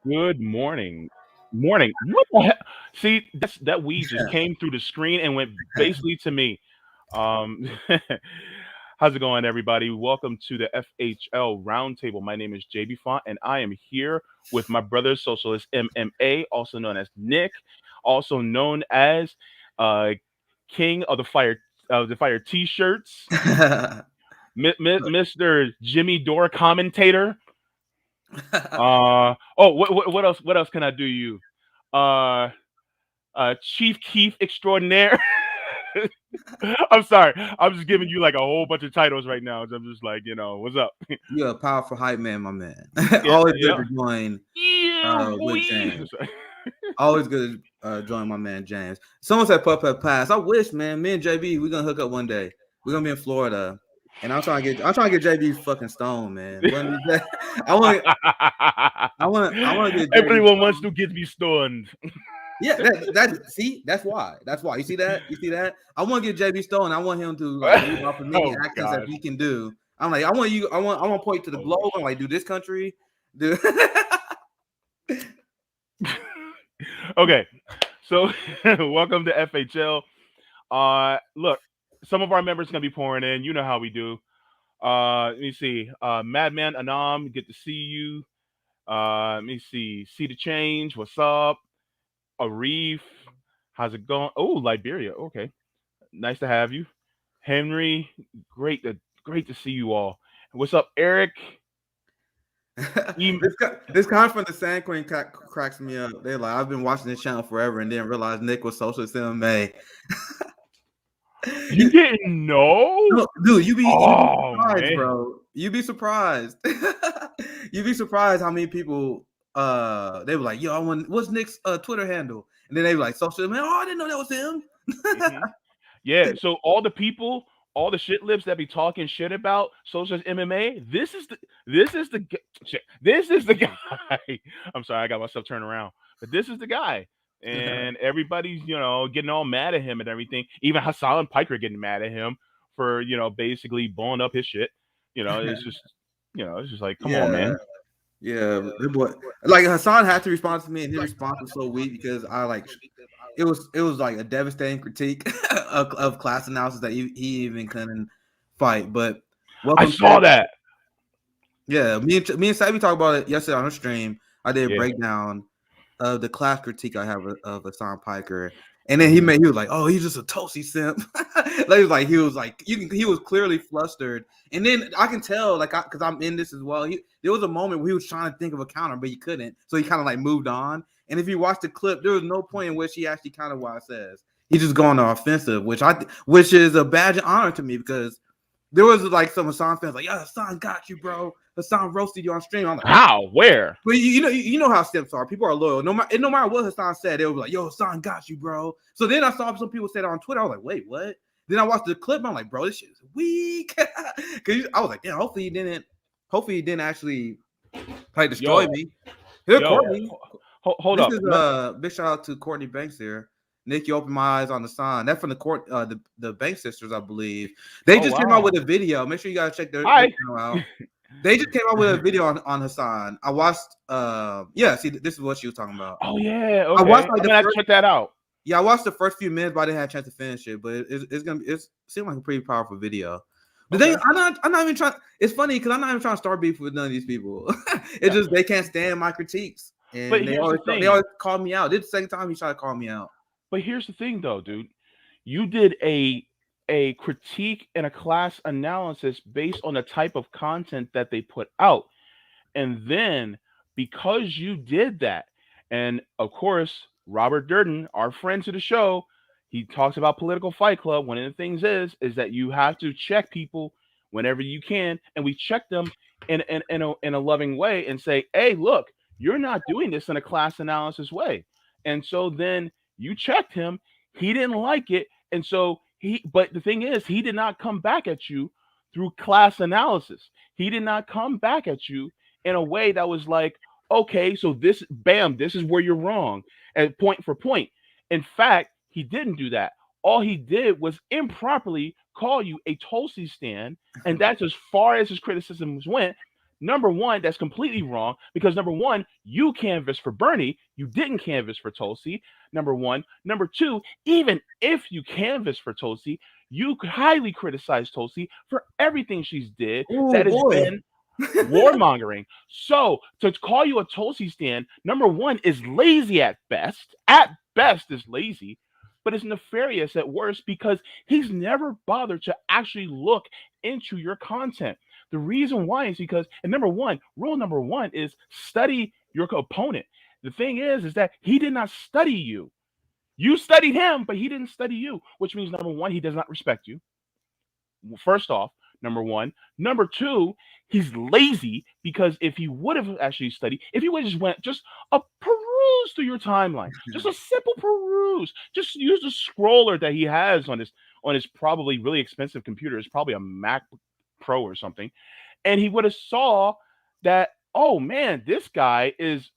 Good morning. Morning. What the hell? See, that weed just came through the screen and went basically to me. Um, how's it going, everybody? Welcome to the FHL Roundtable. My name is JB Font, and I am here with my brother, Socialist MMA, also known as Nick, also known as uh, King of the Fire T-shirts, Mr. Jimmy Dore commentator. What else? What else can I do you? Uh, Chief Keef extraordinaire. I'm sorry. I'm just giving you like a whole bunch of titles right now. I'm just like, what's up? You're a powerful hype man, my man. Yeah, Always good yeah. to join Yeah, with boy. James. Always good to join my man James. Someone said Puppet Pass. I wish, man. Me and JB, we're gonna hook up one day. We're gonna be in Florida. And I'm trying to get JB fucking stoned, man. I want to get JB Everyone wants to stoned. get me stoned. Yeah, that's why. That's why. You see that? I want to get JB stoned. I want him to like read off as many Oh accents that gosh. he can do. I'm like, I want to point to the globe. I'm like, do this country, do Okay, so welcome to FHL. Look, some of our members are gonna be pouring in. You know how we do. Let me see. Madman Anam, good to see you. Let me see. See the change. What's up? Arif, how's it going? Oh, Liberia. Okay, nice to have you. Henry, great to see you all. What's up, Eric? this comment from the Sand Queen cracks me up. They're like, I've been watching this channel forever and didn't realize Nick was Socialist MMA. You didn't know? No, dude, you be surprised, man. bro. You be surprised. You be surprised how many people they were like, yo, what's Nick's Twitter handle? And then they were like, Socialist man, oh, I didn't know that was him. Mhm. Yeah, so all the people, all the shit lips that be talking shit about socialist MMA, this is the guy. I'm sorry, I got myself turned around, but this is the guy, and everybody's getting all mad at him and everything. Even Hasan and Piker getting mad at him for basically blowing up his shit. It's just it's just like, come on, man. Yeah, boy. Like Hasan had to respond to me, and his response was so weak because it was like a devastating critique of class analysis that he even couldn't fight. But I saw that. Yeah, me and Savvy talked about it yesterday on the stream. I did a Yeah. breakdown of the class critique I have of Hasan Piker, and then he was like, "Oh, he's just a Tosi simp." He was clearly flustered, and then I can tell because I'm in this as well. There was a moment where he was trying to think of a counter, but he couldn't, so he kind of like moved on. And if you watch the clip, there was no point in which he actually kind of what says. He's just going on offensive, which is a badge of honor to me because there was like some Hasan fans like, "Yeah, Hasan got you, bro. Hasan roasted you on stream." I'm like, how? Where? But you know how simps are. People are loyal. No matter what Hasan said, they would be like, "Yo, Hasan got you, bro." So then I saw some people say that on Twitter. I was like, "Wait, what?" Then I watched the clip. And I'm like, "Bro, this shit is weak." Because I was like, "Damn, hopefully he didn't actually like destroy me." Here, Courtney. Hold up. This is big shout out to Courtney Banks here. Nick, you opened my eyes on the sign. That's from the Banks sisters, I believe. They just came out with a video. Make sure you guys check their channel out. They just came out with a video on Hasan. I watched. See, this is what she was talking about. Oh yeah, okay. I watched check that out. Yeah, I watched the first few minutes, but I didn't have a chance to finish it. But it seemed like a pretty powerful video. The thing, I'm not even trying. It's funny because I'm not even trying to start beef with none of these people. It's just they can't stand my critiques, and they always call me out. This is the second time he tried to call me out. But here's the thing, though, dude. You did a critique and a class analysis based on the type of content that they put out, and then because you did that, and of course Robert Durden, our friend to the show, he talks about political fight club. One of the things is that you have to check people whenever you can, and we check them in a loving way and say, hey, look, you're not doing this in a class analysis way. And so then you checked him, he didn't like it, and so but the thing is, he did not come back at you through class analysis. He did not come back at you in a way that was like, okay, so this is where you're wrong, and point for point. In fact, he didn't do that. All he did was improperly call you a Tulsi stan, and that's as far as his criticisms went. Number one, that's completely wrong because number one, you canvassed for Bernie, you didn't canvass for Tulsi. Number one. Number two, even if you canvassed for Tulsi, you could highly criticize Tulsi for everything she's did Oh that has boy. been warmongering. So to call you a Tulsi stand, number one, is lazy at best. At best, is lazy, but it's nefarious at worst because he's never bothered to actually look into your content. The reason why is because, and number one, rule number one is study your opponent. The thing is that he did not study you. You studied him, but he didn't study you, which means number one, he does not respect you. First off, number one. Number two, he's lazy because if he would have actually studied, if he would have just went just a peruse through your timeline, just a simple peruse, just use the scroller that he has on his probably really expensive computer. It's probably a Mac Pro or something, and he would have saw that, oh man, this guy is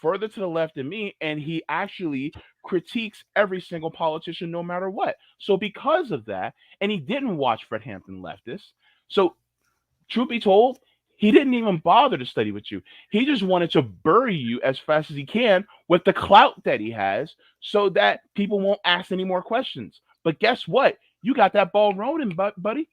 further to the left than me, and he actually critiques every single politician no matter what. So because of that, and he didn't watch Fred Hampton Leftists. So truth be told, he didn't even bother to study with you. He just wanted to bury you as fast as he can with the clout that he has so that people won't ask any more questions. But guess what? You got that ball rolling, buddy.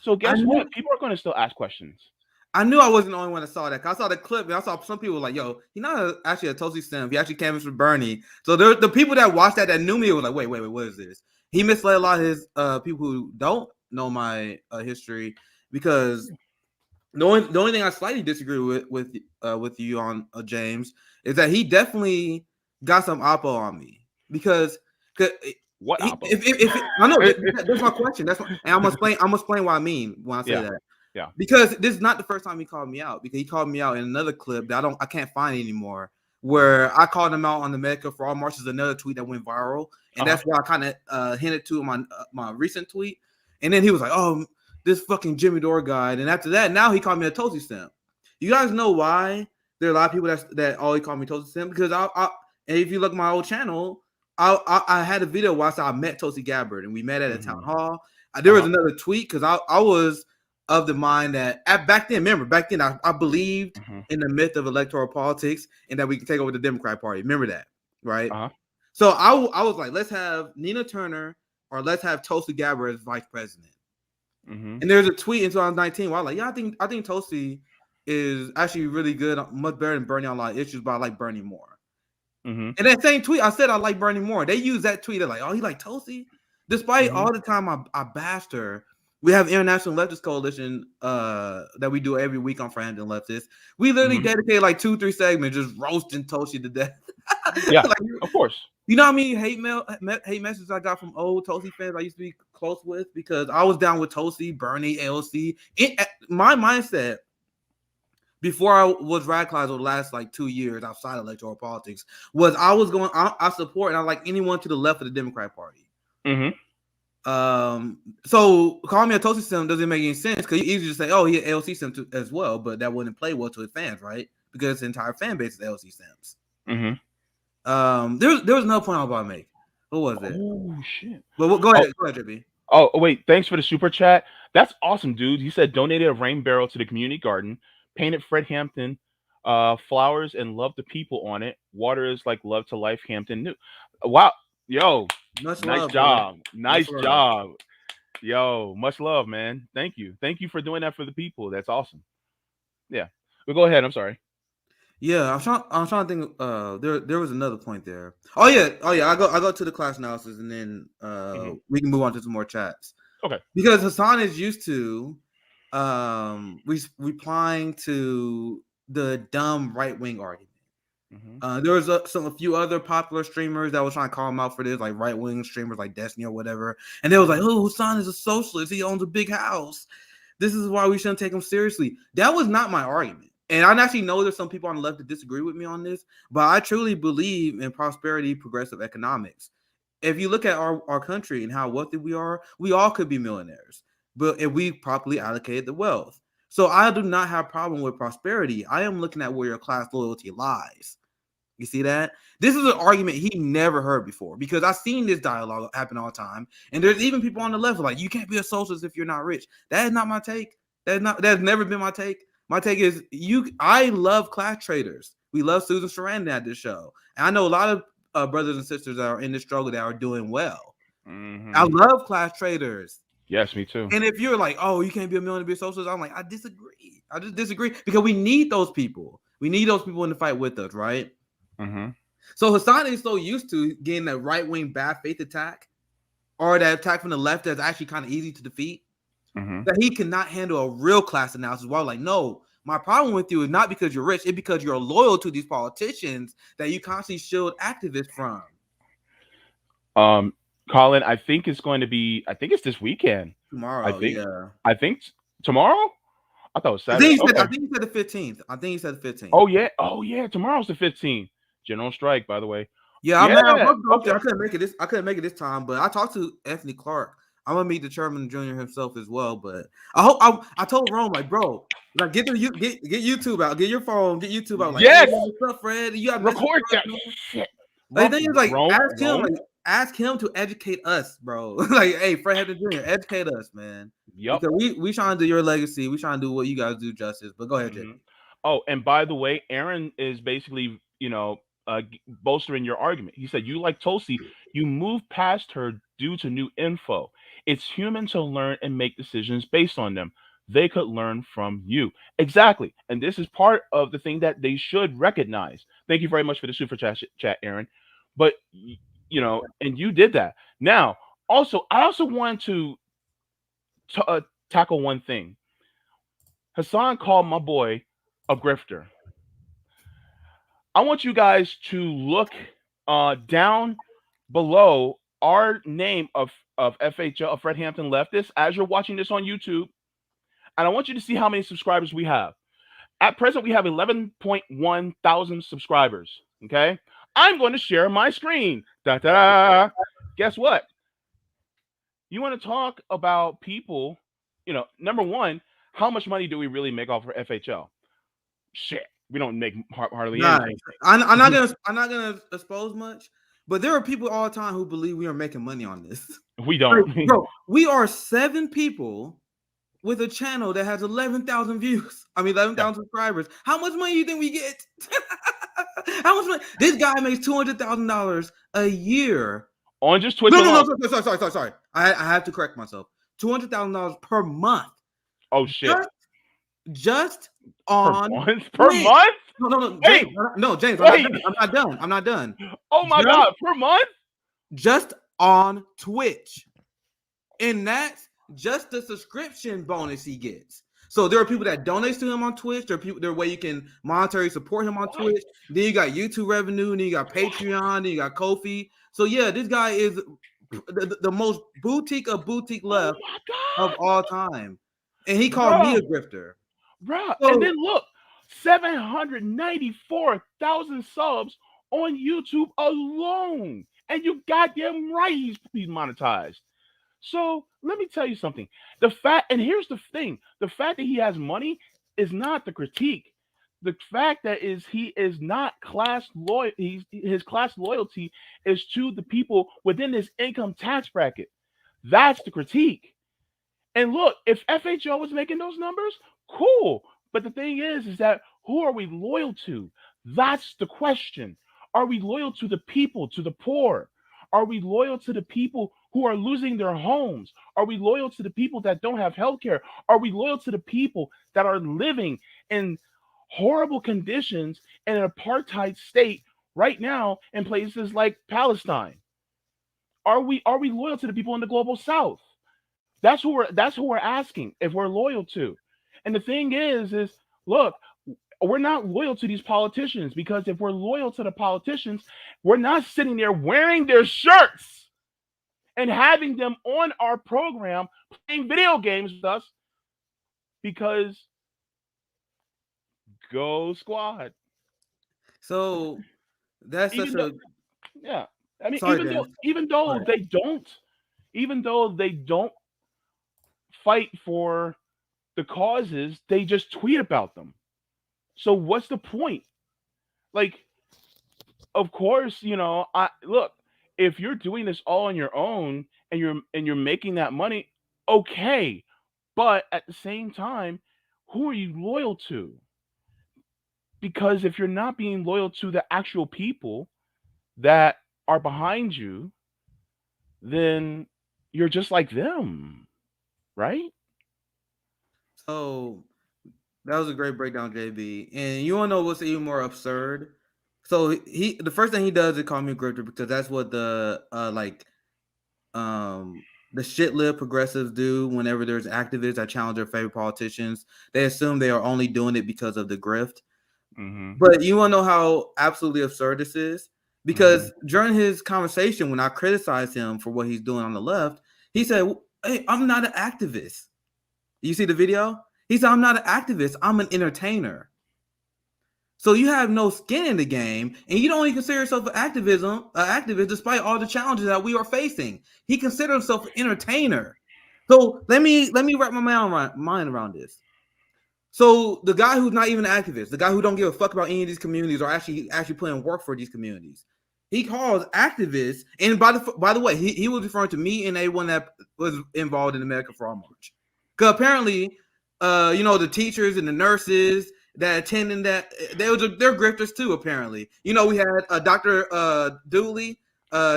So guess what? People are going to still ask questions. I knew I wasn't the only one that saw that. I saw the clip and I saw some people like, yo, he's not actually a Tulsi Sim. He actually canvassed for Bernie. So the people that watched that knew me was like, wait, what is this? He misled a lot of his people who don't know my history because the only thing I slightly disagree with you on, James, is that he definitely got some oppo on me because what oppo? If I know that's my question. And I'm gonna explain what I mean when I say that. Yeah. Because this is not the first time he called me out. Because he called me out in another clip that I can't find anymore, where I called him out on the America for All Marches, another tweet that went viral, and that's why I kind of hinted to my recent tweet. And then he was like, "Oh, this fucking Jimmy Dore guy." And after that, now he called me a Tulsi Simp. You guys know why there are a lot of people that always call me Tulsi Simp? Because and if you look at my old channel, I had a video where I said I met Tulsi Gabbard and we met at a town hall. There was another tweet because I was of the mind that back then I believed in the myth of electoral politics and that we can take over the Democrat Party. Remember that, right? So I was like, let's have Nina Turner or let's have Tulsi Gabbard as vice president. And there's a tweet in 2019 where I was like, yeah, I think Tulsi is actually really good, much better than Bernie on a lot of issues, but I like Bernie more. And that same tweet, I said I like Bernie more. They use that tweet. They're like, oh, you like Tulsi? Despite all the time I bashed her. We have International Leftist Coalition that we do every week on Hampton Leftists. We literally dedicate like 2-3 segments just roasting Tulsi to death. Yeah, like, of course. You know how many hate messages I got from old Tulsi fans I used to be close with because I was down with Tulsi, Bernie, AOC. My mindset before I was radicalized over the last like 2 years outside of electoral politics was I support and I like anyone to the left of the Democrat Party. So calling me a Tulsi Sim doesn't make any sense because you easily just say, oh, he AOC Sim as well, but that wouldn't play well to his fans, right? Because his entire fan base is LC Sims. There was another point I was about to make. What was it? Oh shit! But go ahead, JB. Oh wait, thanks for the super chat. That's awesome, dude. He said donated a rain barrel to the community garden, painted Fred Hampton flowers and love the people on it. Water is like love to life, Hampton New. Wow, yo, nice job, nice job. Yo, much love, man. Thank you for doing that for the people. That's awesome. Yeah, but go ahead. I'm sorry. Yeah, I'm trying to think. There was another point there. Oh yeah. I go to the class analysis and then we can move on to some more chats. Okay. Because Hasan is used to replying to the dumb right wing argument. There was a few other popular streamers that was trying to call him out for this, like right wing streamers like Destiny or whatever, and they was like, "Oh, Hasan is a socialist. He owns a big house. This is why we shouldn't take him seriously." That was not my argument. And I actually know there's some people on the left that disagree with me on this, but I truly believe in prosperity, progressive economics. If you look at our country and how wealthy we all could be millionaires, but if we properly allocated the wealth. So I do not have a problem with prosperity. I am looking at where your class loyalty lies. You see that? This is an argument he never heard before because I've seen this dialogue happen all the time. And there's even people on the left like, you can't be a socialist if you're not rich. That is not my take. That's never been my take. My take is I love class traders. We love Susan Sarandon at this show. And I know a lot of brothers and sisters that are in this struggle that are doing well. I Mm-hmm. love class traders. Yes, me too. And if you're like, oh, you can't be a millionaire to be a socialist, I'm like, I disagree. I just disagree because we need those people. We need those people in the fight with us, right? Mm-hmm. So Hasan is so used to getting that right wing bad faith attack or that attack from the left that's actually kind of easy to defeat Mm-hmm. that he cannot handle a real class analysis. While like, no, my problem with you is not because you're rich, it's because you're loyal to these politicians that you constantly shield activists from. Um, Colin, I think it's going to be. I think it's this weekend. I Tomorrow, think. yeah. I think tomorrow. I thought it was I Saturday. think he said. I Okay. think he said the 15th. I think he said the 15th. Oh yeah. Oh yeah. Tomorrow's the 15th. General strike, by the way. Yeah, I'm Yeah. mad. I was supposed to go up there. Okay. I couldn't make it this time, but I talked to Anthony Clark. I'm gonna meet the chairman junior himself as well. But I hope I told Rome like, bro, like get YouTube out, get your phone, get YouTube out. Like, hey, Yes. what's up, Fred? You got a message Record for us, that man? shit. Like, the thing is, like, Rome. Rome. ask him to educate us, bro. Like, hey, Fred Hampton Jr., educate us, man. Yep. Because we trying to do your legacy. We trying to do what you guys do justice. But go ahead, Jay. Mhm. Oh, and by the way, Aaron is basically, bolstering your argument. He said, you like Tulsi, you move past her due to new info. It's human to learn and make decisions based on them. They could learn from you. Exactly. And this is part of the thing that they should recognize. Thank you very much for the super chat, Aaron. But, and you did that. Now, also, I also wanted to tackle one thing. Hasan called my boy a grifter. I want you guys to look down below our name of FHL, of Fred Hampton Leftists, as you're watching this on YouTube, and I want you to see how many subscribers we have. At present, we have 11.1 thousand subscribers. Okay, I'm going to share my screen. Da-da! Guess what? You want to talk about people? Number one, how much money do we really make off of FHL? Shit, we don't make hardly Guys, anything. I'm not gonna expose much, but there are people all the time who believe we are making money on this. We don't. Like, bro, we are 7 people with a channel that has 11,000 views. I mean, 11,000 subscribers. How much money do you think we get? How much money? This guy makes $200,000 a year On just Twitch No, alone. sorry. I have to correct myself. $200,000 per month. Oh shit! Just on per month? No, Wait. James, no, James. Wait. I'm not done. Oh my god, per month? Just on Twitch, and that's just the subscription bonus he gets. So there are people that donate to him on Twitch. There are people where you can monetarily support him on Twitch. Then you got YouTube revenue, and then you got Patreon, then you got Ko-fi. So yeah, this guy is the most boutique of boutique left of all time, and he called me a grifter. Bruh. So, and then look, 794,000 subs on YouTube alone, and you goddamn right he's monetized. So let me tell you something. And here's the thing: the fact that he has money is not the critique. The fact that he is not class loyal. His class loyalty is to the people within his income tax bracket. That's the critique. And look, if FHO was making those numbers, cool. But the thing is that who are we loyal to? That's the question. Are we loyal to the people, to the poor? Are we loyal to the people who are losing their homes? Are we loyal to the people that don't have health care? Are we loyal to the people that are living in horrible conditions in an apartheid state right now in places like Palestine? Are we loyal to the people in the global south? That's who we're asking if we're loyal to. And the thing is look, we're not loyal to these politicians, because if we're loyal to the politicians, we're not sitting there wearing their shirts and having them on our program playing video games with us, because go squad. So that's such a yeah. I mean, sorry, even though they don't fight for the causes, they just tweet about them. So what's the point? Like, of course, I look, if you're doing this all on your own and you're making that money, okay. But at the same time, who are you loyal to? Because if you're not being loyal to the actual people that are behind you, then you're just like them, right? So that was a great breakdown, JB. And you want to know what's even more absurd? So the first thing he does is call me a grifter because that's what the the shit-lived progressives do whenever there's activists that challenge their favorite politicians. They assume they are only doing it because of the grift. Mm-hmm. But you want to know how absolutely absurd this is? Because during his conversation, when I criticized him for what he's doing on the left, he said, "Hey, I'm not an activist." You see the video? He said, "I'm not an activist. I'm an entertainer." So you have no skin in the game, and you don't even consider yourself an activist, despite all the challenges that we are facing. He considered himself an entertainer. So let me wrap my mind around this. So the guy who's not even an activist, the guy who don't give a fuck about any of these communities or actually putting work for these communities, he calls activists. And by the way, he was referring to me and anyone that was involved in the America for All March, because apparently, the teachers and the nurses that attended that they're grifters too. Apparently, we had Dr. Dooley.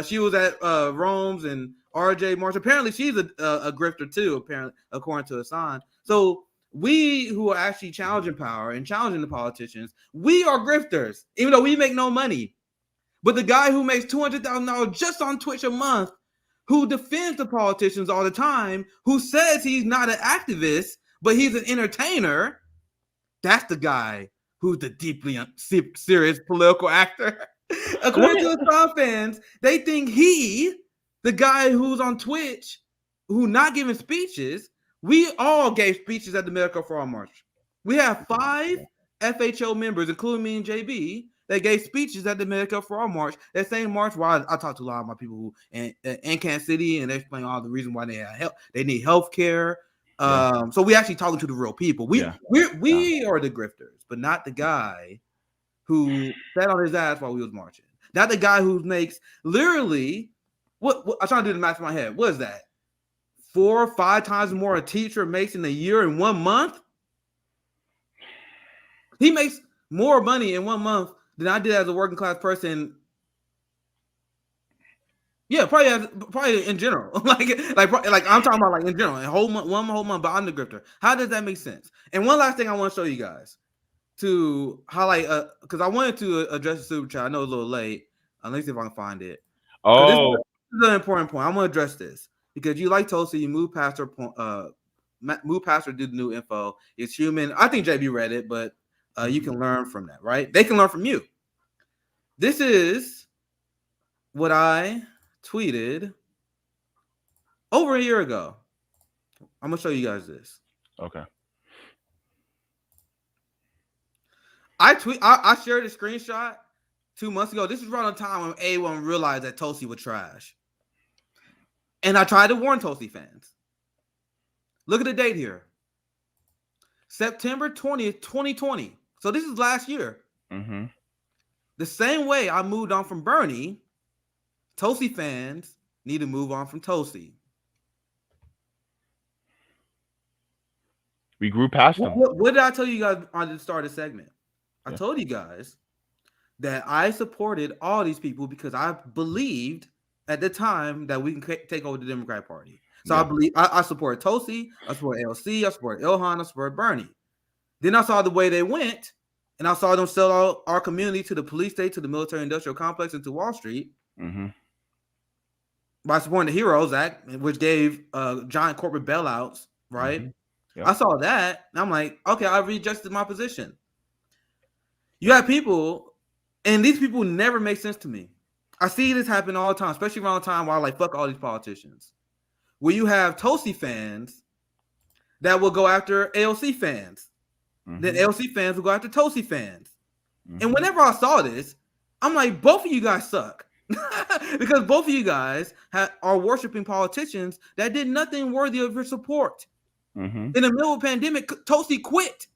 She was at Rome's and RJ March. Apparently, she's a grifter too. Apparently, according to Hasan. So we who are actually challenging power and challenging the politicians, we are grifters, even though we make no money. But the guy who makes $200,000 just on Twitch a month, who defends the politicians all the time, who says he's not an activist, but he's an entertainer, that's the guy who's the deeply serious political actor. According to the Trump fans, they think the guy who's on Twitch, who not giving speeches. We all gave speeches at the Medical for All March. We have 5 FHO members, including me and JB, that gave speeches at the Medical for All March. That same march where I talked to a lot of my people who in Kansas City, and they explain all the reasons why they need health care. So we actually talking to the real people. We are the grifters, but not the guy who sat on his ass while we was marching. Not the guy who makes literally what I'm trying to do the math in my head. What is that? 4 or 5 times more a teacher makes in a year in 1 month. He makes more money in 1 month than I did as a working class person. Yeah, probably in general. like I'm talking about like in general, one whole month. But I'm the grifter. How does that make sense? And one last thing I want to show you guys to highlight, because I wanted to address the super chat. I know it's a little late. Let me see if I can find it. Oh, this is an important point. I'm gonna address this. Because you like Tulsi, you move past her do the new info. It's human. I think JB read it, but you can learn from that, right? They can learn from you. This is what I tweeted over a year ago. I'm gonna show you guys this. Okay. I shared a screenshot 2 months ago. This is around the time when A1 realized that Tulsi was trash. And I tried to warn Tulsi fans. Look at the date here. September 20th, 2020. So this is last year. Mm-hmm. The same way I moved on from Bernie, Tulsi fans need to move on from Tulsi. We grew past them. What did I tell you guys on the start of the segment? I told you guys that I supported all these people because I believed at the time that we can take over the Democratic Party. So I believe I support Tulsi, I support LC, I support Ilhan, I support Bernie. Then I saw the way they went, and I saw them sell our community to the police state, to the military-industrial complex, and to Wall Street by supporting the HEROES Act, which gave giant corporate bailouts, right? Mm-hmm. Yep. I saw that, and I'm like, okay, I readjusted my position. You have people, and these people never make sense to me. I see this happen all the time, especially around the time where I like, fuck all these politicians. Where you have Tulsi fans that will go after AOC fans. Mm-hmm. Then AOC fans will go after Tulsi fans. Mm-hmm. And whenever I saw this, I'm like, both of you guys suck. Because both of you guys are worshiping politicians that did nothing worthy of your support. Mm-hmm. In the middle of a pandemic, Tulsi quit.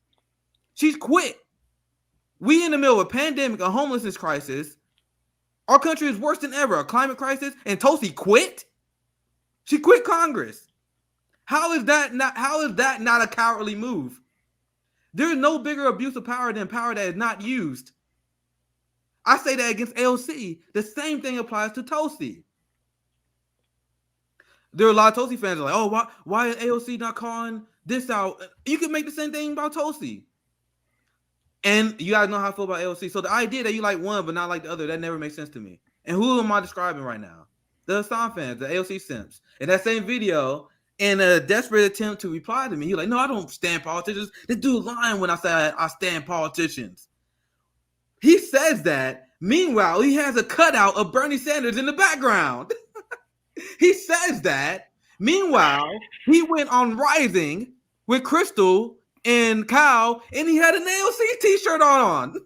She's quit. We in the middle of a pandemic, a homelessness crisis. Our country is worse than ever, a climate crisis, and Tulsi quit? She quit Congress. How is that not a cowardly move? There's no bigger abuse of power than power that is not used. I say that against AOC. The same thing applies to Toasty. There are a lot of Toasty fans that are like, oh, why is AOC not calling this out? You can make the same thing about Toasty. And you guys know how I feel about AOC. So the idea that you like one but not like the other, that never makes sense to me. And who am I describing right now? The Hasan fans, the AOC simps. In that same video, in a desperate attempt to reply to me, he's like, no, I don't stand politicians. This dude lying when I say I stand politicians. He says that. Meanwhile, he has a cutout of Bernie Sanders in the background. He says that. Meanwhile, he went on Rising with Crystal and Kyle, and he had an AOC t-shirt on.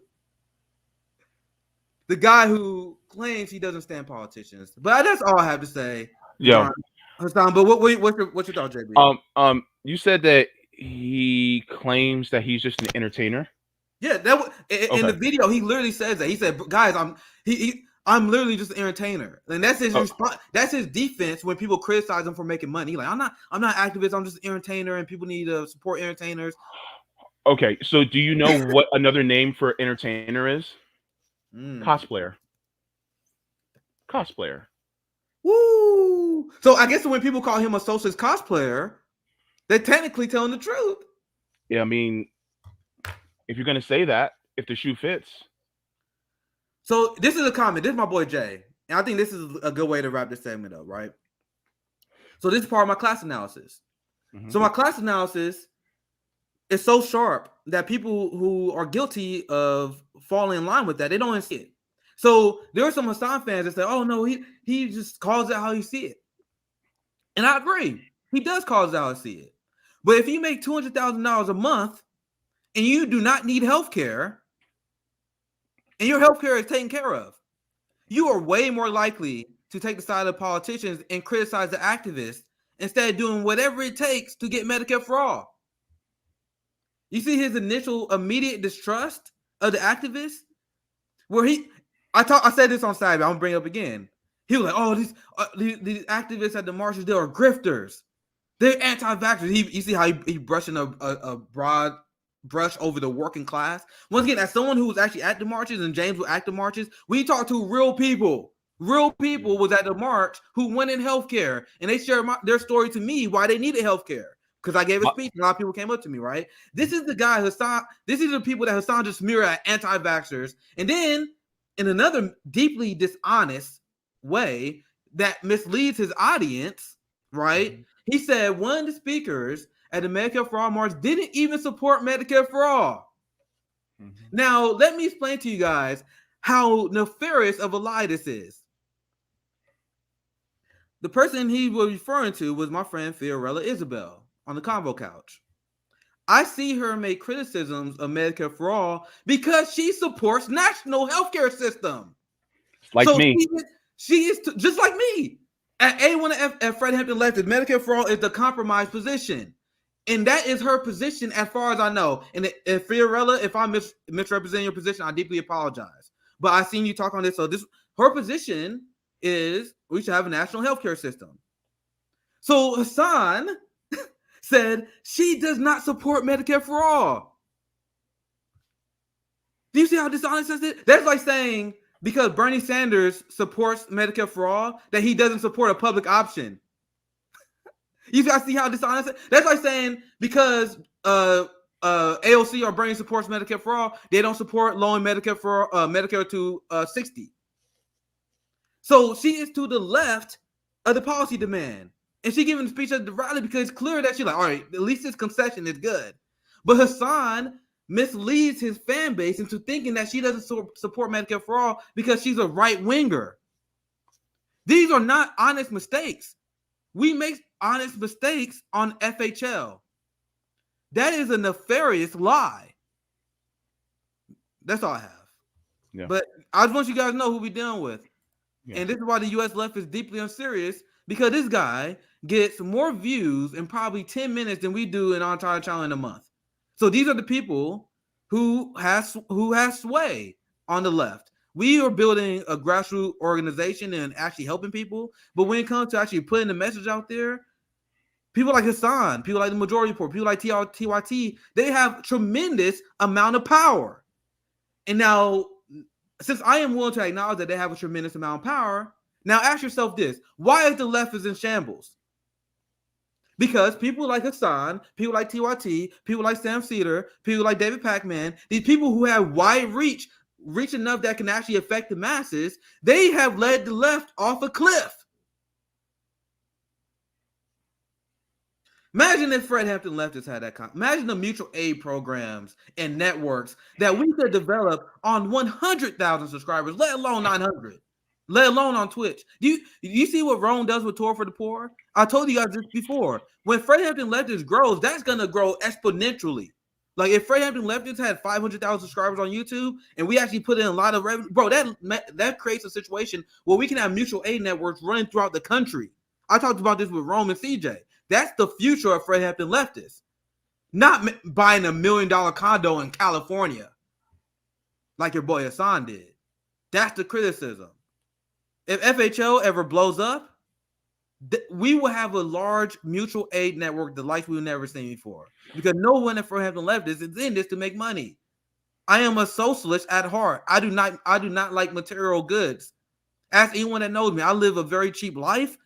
The guy who claims he doesn't stand politicians. But that's all I have to say. Yeah. Hassan, but what's your thought, JB? You said that he claims that he's just an entertainer. Yeah, in the video, he literally says that. He said, guys, I'm literally just an entertainer. And that's his response. That's his defense when people criticize him for making money. He's like, I'm not an activist, I'm just an entertainer, and people need to support entertainers. Okay, so do you know what another name for entertainer is? Cosplayer. Woo! So I guess when people call him a socialist cosplayer, they're technically telling the truth. Yeah, I mean, if you're gonna say that, if the shoe fits. So this is a comment. This is my boy Jay, and I think this is a good way to wrap this segment up, right? So this is part of my class analysis. Mm-hmm. So my class analysis is so sharp that people who are guilty of falling in line with that, they don't even see it. So there are some Hasan fans that say, oh no, he just calls it how you see it. And I agree. He does call it how I see it. But if you make $200,000 a month and you do not need health care, and your health care is taken care of, you are way more likely to take the side of politicians and criticize the activists instead of doing whatever it takes to get Medicare for all. You see his initial immediate distrust of the activists, where I said this on Saturday, I'm gonna bring it up again. He was like, oh, these activists at the marches, they are grifters. They're anti-vaxxers. You see how he brushing a broad brush over the working class. Once again, as someone who was actually at the marches, and James was at the marches, we talked to real people. Real people was at the march who went in healthcare, and they shared their story to me why they needed healthcare. Because I gave a speech, and a lot of people came up to me, right? This is the guy, Hasan. This is the people that Hasan just smeared at anti-vaxxers. And then, in another deeply dishonest way that misleads his audience, right? Mm-hmm. He said one of the speakers at the Medicare for All march didn't even support Medicare for All. Mm-hmm. Now, let me explain to you guys how nefarious of a lie this is. The person he was referring to was my friend Fiorella Isabel on the Convo Couch. I see her make criticisms of Medicare for All because she supports national healthcare system. Like so me. She is just like me. At A1 at Fred Hampton Leftists, Medicare for All is the compromise position. And that is her position as far as I know. And if Fiorella, if I'm misrepresenting your position, I deeply apologize. But I've seen you talk on this. So her position is we should have a national healthcare system. So Hasan said she does not support Medicare for All. Do you see how dishonest this is? That's like saying because Bernie Sanders supports Medicare for All, that he doesn't support a public option. You guys see how dishonest it is? That's like saying because AOC or Bernie supports Medicare for All, they don't support lowering Medicare for Medicare to 60. So she is to the left of the policy demand. And she giving a speech at the rally because it's clear that she's like, all right, at least this concession is good. But Hasan misleads his fan base into thinking that she doesn't support Medicare for All because she's a right-winger. These are not honest mistakes. We make honest mistakes on FHL. That is a nefarious lie. That's all I have. Yeah. But I just want you guys to know who we're dealing with. Yeah. And this is why the U.S. left is deeply unserious, because this guy gets more views in probably 10 minutes than we do in our entire channel in a month. So these are the people who has sway on the left. We are building a grassroots organization and actually helping people. But when it comes to actually putting the message out there, People like Hasan, people like the Majority Report, people like TYT, they have tremendous amount of power. And now, since I am willing to acknowledge that they have a tremendous amount of power, now ask yourself this: why is the left is in shambles? Because people like Hasan, people like TYT, people like Sam Cedar, people like David Pacman, these people who have wide reach enough that can actually affect the masses, they have led the left off a cliff. Imagine if Fred Hampton leftists had that. Imagine the mutual aid programs and networks that we could develop on 100,000 subscribers, let alone 900, let alone on Twitch. Do you see what Rome does with Tour for the Poor? I told you guys this before. When Fred Hampton leftists grows, that's going to grow exponentially. Like if Fred Hampton leftists had 500,000 subscribers on YouTube and we actually put in a lot of revenue, bro, that creates a situation where we can have mutual aid networks running throughout the country. I talked about this with Rome and CJ. That's the future of Fred Hampton leftists. Not buying $1 million condo in California like your boy Hasan did. That's the criticism. If FHO ever blows up, we will have a large mutual aid network the like we've never seen before. Because no one at Fred Hampton leftists is in this to make money. I am a socialist at heart. I do not like material goods. Ask anyone that knows me. I live a very cheap life.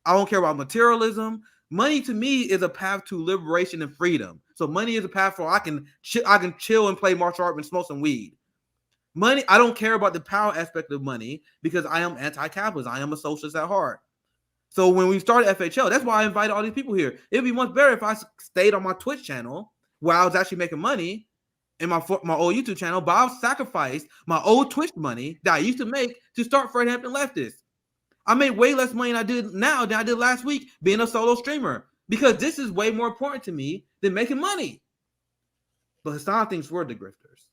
I don't care about materialism. Money to me is a path to liberation and freedom. So money is a path for I can chill and play martial art and smoke some weed. Money, I don't care about the power aspect of money because I am anti-capitalist. I am a socialist at heart. So when we started FHL, that's why I invited all these people here. It'd be much better if I stayed on my Twitch channel where I was actually making money in my old YouTube channel, but I've sacrificed my old Twitch money that I used to make to start Fred Hampton Leftists. I made way less money than I did now than I did last week being a solo streamer because this is way more important to me than making money. But Hasan thinks we're the grifters.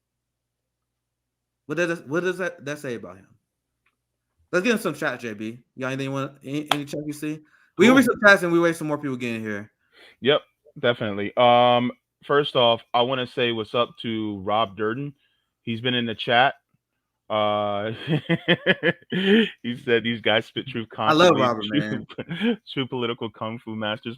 What does that say about him? Let's get in some chat, JB. You got anything any chat you see? We can read some chats and we wait some more people getting here. Yep, definitely. First off, I want to say what's up to Rob Durden. He's been in the chat. He said these guys spit truth constantly. I love Robert, man. True political kung fu masters.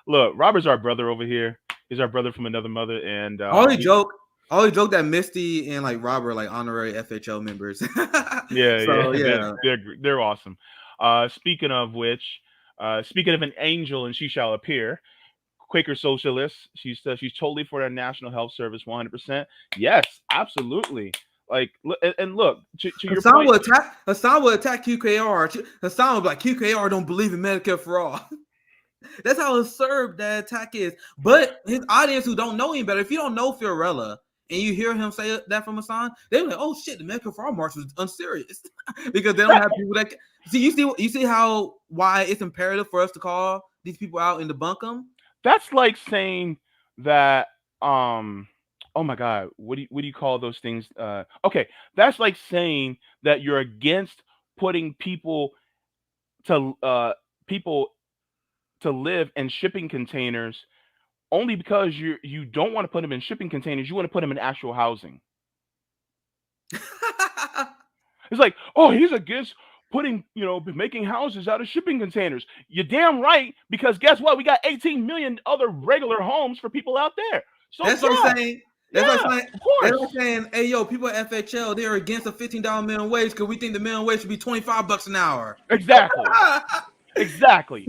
Look, Robert's our brother over here. He's our brother from another mother, and I always joke that Misty and like Robert like honorary FHL members. Yeah. They're awesome. Speaking of which, speaking of an angel and she shall appear. Quaker socialist. She's totally for the National Health Service, 100%. Yes, absolutely. Like, and look, to your point, Hasan will attack QKR. Hasan will be like, QKR don't believe in Medicare for all. That's how absurd that attack is. But his audience who don't know him better, if you don't know Fiorella and you hear him say that from Hasan, they're like, oh shit, the Medicare for all march was unserious. Because they don't have people that see. You see why it's imperative for us to call these people out and debunk them. That's like saying that oh my God, what do you call those things? Okay, that's like saying that you're against putting people to live in shipping containers only because you don't want to put them in shipping containers. You want to put them in actual housing. It's like, oh, he's against making houses out of shipping containers. You're damn right, because guess what? We got 18 million other regular homes for people out there. So that's what I'm saying. That's of course. They're saying, hey, yo, people at FHL, they're against a $15 minimum wage because we think the minimum wage should be $25 an hour. Exactly. Exactly.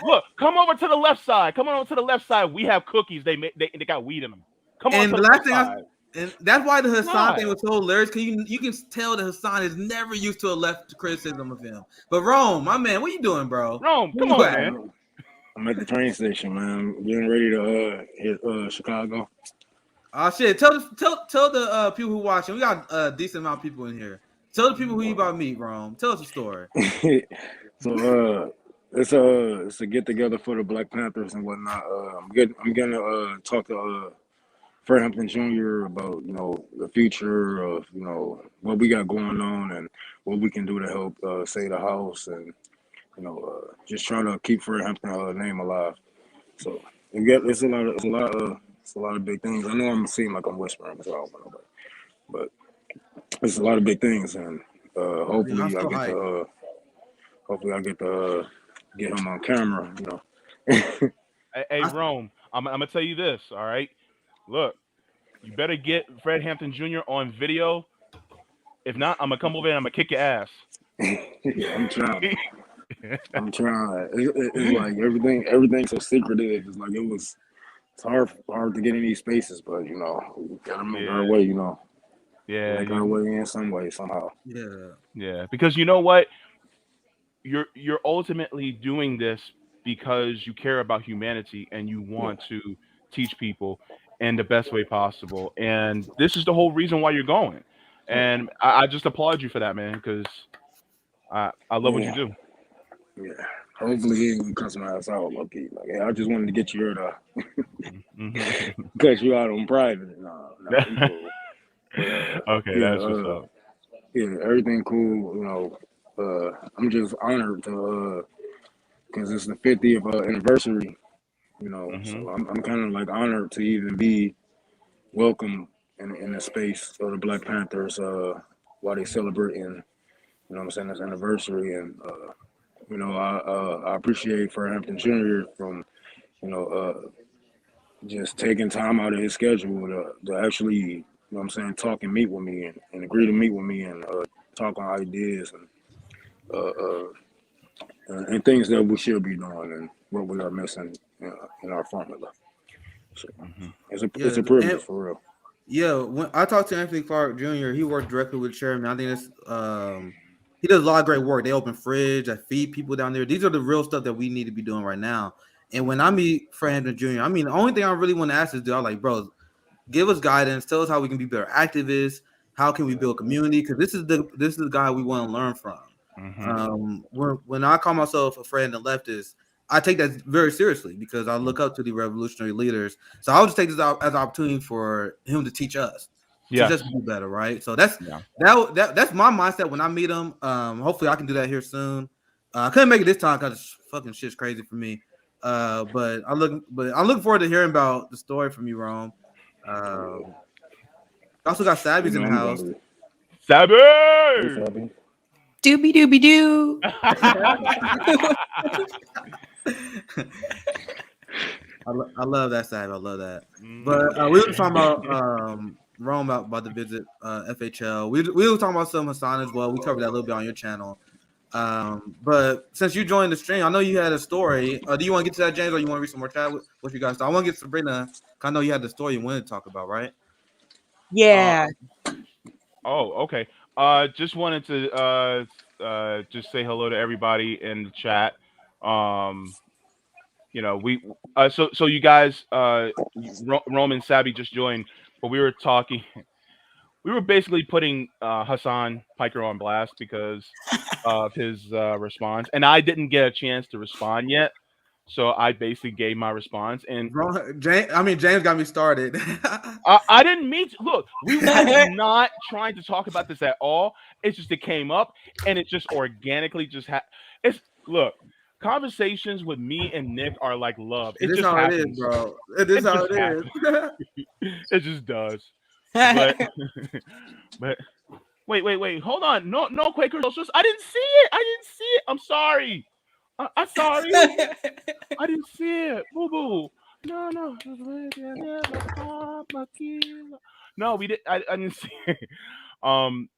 Look, come over to the left side. Come on over to the left side. We have cookies. They got weed in them. Come on to the left side. And that's why the Hasan thing was so hilarious, because you can tell that Hasan is never used to a left criticism of him. But Rome, my man, what you doing, bro? Rome, come on, man. I'm at the train station, man. Getting ready to hit Chicago. Oh shit! Tell the people who watching. We got a decent amount of people in here. Tell the people who you about to meet, Rome. Tell us a story. So it's a get together for the Black Panthers and whatnot. I'm gonna talk to Fred Hampton Jr. about the future of what we got going on and what we can do to help save the house and just trying to keep Fred Hampton name alive. So it's a lot of big things. I know I'm seeming like I'm whispering as well, but it's a lot of big things, and hopefully I get to get him on camera. Hey, Rome, I'm gonna tell you this. All right, look, you better get Fred Hampton Jr. on video. If not, I'm gonna come over and I'm gonna kick your ass. Yeah, I'm trying. I'm trying. It's like everything's so secretive. It's like it's hard to get in these spaces, but we gotta make our way. Yeah, Make our way in some way somehow. yeah. Because you know what, you're ultimately doing this because you care about humanity and you Yeah, want to teach people in the best way possible. And this is the whole reason why you're going. yeah, And I just applaud you for that, man, because I love what you yeah. do. Yeah. Hopefully he ain't gonna cuss my ass out, Loki. Like, hey, I just wanted to get you here to Mhm. cut you out on private. No, he cool. But Okay, yeah, that's what's up. yeah, everything cool. I'm just honored to because it's the 50th anniversary. Hmm. So I'm kind of like honored to even be welcome in the space of the Black Panthers while they celebrating. What I'm saying, this anniversary, and I appreciate Fred Hampton Jr. from just taking time out of his schedule to actually, what I'm saying, talk and meet with me and agree to meet with me and talk on ideas uh, uh, and things that we should be doing and what we are missing in our formula. So Hmm. it's a privilege for real. Yeah, when I talked to Anthony Clark Jr., he worked directly with Chairman. I think that's he does a lot of great work. They open fridge, I feed people down there. These are the real stuff that we need to be doing right now. And when I meet Fred Hampton Jr., I mean, the only thing I really want to ask is, I'm like, bro, give us guidance. Tell us how we can be better activists. How can we build community? Because this is the guy we want to learn from. Hmm. When I call myself a friend of leftists, I take that very seriously because I look up to the revolutionary leaders. So I'll just take this out as an opportunity for him to teach Yes. us to do better, right? So that's Yeah. that's my mindset when I meet him. Hopefully I can do that here soon. I couldn't make it this time because fucking shit's crazy for me. But I'm looking forward to hearing about the story from you, Rome. Um, also got Sabby's in the I'm house. gonna be. Hey, Savage. Fabi. Doobie doobie doo. I love that side. I love that. Mhm. But we were talking about Rome about the visit FHL. We were talking about some Hasan as well. We covered that a little bit on your channel. But since you joined the stream, I know you had a story. Do you want to get to that, James, or you want to read some more chat? What you guys thought? I want to get Sabrina. I know you had the story you wanted to talk about, right? Uh, Yeah. oh, okay. Just wanted to just say hello to everybody in the chat. Um, we so you guys Roman Sabby just joined, but we were talking. We were basically putting Hasan Piker on blast because of his response, and I didn't get a chance to respond yet. So I basically gave my response, and James got me started. I didn't mean to. Look, I was not trying to talk about this at all. It's just it came up, and it just organically just it's look. Conversations with me and Nick are like love. It It is just how it is, happens. bro. It is It how just it is. happens. It just does. But but wait. Hold on. No Quaker socials. I didn't see it. I didn't see it. I'm sorry. I'm sorry. I didn't see it. Boo boo. No. No, we did. I didn't see it. Um,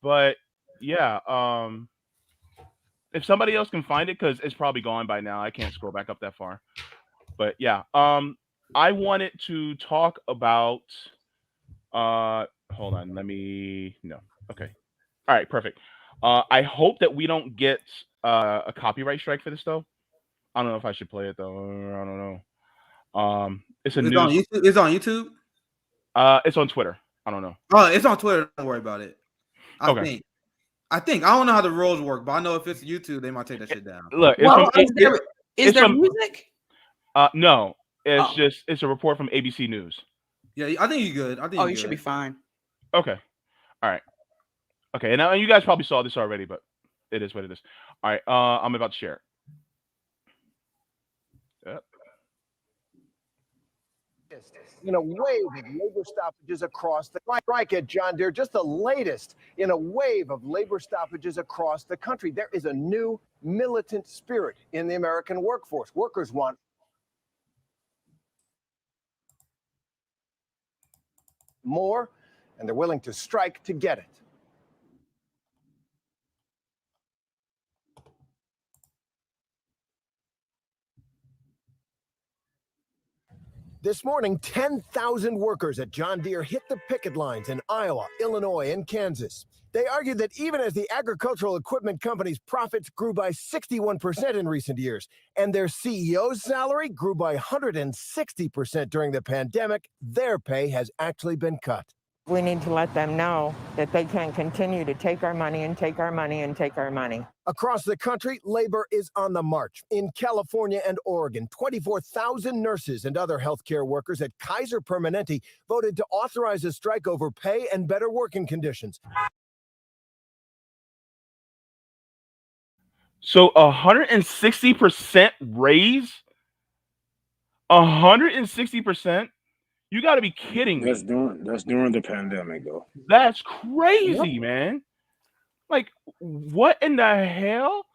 but yeah. If somebody else can find it, because it's probably gone by now. I can't scroll back up that far. But yeah. I wanted to talk about. Hold on. Let me. No. Okay. All right. Perfect. I hope that we don't get a copyright strike for this though. I don't know if I should play it though. I don't know. It's a It's on news. YouTube. It's on YouTube. It's on Twitter. I don't know. Oh, it's on Twitter. Don't worry about it. I Okay. think. I don't know how the rules work, but I know if it's YouTube, they might take that shit down. Look, it's Well, from is it's there from music? no. It's Oh. just it's a report from ABC News. Yeah, I think you're good. I think Oh, you're you should be good. fine. Okay. All right. Okay. And now you guys probably saw this already, but it is what it is. All right. I'm about to share it. Yep. In a wave of labor stoppages across the strike at John Deere, just the latest in a wave of labor stoppages across the country. There is a new militant spirit in the American workforce. Workers want more, and they're willing to strike to get it. This morning, 10,000 workers at John Deere hit the picket lines in Iowa, Illinois, and Kansas. They argued that even as the agricultural equipment company's profits grew by 61% in recent years, and their CEO's salary grew by 160% during the pandemic, their pay has actually been cut. We need to let them know that they can't continue to take our money and take our money and take our money. Across the country, labor is on the march. In California and Oregon, 24,000 nurses and other healthcare workers at Kaiser Permanente voted to authorize a strike over pay and better working conditions. So 160% raise? 160%? You got to be kidding me. That's during the pandemic, though. That's crazy, man. Like, what in the hell?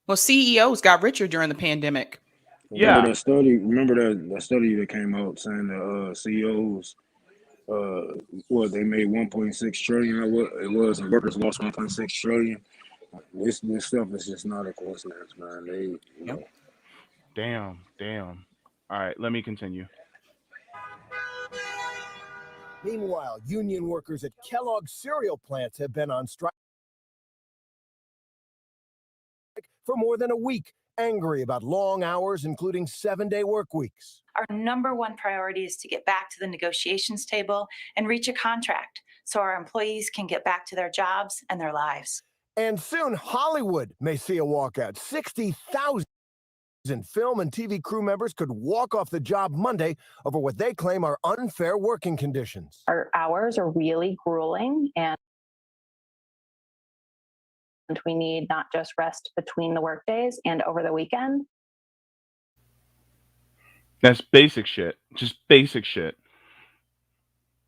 Well, CEOs got richer during the pandemic. Remember that study? Remember that study that came out saying that CEOs, they made 1.6 trillion. What it was, and workers lost 1.6 trillion. This stuff is just not a coincidence, man. You know. Damn. All right, let me continue. Meanwhile, union workers at Kellogg's cereal plants have been on strike for more than a week, angry about long hours, including 7-day work weeks. Our number one priority is to get back to the negotiations table and reach a contract so our employees can get back to their jobs and their lives. And soon, Hollywood may see a walkout. 60,000 film and TV crew members could walk off the job Monday over what they claim are unfair working conditions. Our hours are really grueling, and we need not just rest between the workdays and over the weekend. That's basic shit. Just basic shit.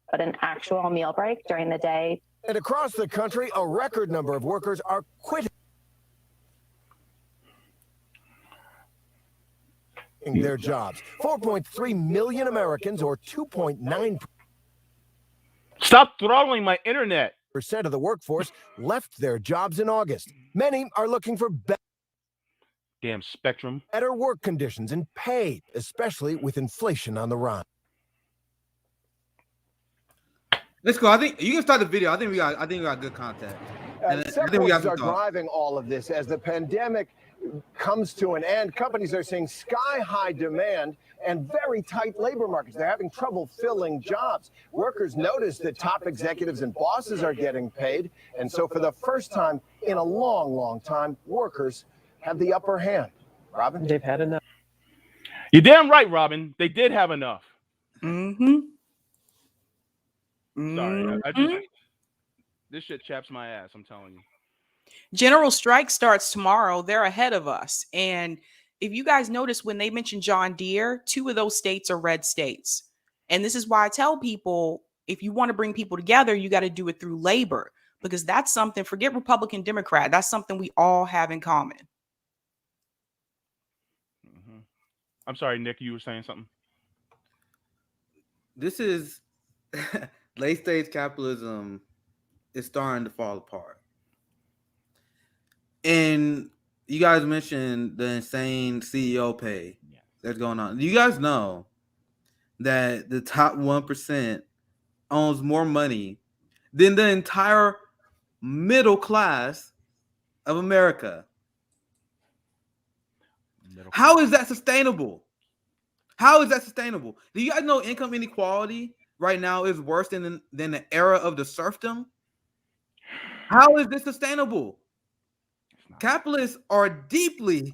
But an actual meal break during the day. And across the country, a record number of workers are quitting their jobs. 4.3 million Americans, or 2.9%. Stop throttling my internet. Percent of the workforce left their jobs in August. Many are looking for Damn Spectrum. better work conditions and pay, especially with inflation on the rise. Let's go. I think you can start the video. I think we got good content. Several are driving all of this as the pandemic comes to an end. Companies are seeing sky-high demand and very tight labor markets. They're having trouble filling jobs. Workers notice that top executives and bosses are getting paid. And so for the first time in a long, long time, workers have the upper hand. Robin? They've had enough. You're damn right, Robin. They did have enough. Mm-hmm. Sorry. I just, this shit chaps my ass, I'm telling you. General strike starts tomorrow. They're ahead of us. And if you guys notice, when they mention John Deere, 2 of those states are red states. And this is why I tell people, if you want to bring people together, you got to do it through labor, because that's something, forget Republican, Democrat, that's something we all have in common. I'm sorry, Nick, you were saying something? This is late stage capitalism is starting to fall apart. And you guys mentioned the insane CEO pay that's going on. You guys know that the top 1% owns more money than the entire middle class of America. How is that sustainable? How is that sustainable? Do you guys know income inequality right now is worse than the era of the serfdom? How is this sustainable? Capitalists are deeply,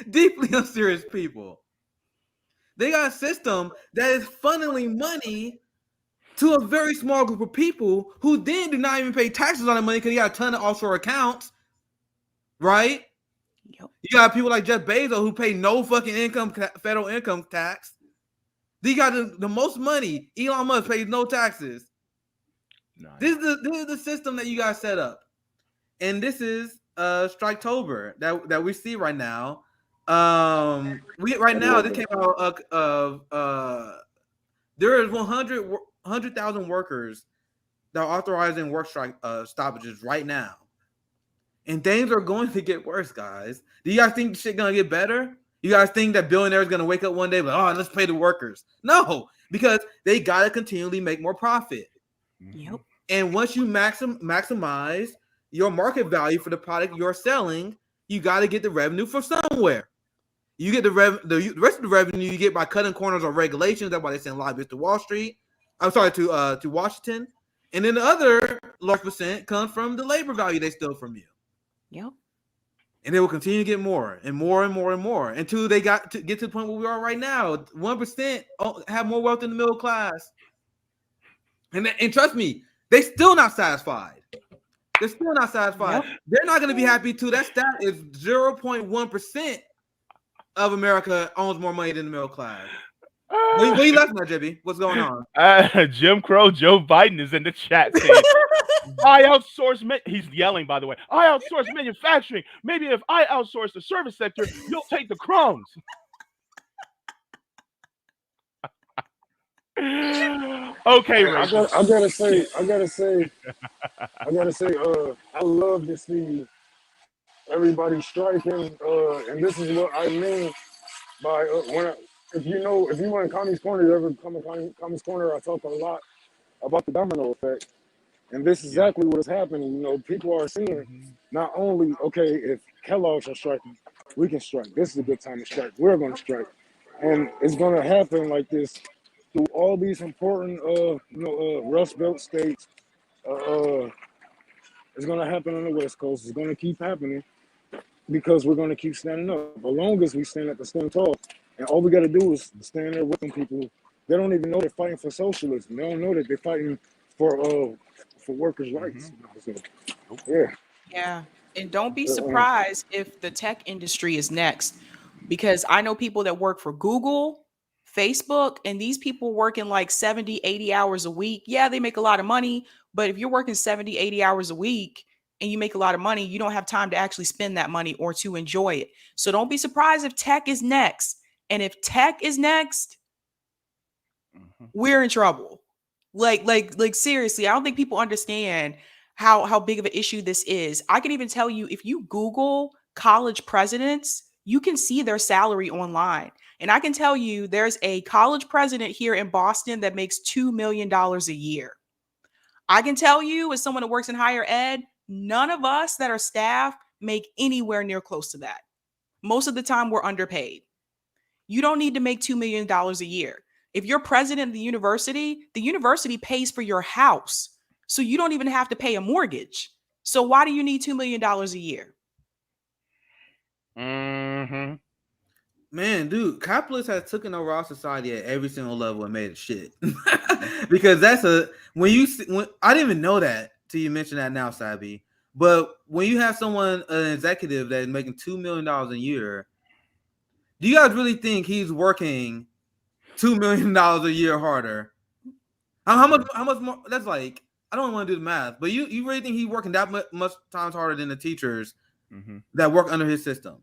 deeply unserious people. They got a system that is funneling money to a very small group of people who then do not even pay taxes on the money because you got a ton of offshore accounts, right? Yep. You got people like Jeff Bezos who pay no fucking federal income tax. They got the most money. Elon Musk pays no taxes. Nice. This is the system that you guys set up, and this is Striketober that we see right now. This came out of there is 100 100,000 workers that are authorizing work strike stoppages right now. And things are going to get worse, guys. Do you guys think shit gonna get better? You guys think that billionaires gonna wake up one day like, oh, let's pay the workers? No, because they gotta continually make more profit. Yep. And once you maximize your market value for the product you're selling, you got to get the revenue from somewhere. You get the rest of the revenue you get by cutting corners on regulations. That's why they send lobbyists to Wall Street. I'm sorry, to Washington. And then the other large percent comes from the labor value they steal from you. Yep. And they will continue to get more and more and more and more until they get to the point where we are right now. 1% have more wealth than the middle class. And trust me, they're still not satisfied. They're still not satisfied. Yep. They're not going to be happy too. That stat is 0.1% of America owns more money than the middle class. What are you laughing at, JB? What's going on? Jim Crow Joe Biden is in the chat saying, I outsource, he's yelling, by the way, I outsource manufacturing. Maybe if I outsource the service sector, you'll take the crumbs. Okay, I gotta say, I love to see everybody striking, and this is what I mean by if you were in Commie's Corner, you ever come in Commie's Corner, I talk a lot about the domino effect, and this is exactly what is happening. You know, people are seeing not only, okay, if Kellogg's are striking, we can strike. This is a good time to strike. We're going to strike, and it's going to happen like this through all these important, Rust Belt states. It's going to happen on the West Coast. It's going to keep happening because we're going to keep standing up. As long as we stand at the stand tall, and all we got to do is stand there with them people. They don't even know they're fighting for socialism. They don't know that they're fighting for workers' rights. So, yeah. Yeah. And don't be surprised if the tech industry is next, because I know people that work for Google, Facebook, and these people working like 70, 80 hours a week. Yeah, they make a lot of money, but if you're working 70, 80 hours a week and you make a lot of money, you don't have time to actually spend that money or to enjoy it. So don't be surprised if tech is next. And if tech is next, we're in trouble. Like seriously, I don't think people understand how big of an issue this is. I can even tell you, if you Google college presidents, you can see their salary online. And I can tell you there's a college president here in Boston that makes $2 million a year. I can tell you, as someone that works in higher ed, none of us that are staff make anywhere near close to that. Most of the time we're underpaid. You don't need to make $2 million a year. If you're president of the university pays for your house. So you don't even have to pay a mortgage. So why do you need $2 million a year? Man, dude, capitalists have taken over our society at every single level and made it shit. Because when I didn't even know that till you mention that now, Sabi. But when you have an executive that is making $2 million a year, do you guys really think he's working $2 million a year harder? How much more? That's like, I don't want to do the math, but you really think he's working that much times harder than the teachers that work under his system?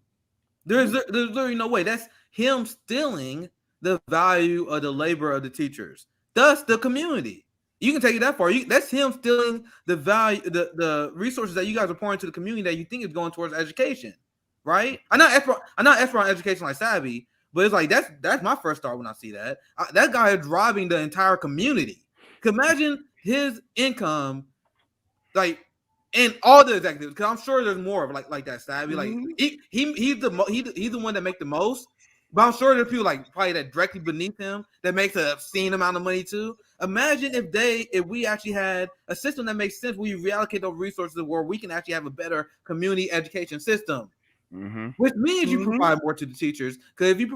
There's literally no way. That's him stealing the value of the labor of the teachers, thus the community. You can take it that far. That's him stealing the value, the resources that you guys are pouring to the community that you think is going towards education, right? I'm not expert on education like Savvy, but it's like that's my first thought when I see that. That guy is robbing the entire community. Imagine his income, like, and all the executives, because I'm sure there's more of like that, Savvy. Like he's the one that make the most, but I'm sure there's people like probably that directly beneath him that makes an obscene amount of money too. Imagine if we actually had a system that makes sense, where we reallocate those resources where we can actually have a better community education system. Which means you provide more to the teachers, because if you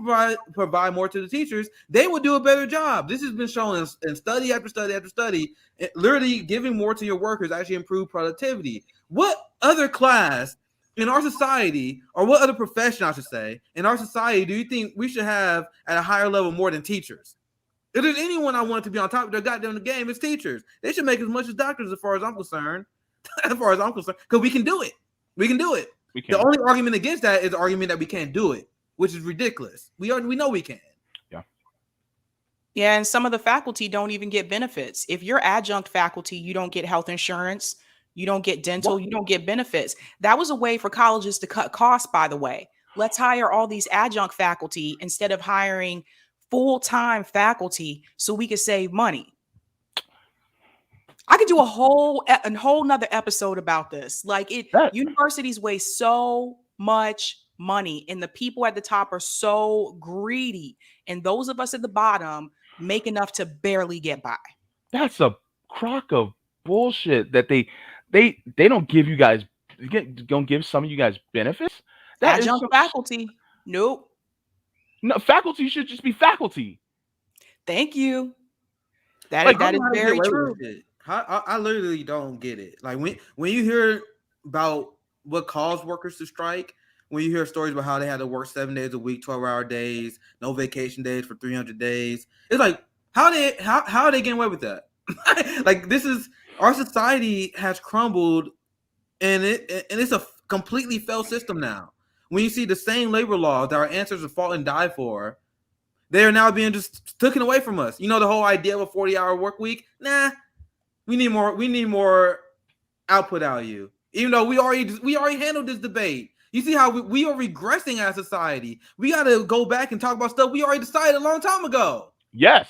provide more to the teachers, they will do a better job. This has been shown in study after study after study. Literally, giving more to your workers actually improve productivity. What other class in our society, or what other profession, I should say, in our society, do you think we should have at a higher level more than teachers? If there's anyone I want to be on top of their goddamn game, it's teachers. They should make as much as doctors, as far as I'm concerned. Because we can do it. We can do it. The only argument against that is the argument that we can't do it, which is ridiculous. We know we can. Yeah, and some of the faculty don't even get benefits. If you're adjunct faculty, you don't get health insurance, you don't get dental, you don't get benefits. That was a way for colleges to cut costs, by the way. Let's hire all these adjunct faculty instead of hiring full-time faculty so we could save money. I could do a whole nother episode about this. Like universities waste so much money and the people at the top are so greedy. And those of us at the bottom make enough to barely get by. That's a crock of bullshit that they don't give you guys, don't give some of you guys benefits. That Adjunct faculty. Nope. No, faculty should just be faculty. Thank you. That Like, is how to very get away true. with it. I literally don't get it. Like when you hear about what caused workers to strike, when you hear stories about how they had to work 7 days a week, 12-hour days, no vacation days for 300 days, it's like how are they getting away with that? Like, this is, our society has crumbled, and it's a completely failed system now. When you see the same labor laws that our ancestors fought and died for, they are now being just taken away from us. You know, the whole idea of a 40-hour work week? Nah, we need more output out of you. Even though we already handled this debate. You see how we are regressing as a society. We got to go back and talk about stuff we already decided a long time ago. Yes.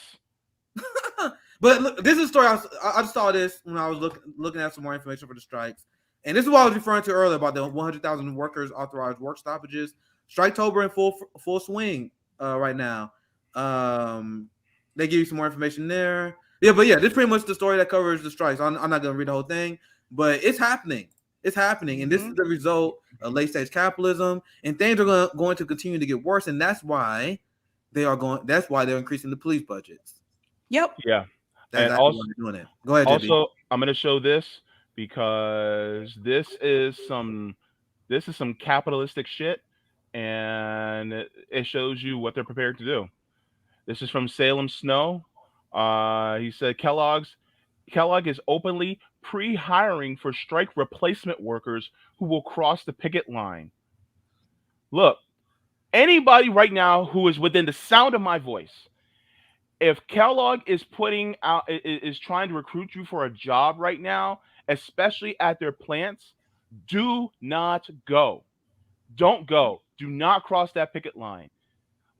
But look, this is a story. I just saw this when I was looking at some more information for the strikes. And this is what I was referring to earlier about the 100,000 workers authorized work stoppages. Striketober in full swing right now. They give you some more information there. Yeah, but yeah, this is pretty much the story that covers the strikes. I'm not going to read the whole thing, but it's happening. It's happening. And this is the result of late-stage capitalism. And things are going to continue to get worse. And that's why they're increasing the police budgets. Yep. Yeah. That's and also, doing it. Go ahead, JB. Also, I'm going to show this because this is some capitalistic shit, and it shows you what they're prepared to do. This is from Salem Snow. He said Kellogg is openly pre-hiring for strike replacement workers who will cross the picket line. Look, anybody right now who is within the sound of my voice, if Kellogg is trying to recruit you for a job right now, especially at their plants, do not go. Don't go. Do not cross that picket line.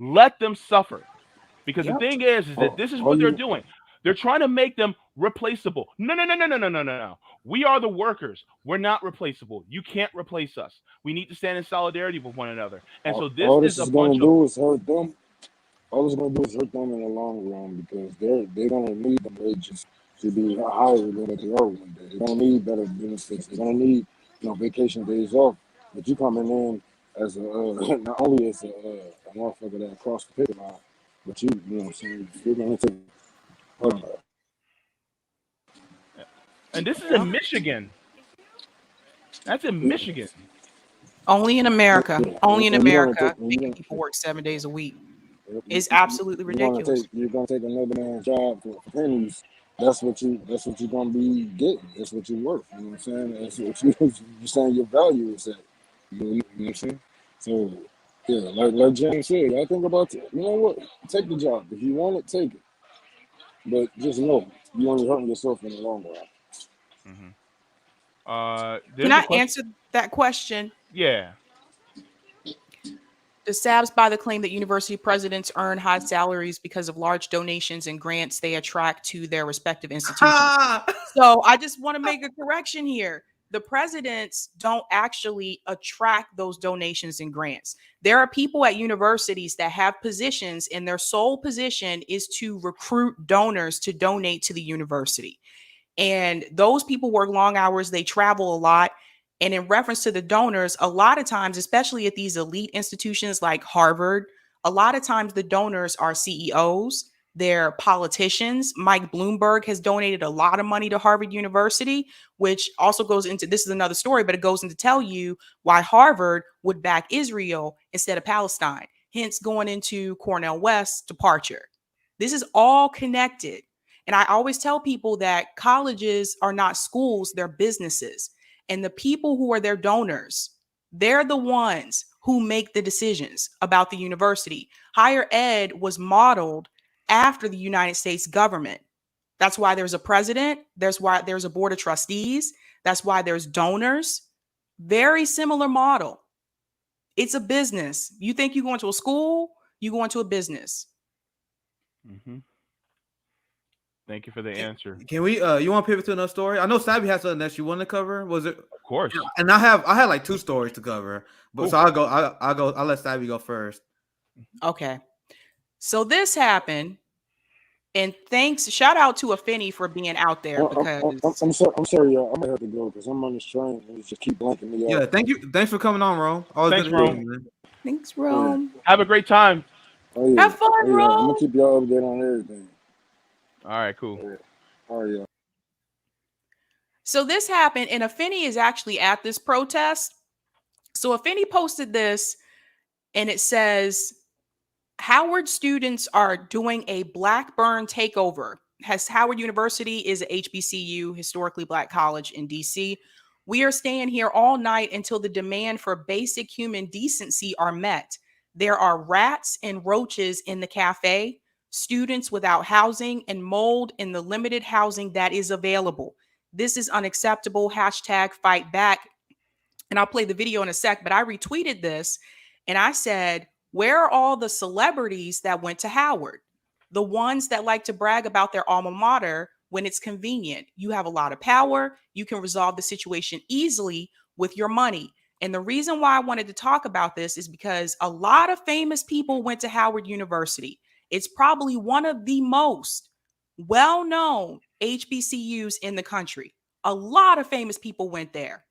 Let them suffer. Because the thing is that this is what they're doing. They're trying to make them replaceable. No. We are the workers. We're not replaceable. You can't replace us. We need to stand in solidarity with one another. And so this is going to do is hurt them. All it's going to do is hurt them in the long run, because they're going to need the wages to be higher than what they are one day. They're going to need better benefits. They're going to need vacation days off. But you coming in as not only as a motherfucker that cross the picket line, but you know what I'm saying, you're going to take. And this is in Michigan. That's in Michigan. Only in America. Only in America. Making people work 7 days a week. It's absolutely ridiculous. You're gonna take another man's job for pennies. That's what you're gonna be getting. That's what you're worth. You know what I'm saying? That's what you're saying your value is at. You know what I'm saying? So yeah, like James said, I think about it. You know what? Take the job. If you want it, take it. But just know you're only hurting yourself in the long run. Can I answer that question? Yeah. The SABs by the claim that university presidents earn high salaries because of large donations and grants they attract to their respective institutions. So I just want to make a correction here. The presidents don't actually attract those donations and grants. There are people at universities that have positions, and their sole position is to recruit donors to donate to the university. And those people work long hours. They travel a lot. And in reference to the donors, a lot of times, especially at these elite institutions like Harvard, a lot of times the donors are CEOs, they're politicians. Mike Bloomberg has donated a lot of money to Harvard University, which also goes into, this is another story, but it goes into tell you why Harvard would back Israel instead of Palestine, hence going into Cornell West's departure. This is all connected. And I always tell people that colleges are not schools, they're businesses. And the people who are their donors, they're the ones who make the decisions about the university. Higher ed was modeled after the United States government. That's why there's a president. That's why there's a board of trustees. That's why there's donors. Very similar model. It's a business. You think you go into a school, you go into a business. Mm-hmm. Thank you for the answer. Can we? You want to pivot to another story? I know Sabby has something that you want to cover. Was it? Of course. And I had like 2 stories to cover, but Cool. so I'll let Sabby go first. Okay. So this happened, and shout out to Afeni for being out there because I'm sorry, y'all. I'm gonna have to go because I'm on this train and it just keep blanking me out. Yeah, thank you. Thanks for coming on, Rome. Thanks, Rome. Thanks, Rome. Have a great time. Oh, yeah. Have fun, Oh, yeah. I'm Rome. gonna keep y'all updated on everything. All right, cool. Yeah. All right, y'all. So this happened, and Afeni is actually at this protest. So Afeni posted this, and it says, Howard students are doing a Blackburn takeover. Howard University is a HBCU, historically Black college in DC. We are staying here all night until the demand for basic human decency are met. There are rats and roaches in the cafe, students without housing, and mold in the limited housing that is available. This is unacceptable. Hashtag fight back. And I'll play the video in a sec, but I retweeted this and I said, where are all the celebrities that went to Howard? The ones that like to brag about their alma mater when it's convenient. You have a lot of power. You can resolve the situation easily with your money. And the reason why I wanted to talk about this is because a lot of famous people went to Howard University. It's probably one of the most well-known HBCUs in the country. A lot of famous people went there.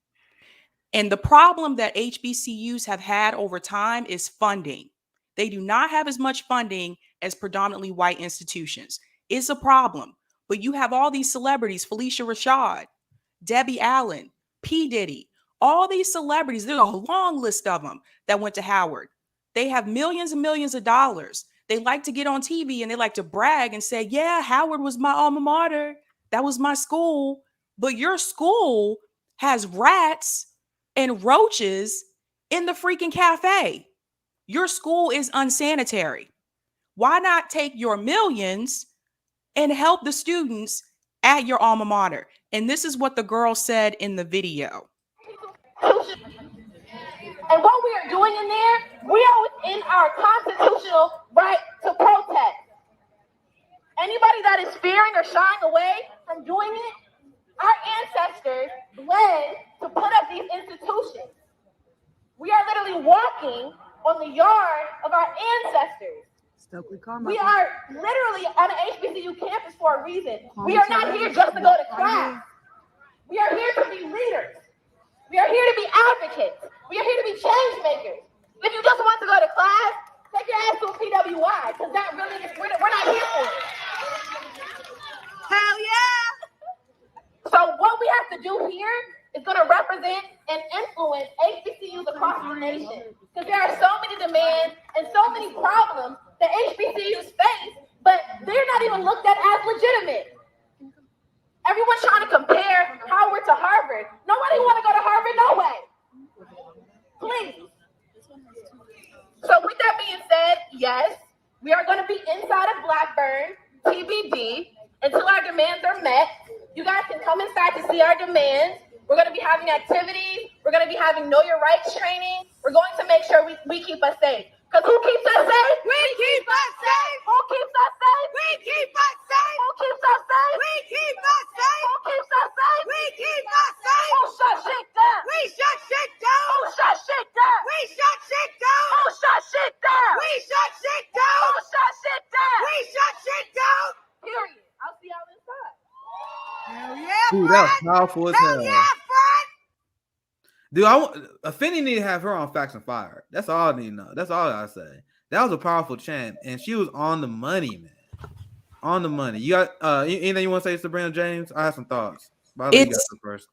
And the problem that HBCUs have had over time is funding. They do not have as much funding as predominantly white institutions. It's a problem. But you have all these celebrities, Felicia Rashad, Debbie Allen, P. Diddy, all these celebrities, there's a long list of them that went to Howard. They have millions and millions of dollars. They like to get on TV and they like to brag and say, yeah, Howard was my alma mater. That was my school. But your school has rats and roaches in the freaking cafe. Your school is unsanitary. Why not take your millions and help the students at your alma mater? And this is what the girl said in the video. And what we are doing in there, we are within our constitutional right to protest. Anybody that is fearing or shying away from doing it, our ancestors bled to put up these institutions. We are literally walking on the yard of our ancestors. We are literally on an HBCU campus for a reason. We are not here just to go to class. We are here to be leaders. We are here to be advocates. We are here to be change makers. If you just want to go to class, take your ass to a PWI, because that really is, we're not here for it. Hell yeah! So what we have to do here is going to represent and influence HBCUs across the nation, because there are so many demands and so many problems that HBCUs face, but they're not even looked at as legitimate. Everyone's trying to compare Howard to Harvard. Nobody want to go to Harvard, no way. Please. So with that being said, yes, we are going to be inside of Blackburn, TBD, until our demands are met. You guys can come inside to see our demands. We're going to be having activities. We're going to be having Know Your Rights training. We're going to make sure we keep us safe. Because who keeps us safe? We keep us safe. Who keeps us safe? We keep us safe. Who keeps us safe? We keep us safe. Who keeps us safe? We keep us safe. Who shut shit down? We shut shit down. Who shut shit down? We shut shit down. Who shut shit down? We shut shit down. Who shut shit down? We shut shit down. Period. I'll see y'all inside. Hell yeah, dude, that was powerful as hell. Yeah, dude, Afeni need to have her on Facts and Fire. That's all I need to know. That's all I say. That was a powerful chant, and she was on the money, man. On the money. You got anything you want to say, Sabrina James? I have some thoughts. First.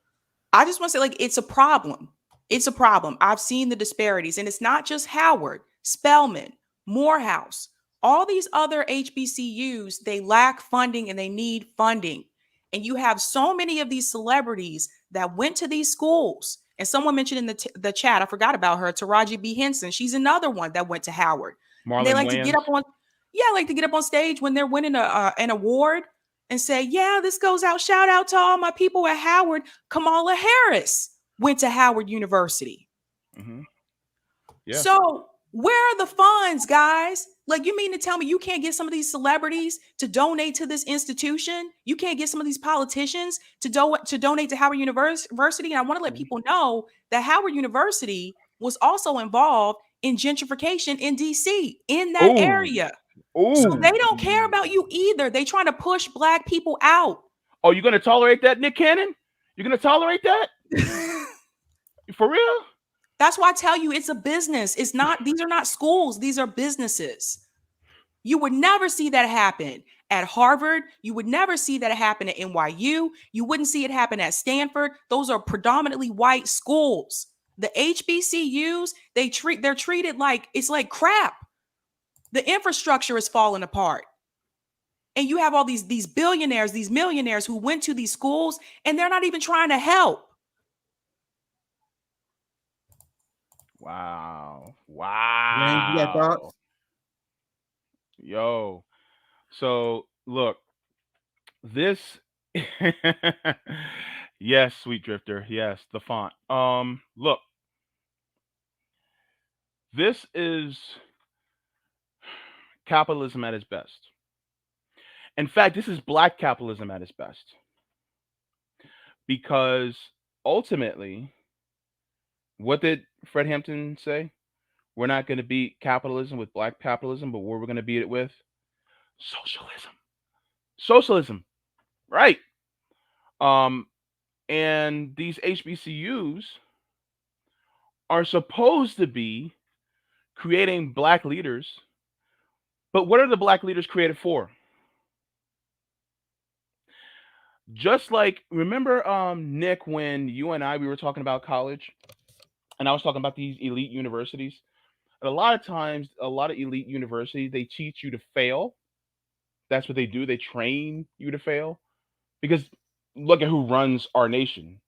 I just want to say, like, it's a problem. It's a problem. I've seen the disparities, and it's not just Howard, Spelman, Morehouse, all these other HBCUs. They lack funding and they need funding. And you have so many of these celebrities that went to these schools. And someone mentioned in the chat, I forgot about her, Taraji B. Henson. She's another one that went to Howard. They like to get up on, Yeah, I like to get up on stage when they're winning an award and say, yeah, this goes out. Shout out to all my people at Howard. Kamala Harris went to Howard University. Mm-hmm. Yeah. So where are the funds, guys? Like, you mean to tell me you can't get some of these celebrities to donate to this institution? You can't get some of these politicians to donate to Howard University? And I want to let people know that Howard University was also involved in gentrification in DC, in that area. So they don't care about you either. They trying to push Black people out. Oh, you're going to tolerate that, Nick Cannon? You're going to tolerate that? For real? That's why I tell you it's a business. It's not, these are not schools. These are businesses. You would never see that happen at Harvard. You would never see that happen at NYU. You wouldn't see it happen at Stanford. Those are predominantly white schools. The HBCUs, they're treated like it's like crap. The infrastructure is falling apart. And you have all these billionaires, these millionaires who went to these schools and they're not even trying to help. Wow. James, you got thoughts? Yo. So look, this yes, Sweet Drifter. Yes, the font. Look. This is capitalism at its best. In fact, this is Black capitalism at its best. Because ultimately, what did Fred Hampton say? We're not going to beat capitalism with Black capitalism, but what we're going to beat it with? Socialism. Socialism. Right. And these HBCUs are supposed to be creating Black leaders. But what are the Black leaders created for? Just like, remember, Nick, when you and we were talking about college, and I was talking about these elite universities. And a lot of times, a lot of elite universities, they teach you to fail. That's what they do. They train you to fail. Because look at who runs our nation.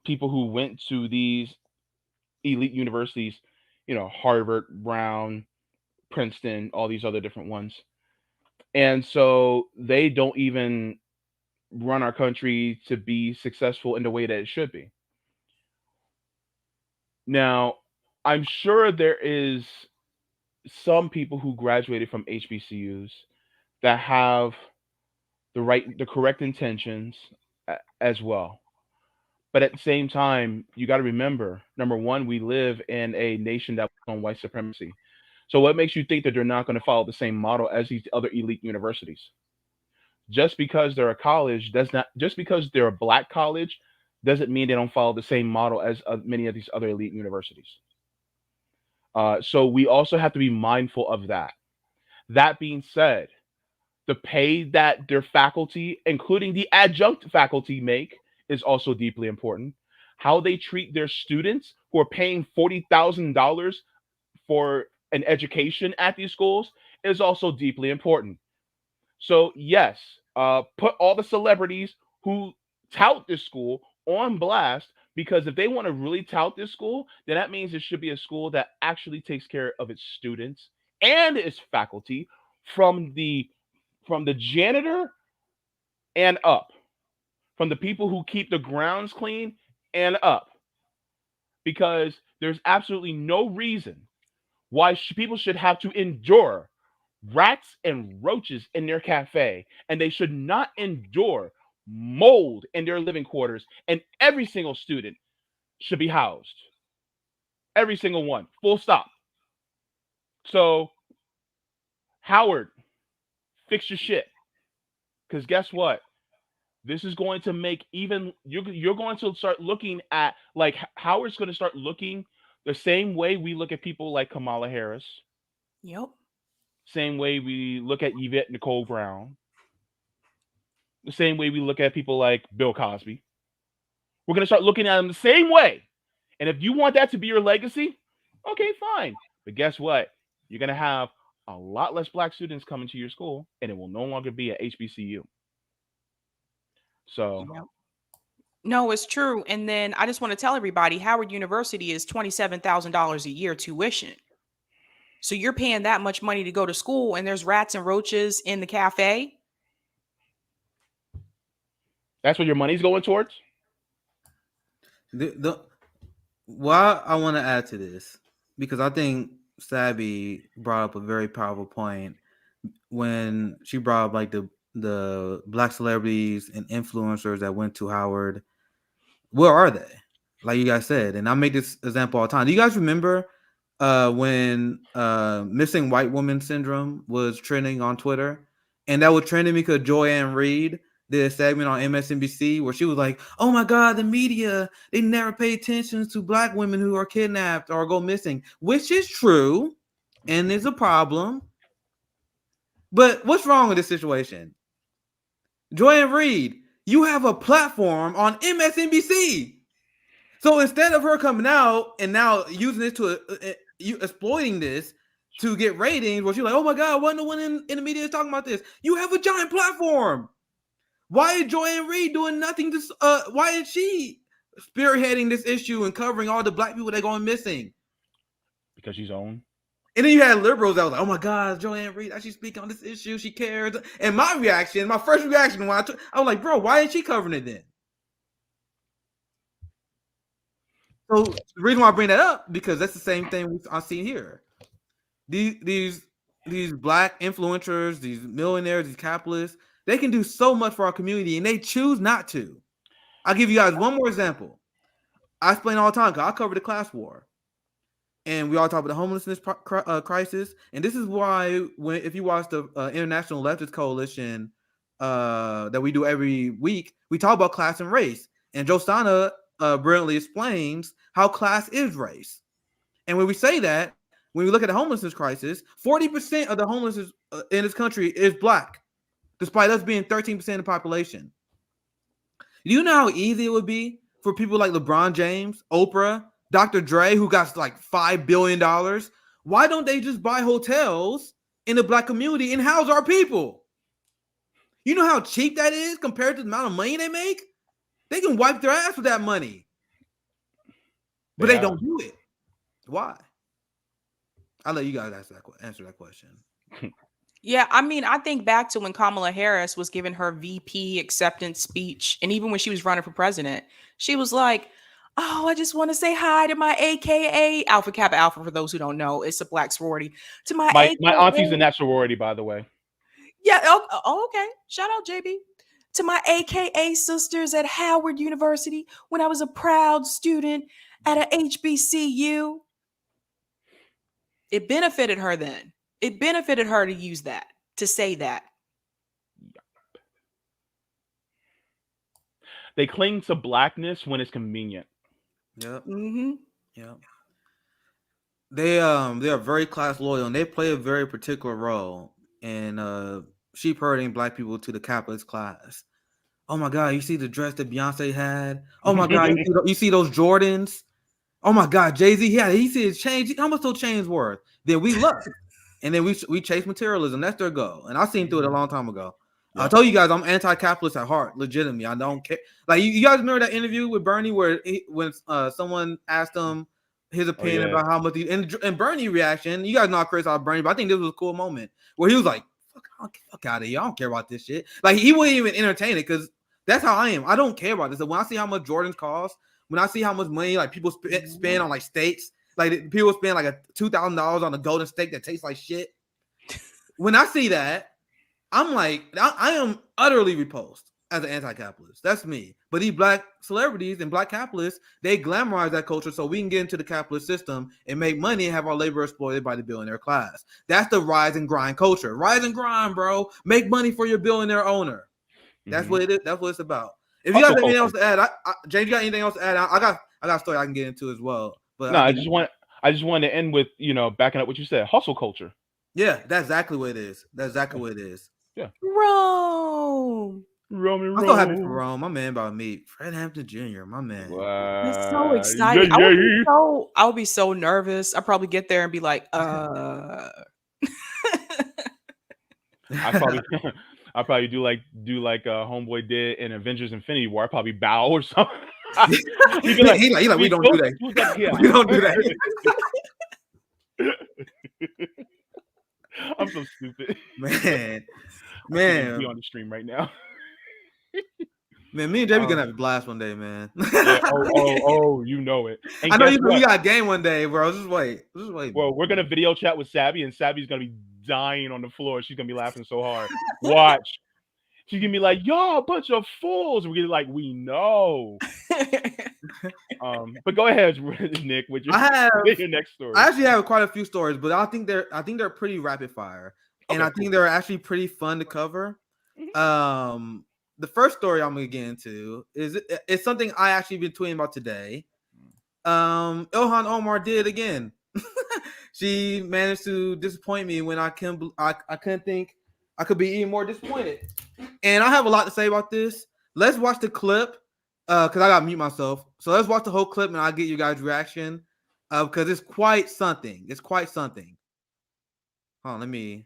People who went to these elite universities, Harvard, Brown, Princeton, all these other different ones. And so they don't even run our country to be successful in the way that it should be. Now, I'm sure there is some people who graduated from HBCUs that have the correct intentions as well. But at the same time, you got to remember, number one, we live in a nation that was on white supremacy. So what makes you think that they're not going to follow the same model as these other elite universities? Just because they're a college just because they're a Black college doesn't mean they don't follow the same model as many of these other elite universities. So we also have to be mindful of that. That being said, the pay that their faculty, including the adjunct faculty, make is also deeply important. How they treat their students who are paying $40,000 for an education at these schools is also deeply important. So yes, put all the celebrities who tout this school on blast, because if they want to really tout this school, then that means it should be a school that actually takes care of its students and its faculty from the janitor and up, from the people who keep the grounds clean and up, because there's absolutely no reason why people should have to endure rats and roaches in their cafe, and they should not endure mold in their living quarters, and every single student should be housed. Every single one, full stop. So, Howard, fix your shit. Because guess what? This is going to make you're going to start looking at, like, Howard's going to start looking the same way we look at people like Kamala Harris. Yep. Same way we look at Yvette Nicole Brown. The same way we look at people like Bill Cosby. We're going to start looking at them the same way. And if you want that to be your legacy, okay, fine. But guess what? You're going to have a lot less Black students coming to your school, and it will no longer be at HBCU. So, yep. No, it's true. And then I just want to tell everybody, Howard University is $27,000 a year tuition. So you're paying that much money to go to school and there's rats and roaches in the cafe? That's what your money's going towards? Why I want to add to this, because I think Sabby brought up a very powerful point when she brought up like the black celebrities and influencers that went to Howard. Where are they? Like you guys said, and I make this example all the time. Do you guys remember when missing white woman syndrome was trending on Twitter? And that was trending because Joy-Ann Reid did a segment on MSNBC where she was like, oh my God, the media, they never pay attention to black women who are kidnapped or go missing, which is true and is a problem. But what's wrong with this situation? Joy-Ann Reid, you have a platform on MSNBC. So instead of her coming out and now using this to you exploiting this to get ratings, where she's like, oh my God, why no one in the media is talking about this? You have a giant platform. Why is Joy-Ann Reid doing nothing to why is she spearheading this issue and covering all the black people that are going missing? Because she's own. And then you had liberals that was like, oh my God, Joy-Ann Reid actually speaking on this issue. She cares. And my first reaction when I was like, bro, why ain't she covering it then? So the reason why I bring that up, because that's the same thing I see here. These black influencers, these millionaires, these capitalists, they can do so much for our community and they choose not to. I'll give you guys one more example. I explain all the time because I cover the class war. And we all talk about the homelessness crisis. And this is why if you watch the International Leftist Coalition that we do every week, we talk about class and race. And Josana brilliantly explains how class is race. And when we say that, when we look at the homelessness crisis, 40% of the homelessness in this country is black, despite us being 13% of the population. Do you know how easy it would be for people like LeBron James, Oprah, Dr. Dre, who got like $5 billion? Why don't they just buy hotels in the black community and house our people? You know how cheap that is compared to the amount of money they make? They can wipe their ass with that money. But they don't do it. Why? I'll let you guys answer that question. Yeah, I mean, I think back to when Kamala Harris was giving her VP acceptance speech, and even when she was running for president, she was like, oh, I just want to say hi to my AKA Alpha Kappa Alpha. For those who don't know, it's a black sorority. To my auntie's in that sorority, by the way. Yeah. Oh, okay. Shout out, JB. To my AKA sisters at Howard University when I was a proud student at a HBCU. It benefited her then. It benefited her to use that, to say that. They cling to blackness when it's convenient. Yep. Mm-hmm. Yep. They are very class loyal and they play a very particular role in sheep herding black people to the capitalist class. Oh my God, you see the dress that Beyonce had? Oh my God, you see those Jordans? Oh my God, Jay-Z, he see his chains. How much those chains worth? Then we look. And then we chase materialism. That's their goal. And I seen through it a long time ago. Yeah. I told you guys I'm anti-capitalist at heart, legitimately. I don't care. Like you guys remember that interview with Bernie where when someone asked him his opinion about how much and Bernie reaction. You guys know how crazy I Bernie, but I think this was a cool moment where he was like, "Fuck out of here! I don't care about this shit." Like he wouldn't even entertain it because that's how I am. I don't care about this. So when I see how much Jordans cost, when I see how much money like people spend on like steaks. Like people spend like $2,000 on a golden steak that tastes like shit. When I see that, I'm like, I am utterly repulsed as an anti-capitalist. That's me. But these black celebrities and black capitalists, they glamorize that culture so we can get into the capitalist system and make money and have our labor exploited by the billionaire class. That's the rise and grind culture. Rise and grind, bro. Make money for your billionaire owner. That's what it is. That's what it's about. If you guys have anything else to add, James, you got anything else to add? I got a story I can get into as well. But no, I just wanted to end with, backing up what you said, hustle culture. Yeah, that's exactly what it is. That's exactly what it is. Yeah. Rome. I'm so happy for Rome. My man about to meet Fred Hampton Jr. My man. Wow. That's so exciting. I would be so nervous. I'd probably get there and be like, I probably do like Homeboy did in Avengers Infinity War. I probably bow or something. He'd be like, we don't do that. Yeah. We don't do that. I'm so stupid. Man, Be man, on the stream right now. man. Me and JB gonna have a blast one day, man. Yeah. Oh, you know it. And I know guess you what? got a game one day, bro. Just wait. Well, we're gonna video chat with Sabby, and Sabby's gonna be dying on the floor. She's gonna be laughing so hard. Watch. She's gonna be like, "Y'all, a bunch of fools." We're gonna be like, "We know." But go ahead, Nick, with your, your next story. I actually have quite a few stories, but I think they're pretty rapid fire, and I think they're actually pretty fun to cover. The first story I'm gonna get into is something I actually been tweeting about today. Ilhan Omar did again. She managed to disappoint me when I couldn't think I could be even more disappointed. And I have a lot to say about this. Let's watch the clip because I gotta mute myself. So let's watch the whole clip and I'll get you guys' reaction because it's quite something. It's quite something. Hold on, let me.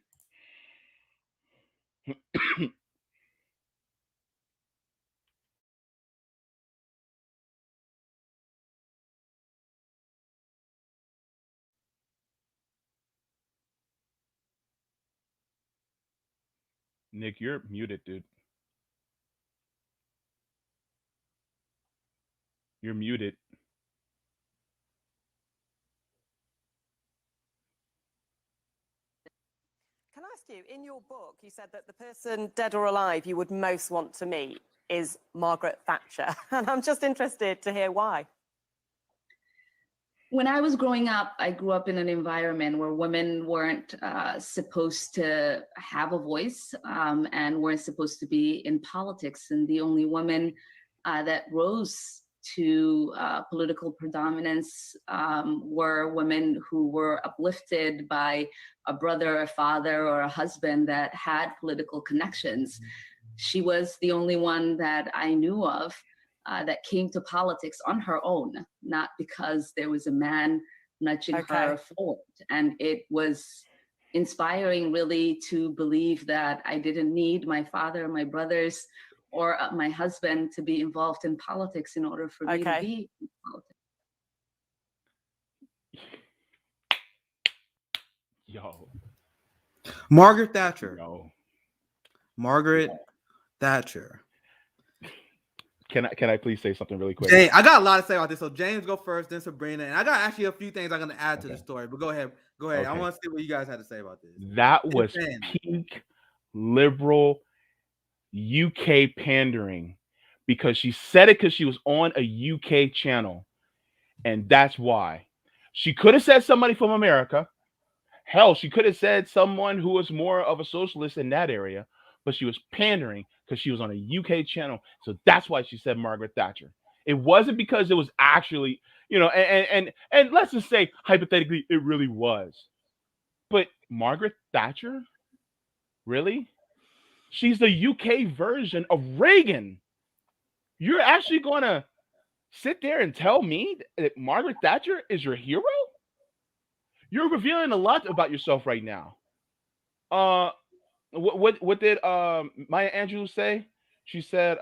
Nick, you're muted, dude. You're muted. Can I ask you, in your book, you said that the person, dead or alive, you would most want to meet is Margaret Thatcher. And I'm just interested to hear why. When I was growing up, I grew up in an environment where women weren't supposed to have a voice and weren't supposed to be in politics. And the only women that rose to political predominance were women who were uplifted by a brother, a father, or a husband that had political connections. She was the only one that I knew of that came to politics on her own, not because there was a man nudging her forward. And it was inspiring, really, to believe that I didn't need my father, my brothers, or my husband to be involved in politics in order for me to be in politics. Yo. Margaret Thatcher. Yo. Margaret Thatcher. Can I please say something really quick? James, I got a lot to say about this. So James, go first, then Sabrina, and I got actually a few things I'm going to add to the story. But go ahead. Okay. I want to see what you guys had to say about this. That was peak liberal UK pandering because she said it because she was on a UK channel, and that's why. She could have said somebody from America. Hell, she could have said someone who was more of a socialist in that area, but she was pandering because she was on a UK channel. So that's why she said Margaret Thatcher. It wasn't because it was actually, and let's just say hypothetically it really was. But Margaret Thatcher? Really? She's the UK version of Reagan. You're actually going to sit there and tell me that Margaret Thatcher is your hero? You're revealing a lot about yourself right now. What did Maya Angelou say? She said,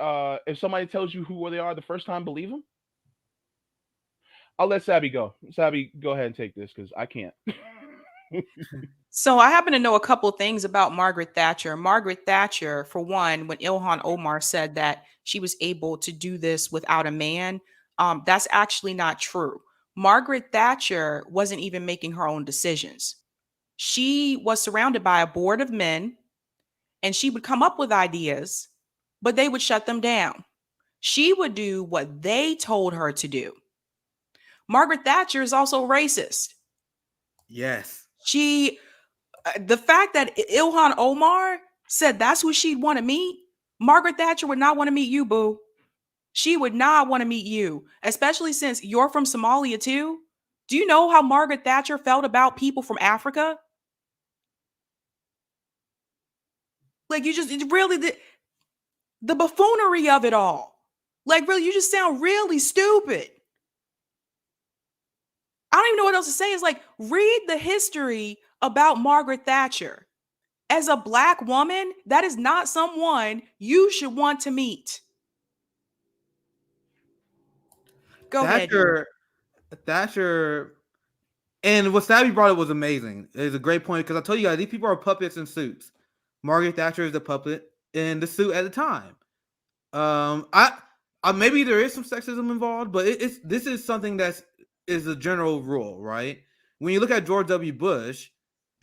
if somebody tells you who they are the first time, believe them. I'll let Sabby go. Sabby, go ahead and take this because I can't. So I happen to know a couple of things about Margaret Thatcher. Margaret Thatcher, for one, when Ilhan Omar said that she was able to do this without a man, that's actually not true. Margaret Thatcher wasn't even making her own decisions. She was surrounded by a board of men, and she would come up with ideas, but they would shut them down. She would do what they told her to do. Margaret Thatcher is also racist. Yes. The fact that Ilhan Omar said that's who she'd want to meet, Margaret Thatcher would not want to meet you, boo. She would not want to meet you, especially since you're from Somalia too. Do you know how Margaret Thatcher felt about people from Africa? Like, you just really, the buffoonery of it all. Like, really, you just sound really stupid. I don't even know what else to say. It's like, read the history about Margaret Thatcher. As a Black woman, that is not someone you should want to meet. Go ahead. Thatcher, And what Savvy brought up was amazing. It's a great point because I told you guys these people are puppets in suits. Margaret Thatcher is the puppet in the suit at the time. I maybe there is some sexism involved, but this is something is a general rule, right? When you look at George W. Bush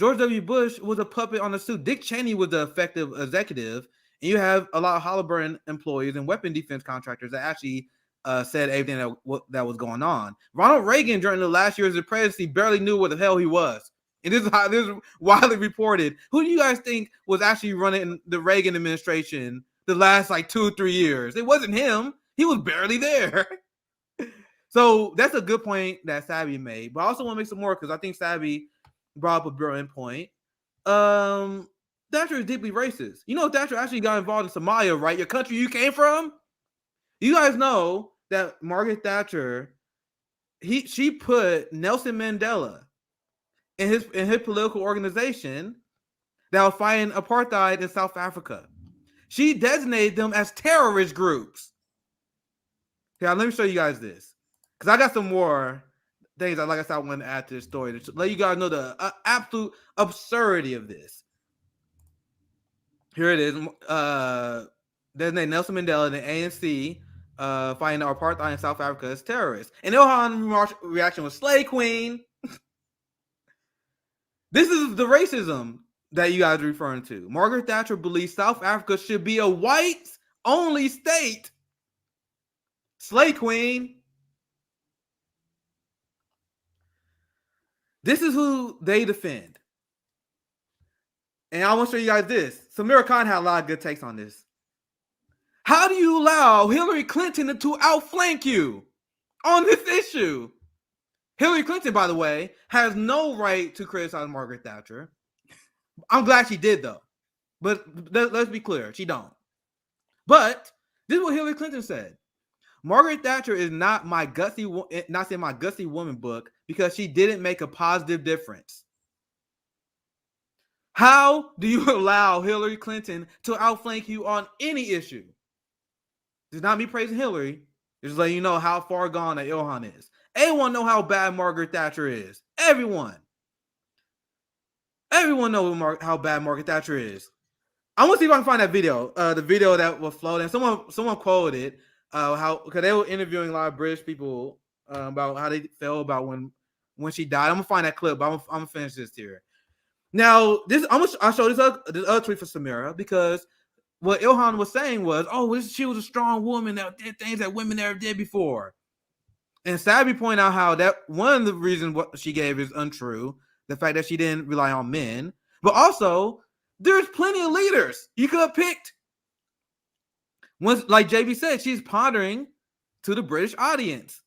was a puppet on the suit. Dick Cheney was the effective executive, and you have a lot of Halliburton employees and weapon defense contractors that actually said everything that was going on. Ronald Reagan, during the last years of the presidency, barely knew what the hell he was. And this is widely reported. Who do you guys think was actually running the Reagan administration the last like 2 or 3 years? It wasn't him. He was barely there. So that's a good point that Savvy made. But I also want to make some more because I think Savvy brought up a brilliant point. Thatcher is deeply racist. You know, Thatcher actually got involved in Somalia, right? Your country you came from? You guys know that Margaret Thatcher, she put Nelson Mandela in his political organization that was fighting apartheid in South Africa. She designated them as terrorist groups. Here, let me show you guys this. Because I got some more things like I said I want to add to the story to let you guys know the absolute absurdity of this. Here it is. Designated Nelson Mandela and the ANC fighting the apartheid in South Africa as terrorists. And Ilhan's reaction was slay queen. This is the racism that you guys are referring to. Margaret Thatcher believes South Africa should be a whites-only state. Slay queen. This is who they defend. And I want to show you guys this. Samira Khan had a lot of good takes on this. How do you allow Hillary Clinton to outflank you on this issue? Hillary Clinton, by the way, has no right to criticize Margaret Thatcher. I'm glad she did, though. But let's be clear, she don't. But this is what Hillary Clinton said. Margaret Thatcher is not in my gutsy woman book because she didn't make a positive difference. How do you allow Hillary Clinton to outflank you on any issue? It's not me praising Hillary. It's just letting you know how far gone that Ilhan is. Everyone know how bad Margaret Thatcher is. Everyone knows how bad Margaret Thatcher is. I want to see if I can find that video. The video that was floating. Someone quoted because they were interviewing a lot of British people about how they felt about when she died. I'm gonna find that clip, but I'm gonna finish this here. Now, I'll show this other tweet for Samira because what Ilhan was saying was, she was a strong woman that did things that women never did before. And Savvy pointed out how that one of the reasons what she gave is untrue, the fact that she didn't rely on men, but also there's plenty of leaders you could have picked. Once, like JB said, she's pondering to the British audience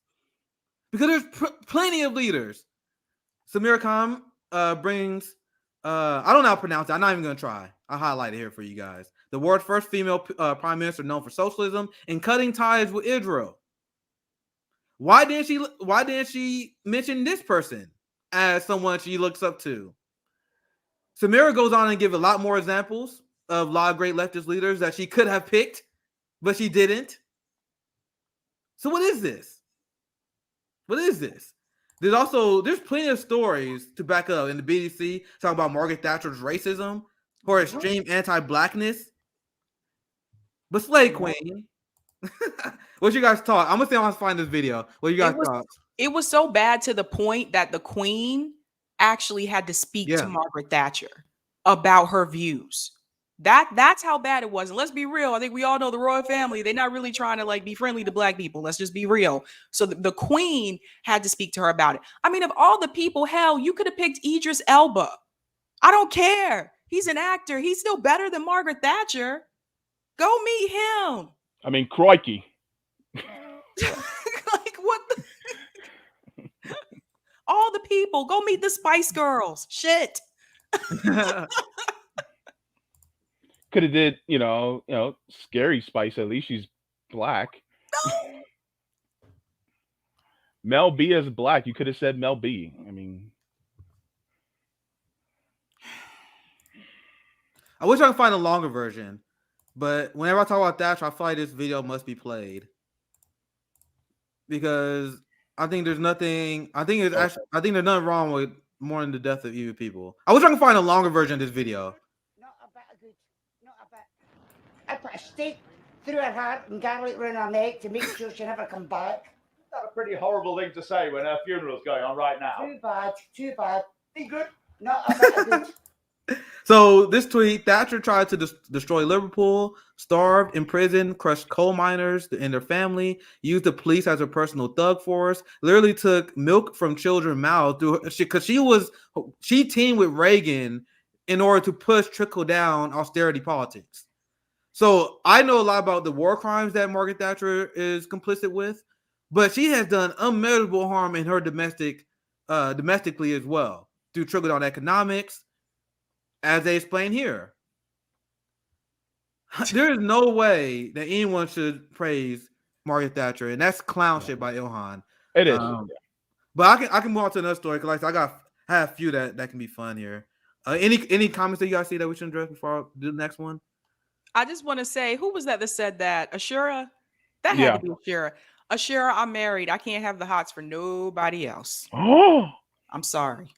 because there's plenty of leaders. Samira Khan brings, I don't know how to pronounce it. I'm not even going to try. I'll highlight it here for you guys. The world's first female prime minister known for socialism and cutting ties with Israel. Why didn't she mention this person as someone she looks up to? Samira goes on and give a lot more examples of a lot of great leftist leaders that she could have picked, but she didn't. So what is this? What is this? There's plenty of stories to back up in the BDC talking about Margaret Thatcher's racism or extreme anti-blackness. But slay queen. What you guys thought? I'm gonna see if I can find this video. What you guys thought? It was so bad to the point that the Queen actually had to speak to Margaret Thatcher about her views. That's how bad it was. And let's be real. I think we all know the royal family. They're not really trying to be friendly to black people. Let's just be real. So the Queen had to speak to her about it. I mean, of all the people, hell, you could have picked Idris Elba. I don't care. He's an actor. He's still better than Margaret Thatcher. Go meet him. I mean, crikey. What the? All the people, go meet the Spice Girls. Shit. Could have did, Scary Spice. At least she's black. No. Mel B is black. You could have said Mel B. I mean, I wish I could find a longer version, but whenever I talk about Thatcher, I feel like this video must be played because I think there's nothing. I think there's nothing wrong with mourning the death of evil people. I was trying to find a longer version of this video. I put a stake through her heart and garlic around her neck to make sure she never come back. That's a pretty horrible thing to say when her funeral's going on right now. Too bad. Be good. Not a bit of good. So this tweet, Thatcher tried to destroy Liverpool, starved, imprisoned, crushed coal miners and their family, used the police as her personal thug force, literally took milk from children's mouths because she teamed with Reagan in order to push trickle-down austerity politics. So I know a lot about the war crimes that Margaret Thatcher is complicit with, but she has done unmeasurable harm in her domestically as well through trickle-down economics, as they explain here. There is no way that anyone should praise Margaret Thatcher, and that's clown shit by Ilhan. It is. But I can move on to another story because I have a few that can be fun here. Any comments that you guys see that we should address before I do the next one? I just want to say, who was that said that? Ashura? That had to be Ashura. Ashura, I'm married. I can't have the hots for nobody else. Oh, I'm sorry.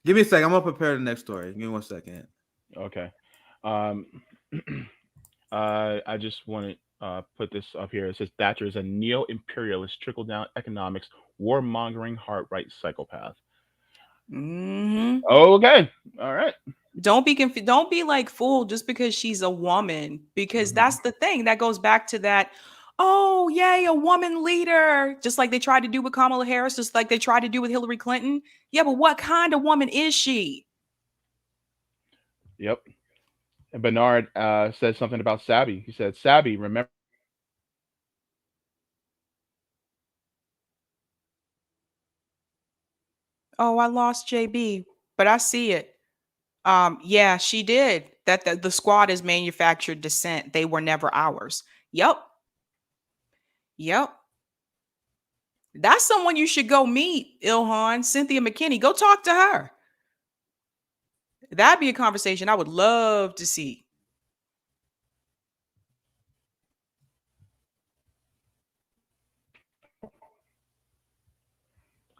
Give me a second. I'm gonna prepare the next story. Give me 1 second. Okay. I just want to put this up here. It says Thatcher is a neo-imperialist, trickle-down economics, warmongering, heart-right psychopath. Mm-hmm. Okay. All right. Don't be confused. Don't be like fooled just because she's a woman, because that's the thing that goes back to that. Oh, yay, a woman leader. Just like they tried to do with Kamala Harris, just like they tried to do with Hillary Clinton. Yeah, but what kind of woman is she? Yep. And Bernard says something about Sabby. He said, Sabby, remember. Oh, I lost JB, but I see it. Yeah, she did. That the squad is manufactured dissent. They were never ours. Yep. That's someone you should go meet, Ilhan. Cynthia McKinney. Go talk to her. That'd be a conversation I would love to see.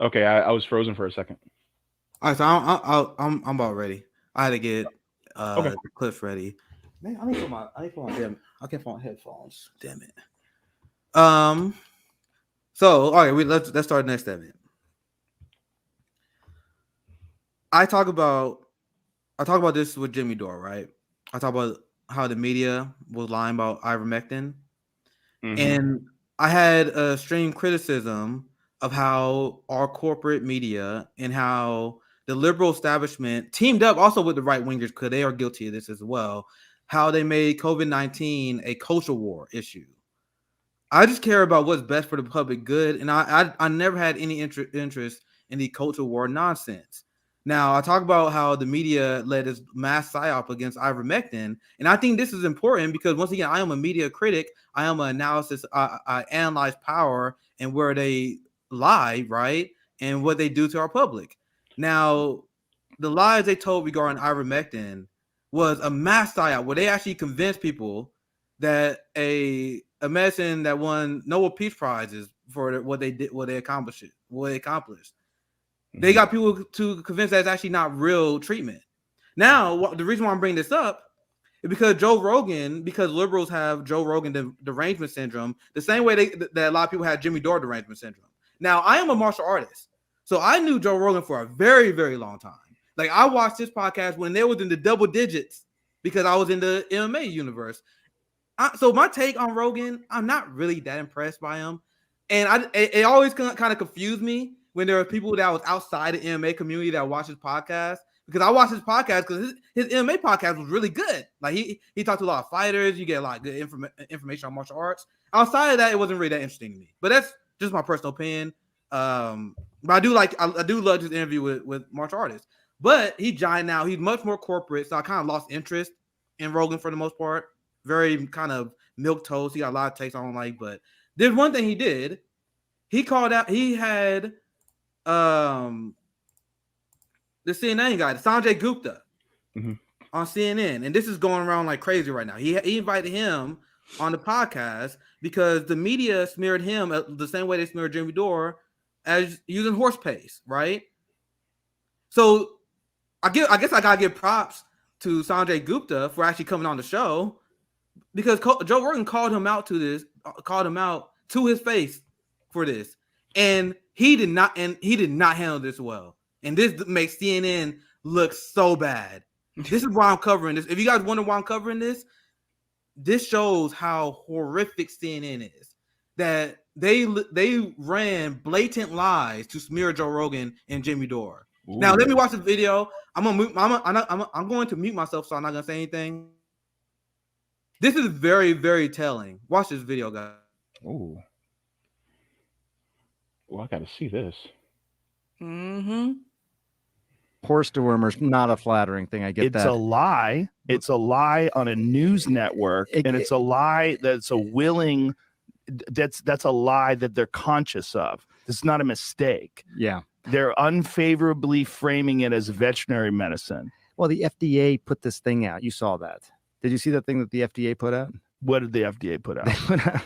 Okay, I was frozen for a second. All right, so I'm about ready. I had to get the clips ready. Man, I can't find my headphones. Damn it. So all right, let's start the next segment. I talk about this with Jimmy Dore, right? I talk about how the media was lying about ivermectin, and I had a extreme criticism of how our corporate media and how the liberal establishment teamed up also with the right wingers, because they are guilty of this as well, how they made COVID-19 a culture war issue. I just care about what's best for the public good, and I never had any interest in the culture war nonsense. Now, I talk about how the media led this mass psyop against ivermectin, and I think this is important because, once again, I am a media critic. I am an analysis. I analyze power and where they lie, right, and what they do to our public. Now, the lies they told regarding ivermectin was a mass psyop where they actually convinced people that a medicine that won Nobel Peace Prizes for what they did, what they accomplished. They got people to convince that it's actually not real treatment. Now, the reason why I'm bringing this up is because because liberals have Joe Rogan derangement syndrome, the same way that a lot of people had Jimmy Dore derangement syndrome. Now, I am a martial artist, so I knew Joe Rogan for a very, very long time. Like, I watched this podcast when they was in the double digits because I was in the MMA universe. So my take on Rogan, I'm not really that impressed by him. And it always kind of confused me when there were people that was outside the MMA community that watched his podcast, because I watched his podcast because his MMA podcast was really good. Like, he talked to a lot of fighters. You get a lot of good information on martial arts. Outside of that, it wasn't really that interesting to me. But that's just my personal opinion. But I do love his interview with martial artists. But he's giant now. He's much more corporate, so I kind of lost interest in Rogan for the most part. Very kind of milquetoast. He got a lot of takes I don't like, but there's one thing he did. He called out. He had the CNN guy, Sanjay Gupta, on CNN, and this is going around like crazy right now. He invited him on the podcast because the media smeared him the same way they smeared Jimmy Dore as using horse paste, right? So I guess I gotta give props to Sanjay Gupta for actually coming on the show because Joe Rogan called him out to his face for this, and he did not handle this well, and this makes CNN look so bad. This is why I'm covering this. If you guys wonder why I'm covering this, this shows how horrific CNN is. That they ran blatant lies to smear Joe Rogan and Jimmy Dore. Ooh. Now let me watch the video. I'm going to mute myself, so I'm not gonna say anything. This is very, very telling. Watch this video, guys. Oh, well, I got to see this. Mm-hmm. Horse dewormer's not a flattering thing. I get it's that. It's a lie. It's a lie on a news network, and it's a lie that's a willing. That's a lie that they're conscious of. It's not a mistake. Yeah, they're unfavorably framing it as veterinary medicine. Well, the FDA put this thing out. You saw that. Did you see that thing that the FDA put out? What did the FDA put out?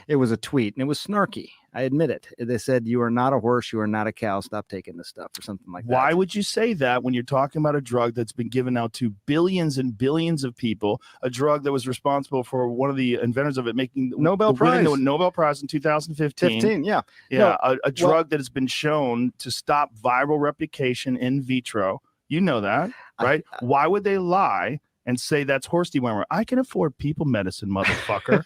It was a tweet, and it was snarky. I admit it. They said, "You are not a horse. You are not a cow. Stop taking this stuff," or something like that. Why would you say that when you're talking about a drug that's been given out to billions and billions of people? A drug that was responsible for one of the inventors of it making Nobel Prize in 2015. Yeah. No, a drug that has been shown to stop viral replication in vitro. You know that, right? Why would they lie and say that's horse dewormer? I can afford people medicine, motherfucker.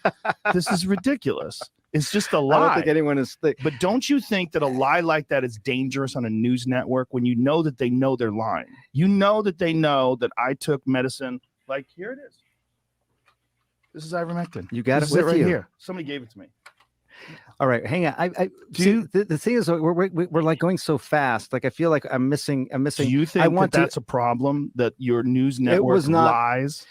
This is ridiculous. It's just a lie. I don't think anyone is. But don't you think that a lie like that is dangerous on a news network when you know that they know they're lying? You know that they know that I took medicine. Like, here it is. This is ivermectin. You got this it with right you. Here. Somebody gave it to me. All right, hang on. The thing is, we're like going so fast. Like I feel like I'm missing. Do you think that's a problem that your news network lies?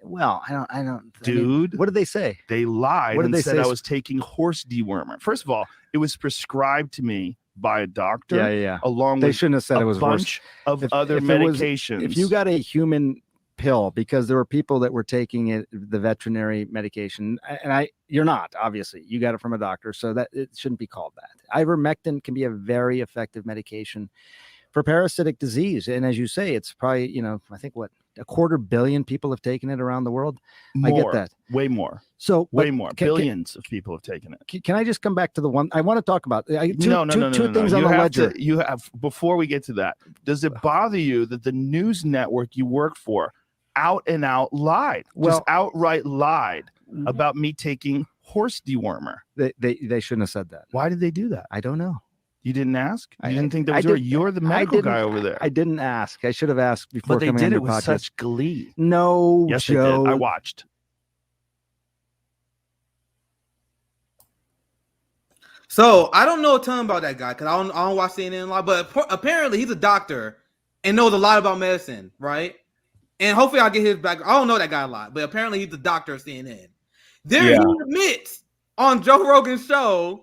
Well, I don't. Dude, I mean, what did they say? They lied and said I was taking horse dewormer. First of all, it was prescribed to me by a doctor. Yeah. Along they with shouldn't have said a it was bunch of other medications. If you got a human pill, because there were people that were taking it, the veterinary medication, and you're not, obviously you got it from a doctor, so that it shouldn't be called that. Ivermectin can be a very effective medication for parasitic disease, and as you say, it's probably, I think 250 million people have taken it around the world. More, I get that. Way more. So way more. Billions of people have taken it. Can I just come back to the one I want to talk about? Two things on you the ledger. You have, before we get to that, does it bother you that the news network you work for out and out lied, just outright lied about me taking horse dewormer? They shouldn't have said that. Why did they do that? I don't know. You didn't ask? You didn't think that was you're the medical guy over there. I didn't ask. I should have asked before. But they coming did on it your with podcast. such glee. No, yes, Joe. they did. I watched. So I don't know a ton about that guy because I don't watch CNN a lot. But apparently he's a doctor and knows a lot about medicine, right? And hopefully I'll get his back. I don't know that guy a lot, but apparently he's the doctor of CNN. He admits on Joe Rogan's show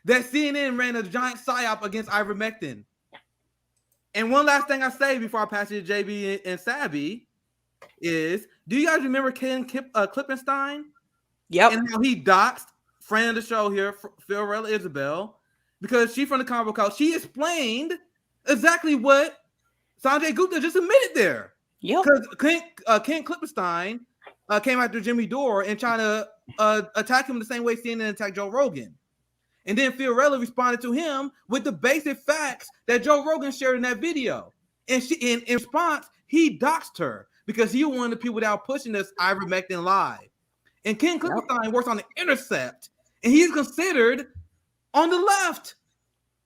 that CNN ran a giant psyop against ivermectin. And one last thing I say before I pass it to JB and Sabby is, do you guys remember Ken Klippenstein? Yep. And how he doxed friend of the show here, Fiorella Isabel, because she's from the Convo House. She explained exactly what Sanjay Gupta just admitted there. Yep. Because Ken Klippenstein came after Jimmy Dore and trying to attack him the same way CNN attacked Joe Rogan. And then Fiorella responded to him with the basic facts that Joe Rogan shared in that video. And she, in response, he doxed her because he was one of the people that were pushing this ivermectin live. And Ken Klippenstein works on The Intercept, and he's considered on the left.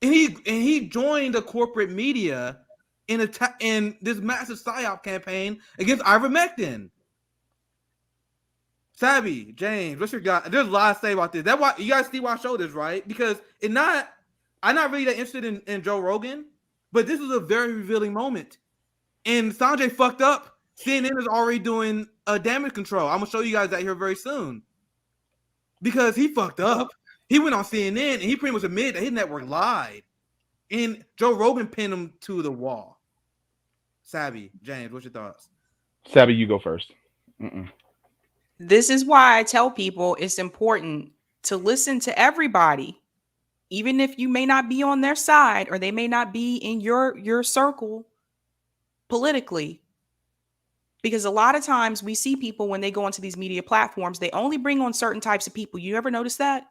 And he joined the corporate media in this massive psyop campaign against ivermectin. Sabby, James, what's your guy? There's a lot to say about this. That's why you guys see why I show this, right? Because I'm not really that interested in Joe Rogan, but this is a very revealing moment. And Sanjay fucked up. CNN is already doing damage control. I'm gonna show you guys that here very soon. Because he fucked up. He went on CNN and he pretty much admitted that his network lied. And Joe Rogan pinned him to the wall. Sabby, James, what's your thoughts? Sabby, you go first. This is why I tell people it's important to listen to everybody, even if you may not be on their side or they may not be in your circle politically. Because a lot of times we see people when they go onto these media platforms, they only bring on certain types of people. You ever notice that?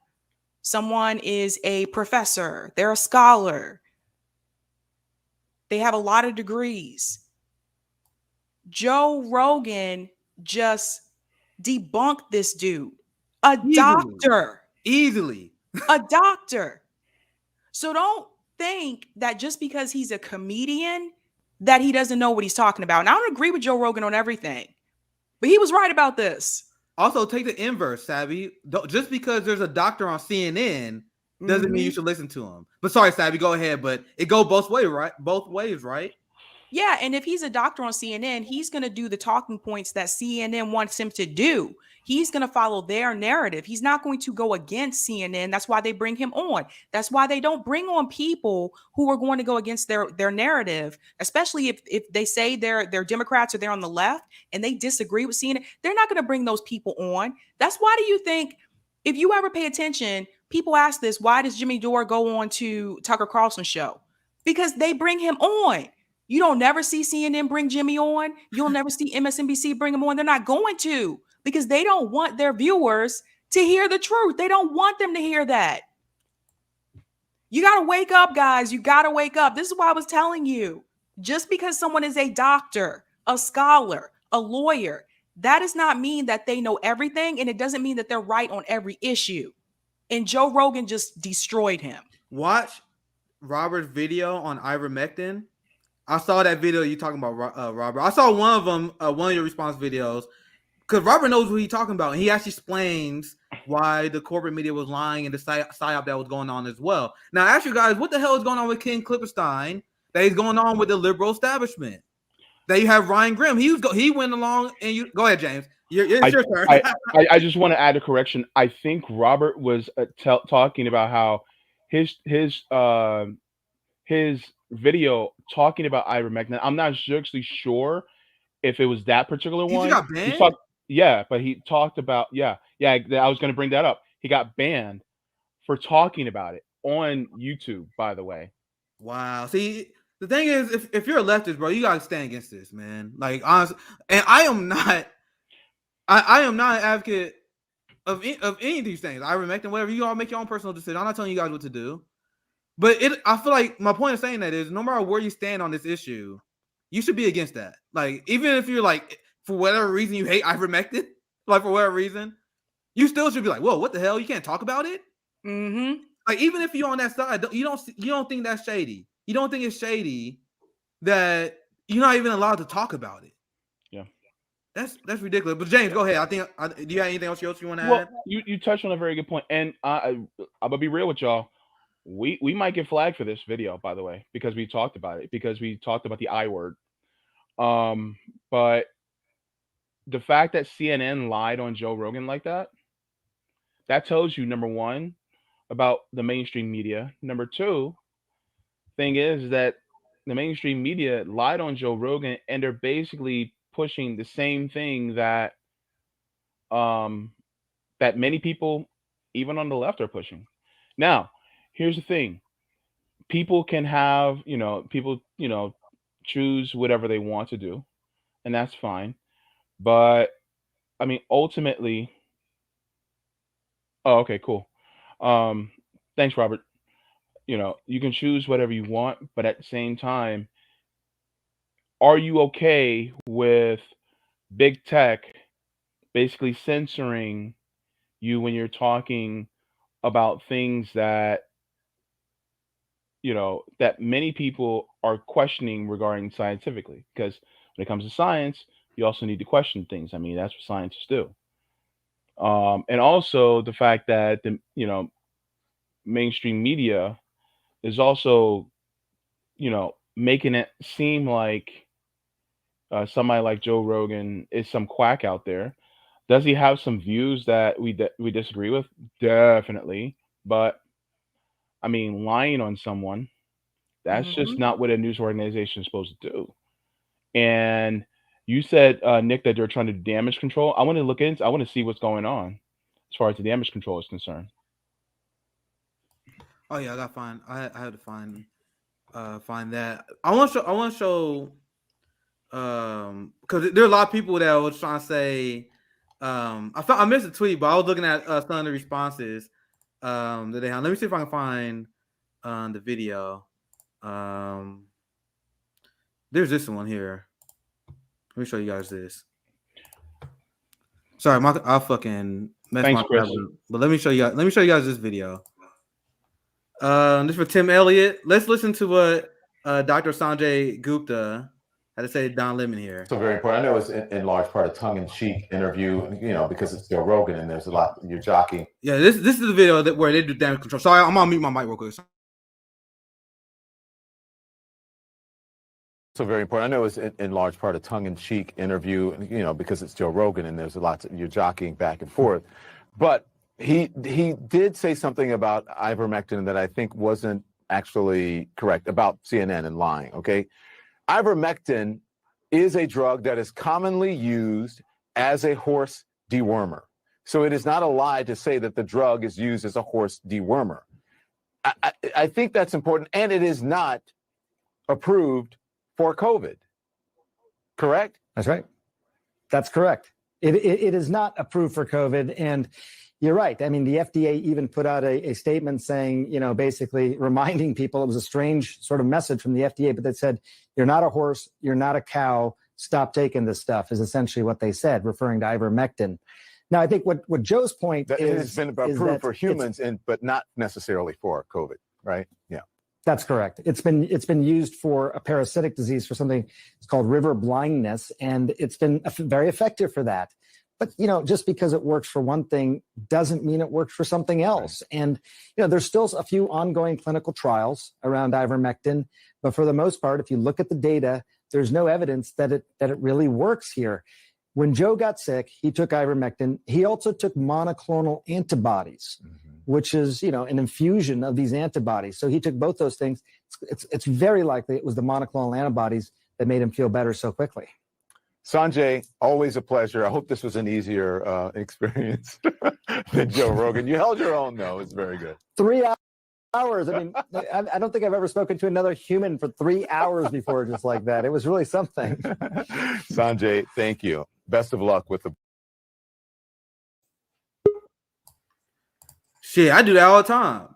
Someone is a professor, they're a scholar, they have a lot of degrees. Joe Rogan just debunked this dude, a doctor. Easily. A doctor. So don't think that just because he's a comedian that he doesn't know what he's talking about. And I don't agree with Joe Rogan on everything, but he was right about this. Also, take the inverse, Savvy. Just because there's a doctor on CNN doesn't mean you should listen to him. But sorry, Savvy, go ahead. But it goes both ways, right? Both ways, right? Yeah, and if he's a doctor on CNN, he's going to do the talking points that CNN wants him to do. He's going to follow their narrative. He's not going to go against CNN. That's why they bring him on. That's why they don't bring on people who are going to go against their narrative, especially if they say they're Democrats or they're on the left and they disagree with CNN. They're not going to bring those people on. That's why do you think, if you ever pay attention, people ask this, why does Jimmy Dore go on to Tucker Carlson's show? Because they bring him on. You don't never see CNN bring Jimmy on. You'll never see MSNBC bring him on. They're not going to, because they don't want their viewers to hear the truth. They don't want them to hear that. You got to wake up, guys. You got to wake up. This is why I was telling you, just because someone is a doctor, a scholar, a lawyer, that does not mean that they know everything. And it doesn't mean that they're right on every issue. And Joe Rogan just destroyed him. Watch Robert's video on ivermectin. I saw that video you talking about, Robert. I saw one of them, one of your response videos, because Robert knows what he's talking about, and he actually explains why the corporate media was lying and the psyop that was going on as well. Now, I ask you guys, what the hell is going on with Ken Klippenstein that is going on with the liberal establishment? That you have Ryan Grimm. He went along, and you go ahead, James. It's your turn. I just want to add a correction. I think Robert was talking about how his video talking about ivermectin. I'm not actually sure if it was that particular one. He got banned? But he talked about I was going to bring that up. He got banned for talking about it on YouTube, by the way. Wow. See, the thing is, if you're a leftist, bro, you gotta stand against this, man. Like, honestly, and I am not an advocate of any of these things. Ivermectin, whatever, you all make your own personal decision. I'm not telling you guys what to do. But I feel like my point of saying that is, no matter where you stand on this issue, you should be against that. Like, even if you're like, for whatever reason you hate ivermectin, like for whatever reason, you still should be like, whoa, what the hell? You can't talk about it? Mm-hmm. Like, even if you're on that side, you don't think that's shady. You don't think it's shady that you're not even allowed to talk about it. Yeah. That's ridiculous. But James, go ahead. Do you have anything else you want to add? Well, you touched on a very good point. And I'm gonna be real with y'all. We might get flagged for this video, by the way, because we talked about it, because we talked about the I word. But the fact that CNN lied on Joe Rogan like that tells you, number one, about the mainstream media. Number two, thing is that the mainstream media lied on Joe Rogan, and they're basically pushing the same thing that that many people, even on the left, are pushing. Now, here's the thing. People can have, choose whatever they want to do, and that's fine. But I mean, ultimately, oh, okay, cool. Thanks, Robert. You can choose whatever you want, but at the same time, are you okay with big tech basically censoring you when you're talking about things that that many people are questioning regarding scientifically? Because when it comes to science, you also need to question things. I mean, that's what scientists do. And also the fact that the mainstream media is also making it seem like somebody like Joe Rogan is some quack out there. Does he have some views that we disagree with? Definitely. But I mean, lying on someone, that's just not what a news organization is supposed to do. And You said, Nick, that they're trying to do damage control. I want to look into. I want to see what's going on as far as the damage control is concerned. Oh yeah, I got find. I had to find that. I want to show. Because there are a lot of people that was trying to say. I missed a tweet, but I was looking at some of the responses that they have. Let me see if I can find the video. There's this one here. Let me show you guys this. Sorry, I'll fucking mess Thanks, my Chris. tablet. But let me show you guys this video. This is for Tim Elliott. Let's listen to what Dr. Sanjay Gupta had to say to Don Lemon here. So very important. I know it's in large part a tongue-in-cheek interview, because it's Joe Rogan and there's a lot you're jockeying. Yeah, this is the video where they do damage control. Sorry, I'm gonna mute my mic real quick. So very important. I know it's in large part a tongue-in-cheek interview, because it's Joe Rogan and there's a lot you're jockeying back and forth. But he did say something about ivermectin that I think wasn't actually correct about CNN and lying. Okay, ivermectin is a drug that is commonly used as a horse dewormer. So it is not a lie to say that the drug is used as a horse dewormer. I think that's important, and it is not approved for COVID. Correct? That's right. That's correct. It is not approved for COVID. And you're right. I mean, the FDA even put out a statement saying, basically reminding people, it was a strange sort of message from the FDA, but they said, you're not a horse, you're not a cow, stop taking this stuff, is essentially what they said, referring to ivermectin. Now, I think what Joe's point is... It's been approved for humans, but not necessarily for COVID, right? Yeah. That's correct. It's been used for a parasitic disease, for something it's called river blindness, and it's been very effective for that. But just because it works for one thing doesn't mean it works for something else. And there's still a few ongoing clinical trials around ivermectin, but for the most part, if you look at the data, there's no evidence that it really works here. When Joe got sick, he took ivermectin. He also took monoclonal antibodies, which is, an infusion of these antibodies. So he took both those things. It's very likely it was the monoclonal antibodies that made him feel better so quickly. Sanjay, always a pleasure. I hope this was an easier experience than Joe Rogan. You held your own, though. It's very good. 3 hours. I mean, I don't think I've ever spoken to another human for 3 hours before just like that. It was really something. Sanjay, thank you. Best of luck with the... Shit, I do that all the time.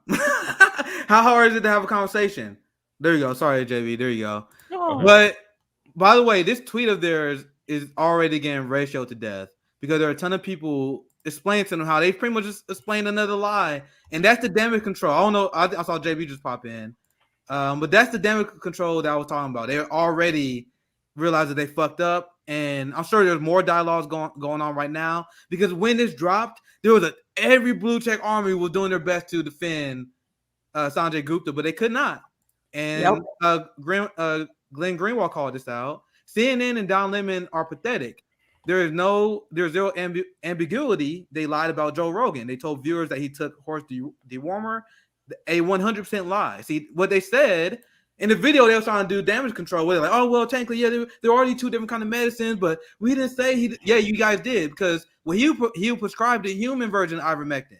How hard is it to have a conversation? There you go. Sorry, JB. There you go. Oh. But by the way, this tweet of theirs is already getting ratioed to death because there are a ton of people explaining to them how they pretty much just explained another lie, and that's the damage control. I don't know. I saw JB just pop in, but that's the damage control that I was talking about. They already realized that they fucked up, and I'm sure there's more dialogues going on right now because when this dropped, there was every blue check army was doing their best to defend Sanjay Gupta, but they could not. And Glenn Greenwald called this out. CNN and Don Lemon are pathetic. There's zero ambiguity. They lied about Joe Rogan. They told viewers that he took horse dewormer, a 100% lie. See, what they said in the video, they were trying to do damage control. Where they're like, oh, well, technically, yeah, there are already two different kind of medicines, but we didn't say yeah, you guys did, because he prescribed the human version of ivermectin.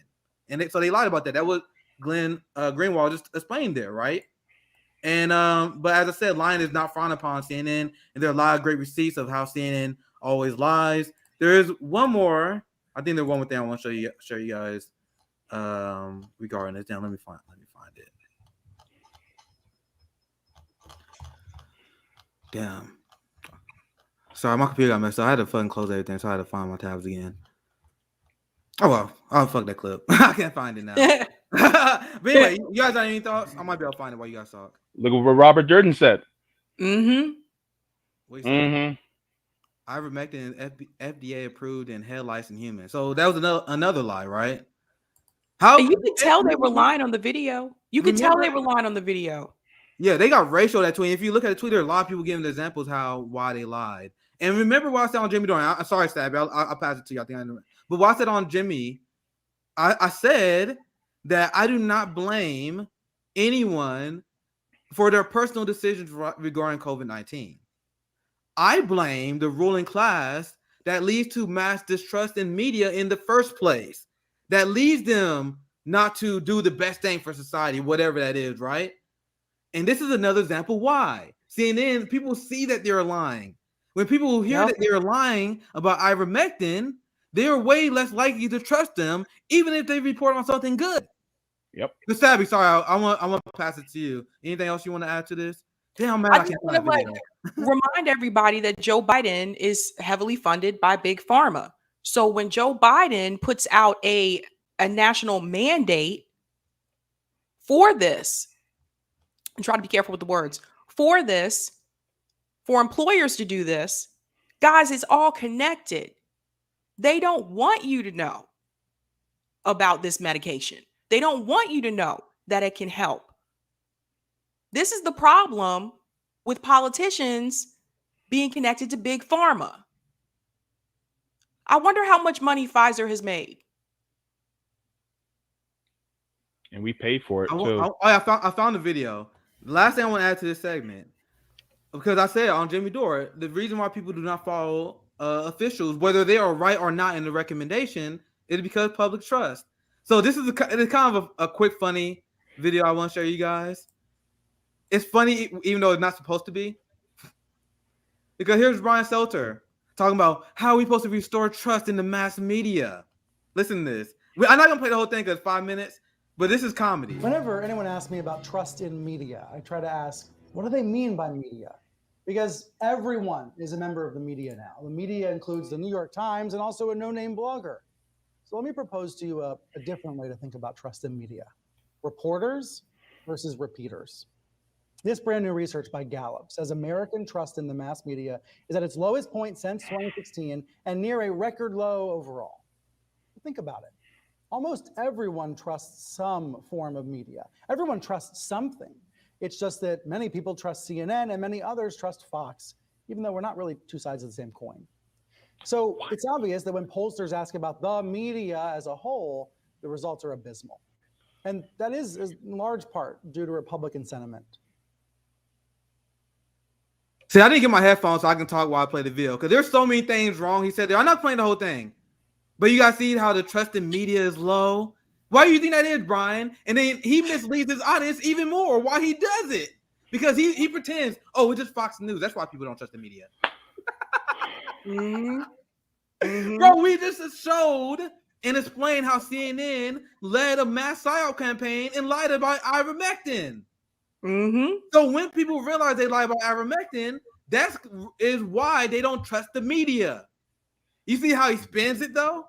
And so they lied about that. That was Glenn Greenwald just explained there, right? And but as I said, lying is not frowned upon CNN, and there are a lot of great receipts of how CNN always lies. There is one more. I think there's one more thing I want to show you guys regarding this. Down, let me find it. Damn. Sorry, my computer got messed up. I had to fucking close everything, so I had to find my tabs again. Oh well, I'll fuck that clip. I can't find it now. But anyway, you guys got any thoughts? I might be able to find it while you guys talk. Look at what Robert Durden said. What he said? Ivermectin is FDA approved and head lice in humans. So that was another lie, right? How you could tell they were lying on the video. You could tell they were lying on the video. Yeah, they got ratio that tweet. If you look at the tweet, there are a lot of people giving the examples why they lied. And remember what I said on Jimmy Dorian. I'm sorry, Stabby. I'll pass it to you. I think I know. But what I said on Jimmy, I said that I do not blame anyone for their personal decisions regarding COVID-19. I blame the ruling class that leads to mass distrust in media in the first place. That leads them not to do the best thing for society, whatever that is, right? And this is another example why. CNN, people see that they're lying. When people hear that they're lying about ivermectin, they're way less likely to trust them, even if they report on something good. Yep. But Sabby, sorry, I want to pass it to you. Anything else you want to add to this? Damn, man, I just want to remind everybody that Joe Biden is heavily funded by Big Pharma. So when Joe Biden puts out a national mandate for this, and try to be careful with the words, for this, for employers to do this, guys, it's all connected. They don't want you to know about this medication. They don't want you to know that it can help. This is the problem with politicians being connected to Big Pharma. I wonder how much money Pfizer has made. And we pay for it too. I found the video. The last thing I want to add to this segment, because I said on Jimmy Dore, the reason why people do not follow officials, whether they are right or not in the recommendation, is because of public trust. So this is it's kind of a quick, funny video I want to show you guys. It's funny, even though it's not supposed to be. Because here's Brian Stelter talking about how we're supposed to restore trust in the mass media. Listen to this. I'm not going to play the whole thing because it's 5 minutes, but this is comedy. Whenever anyone asks me about trust in media, I try to ask, what do they mean by media? Because everyone is a member of the media now. The media includes the New York Times and also a no-name blogger. So let me propose to you a different way to think about trust in media. Reporters versus repeaters. This brand new research by Gallup says American trust in the mass media is at its lowest point since 2016 and near a record low overall. Think about it. Almost everyone trusts some form of media. Everyone trusts something. It's just that many people trust CNN and many others trust Fox, even though we're not really two sides of the same coin. So it's obvious that when pollsters ask about the media as a whole, the results are abysmal. And that is in large part due to Republican sentiment. See, I didn't get my headphones so I can talk while I play the video because there's so many things wrong. He said there. I'm not playing the whole thing, but you guys see how the trust in media is low. Why do you think that is, Brian? And then he misleads his audience even more. Why he does it? Because he pretends, oh, it's just Fox News. That's why people don't trust the media. Bro, we just showed and explained how CNN led a mass psyop campaign and lied about ivermectin. So when people realize they lie about ivermectin, that is why they don't trust the media. You see how he spins it though?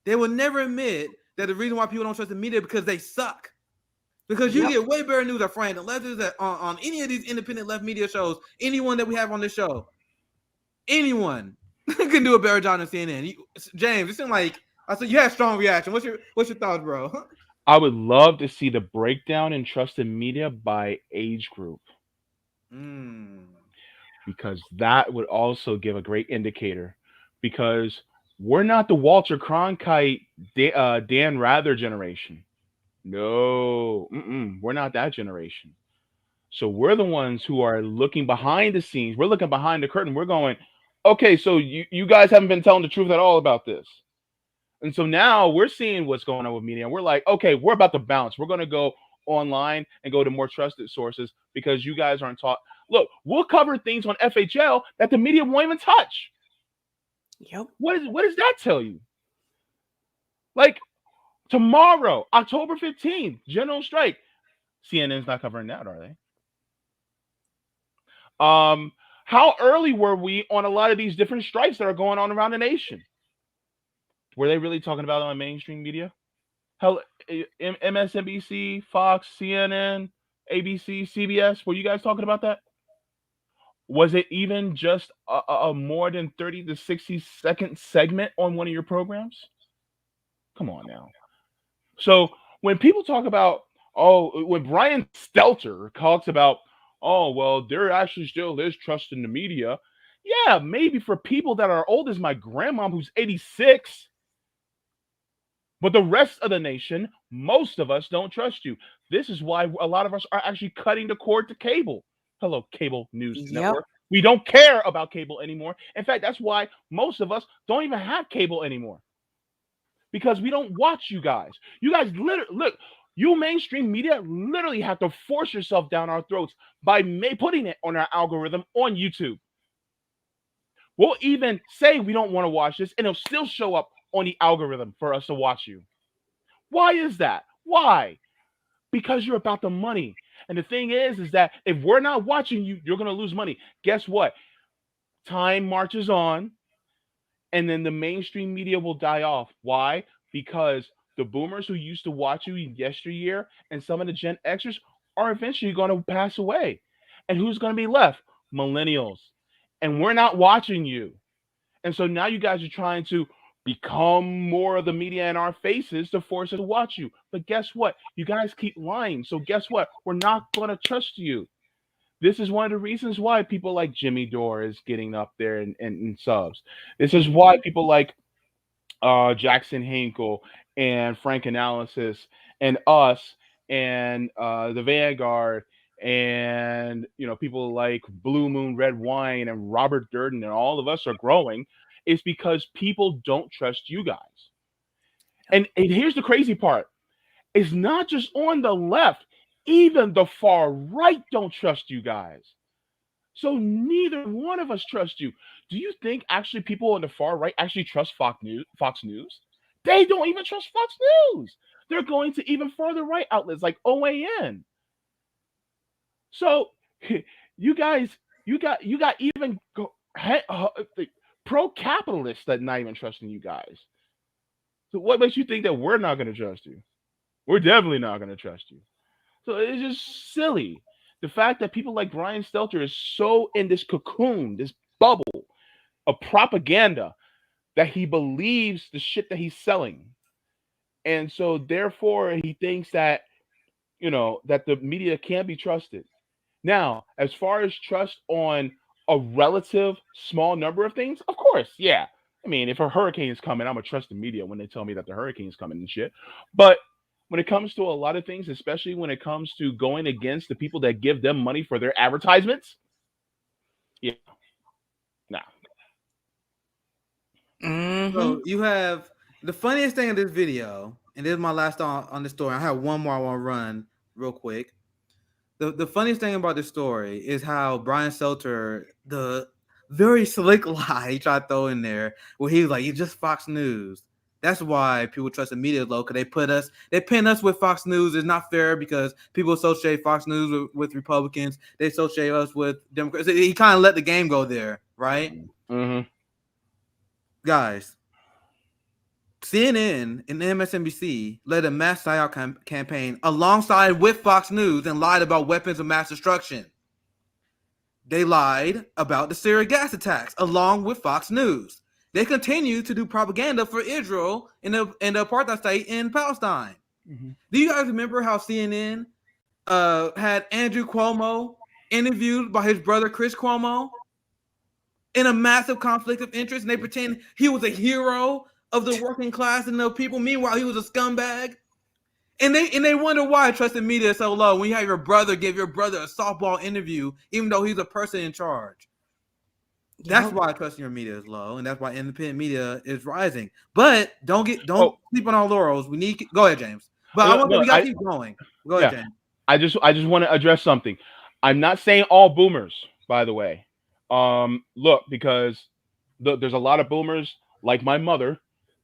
They will never admit that the reason why people don't trust the media is because they suck. Because you get way better news at Frank and Leftists on any of these independent left media shows, anyone that we have on this show, anyone can do a better job than CNN. James, it seemed like I said you had a strong reaction. What's your thoughts, bro? I would love to see the breakdown in trust in media by age group. Because that would also give a great indicator. Because we're not the Walter Cronkite, Dan Rather generation. No, we're not that generation. So we're the ones who are looking behind the scenes. We're looking behind the curtain. We're going, okay, so you guys haven't been telling the truth at all about this. And so now we're seeing what's going on with media. And we're like, okay, we're about to bounce. We're going to go online and go to more trusted sources because you guys aren't taught. Look, we'll cover things on FHL that the media won't even touch. Yep. What does that tell you? Like tomorrow, October 15th, general strike. CNN's not covering that, are they? How early were we on a lot of these different strikes that are going on around the nation? Were they really talking about it on mainstream media? Hell, MSNBC, Fox, CNN, ABC, CBS, were you guys talking about that? Was it even just a more than 30 to 60 second segment on one of your programs? Come on now. So when people talk about, when Brian Stelter talks about, well, there actually still is trust in the media. Yeah, maybe for people that are old as my grandma who's 86. But the rest of the nation, most of us don't trust you. This is why a lot of us are actually cutting the cord to cable. Hello, cable news network. We don't care about cable anymore. In fact, that's why most of us don't even have cable anymore, because we don't watch you guys. You guys literally look. You mainstream media literally have to force yourself down our throats by putting it on our algorithm on YouTube. We'll even say we don't want to watch this, and it'll still show up on the algorithm for us to watch you. Why is that? Why? Because you're about the money. And the thing is that if we're not watching you, you're going to lose money. Guess what? Time marches on, and then the mainstream media will die off. Why? Because the boomers who used to watch you yesteryear and some of the Gen Xers are eventually going to pass away. And who's going to be left? Millennials. And we're not watching you. And so now you guys are trying to become more of the media in our faces to force us to watch you. But guess what? You guys keep lying. So guess what? We're not going to trust you. This is one of the reasons why people like Jimmy Dore is getting up there in subs. This is why people like Jackson Hinkle and Frank Analysis and us and the Vanguard and people like Blue Moon Red Wine and Robert Durden and all of us are growing, is because people don't trust you guys. And here's the crazy part. It's not just on the left. Even the far right don't trust you guys. So neither one of us trust you. Do you think actually people on the far right actually trust Fox News? They don't even trust Fox News. They're going to even further right outlets like OAN. So you got even pro-capitalists that not even trusting you guys. So what makes you think that we're not going to trust you? We're definitely not going to trust you. So it's just silly. The fact that people like Brian Stelter is so in this cocoon, this bubble of propaganda, that he believes the shit that he's selling. And so therefore he thinks that, that the media can't be trusted. Now, as far as trust on a relative small number of things, of course, yeah. I mean, if a hurricane is coming, I'm going to trust the media when they tell me that the hurricane is coming and shit. But when it comes to a lot of things, especially when it comes to going against the people that give them money for their advertisements, yeah, nah. So you have the funniest thing in this video, and this is my last on this story. I have one more I want to run real quick. The funniest thing about this story is how Brian Stelter, the very slick lie he tried to throw in there, where he was like, "It's just Fox News." That's why people trust the media low, because they pin us with Fox News. It's not fair because people associate Fox News with Republicans. They associate us with Democrats. He kind of let the game go there, right? Mm-hmm. Guys, CNN and MSNBC led a mass psyop campaign alongside with Fox News and lied about weapons of mass destruction. They lied about the Syria gas attacks along with Fox News. They continue to do propaganda for Israel in the apartheid state in Palestine. Mm-hmm. Do you guys remember how CNN had Andrew Cuomo interviewed by his brother Chris Cuomo in a massive conflict of interest, and they pretend he was a hero of the working class and the people. Meanwhile, he was a scumbag. And they wonder why trusted media is so low when you have your brother give your brother a softball interview, even though he's a person in charge. That's why trusting your media is low, and that's why independent media is rising. But don't sleep on our laurels. We need go ahead, James. But we gotta keep going. Go ahead, James. I just want to address something. I'm not saying all boomers, by the way. Look, because there's a lot of boomers like my mother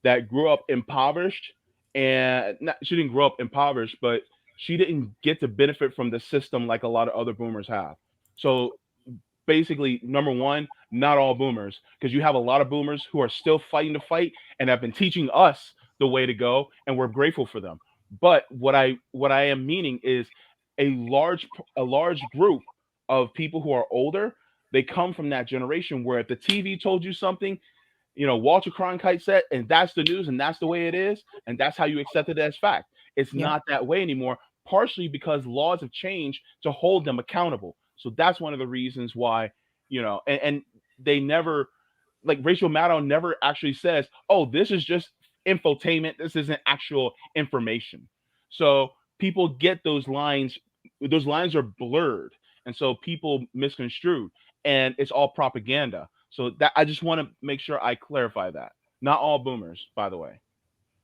that grew up impoverished, and she didn't grow up impoverished, but she didn't get to benefit from the system like a lot of other boomers have. So basically, number one, not all boomers, because you have a lot of boomers who are still fighting the fight and have been teaching us the way to go, and we're grateful for them. But what I am meaning is a large group of people who are older. They come from that generation where if the TV told you something, Walter Cronkite said, and that's the news, and that's the way it is, and that's how you accept it as fact. It's not that way anymore, partially because laws have changed to hold them accountable. So that's one of the reasons why, and they never, like Rachel Maddow never actually says, oh, this is just infotainment. This isn't actual information. So people get those lines are blurred. And so people misconstrued. and it's all propaganda. So that I just want to make sure I clarify that. Not all boomers, by the way.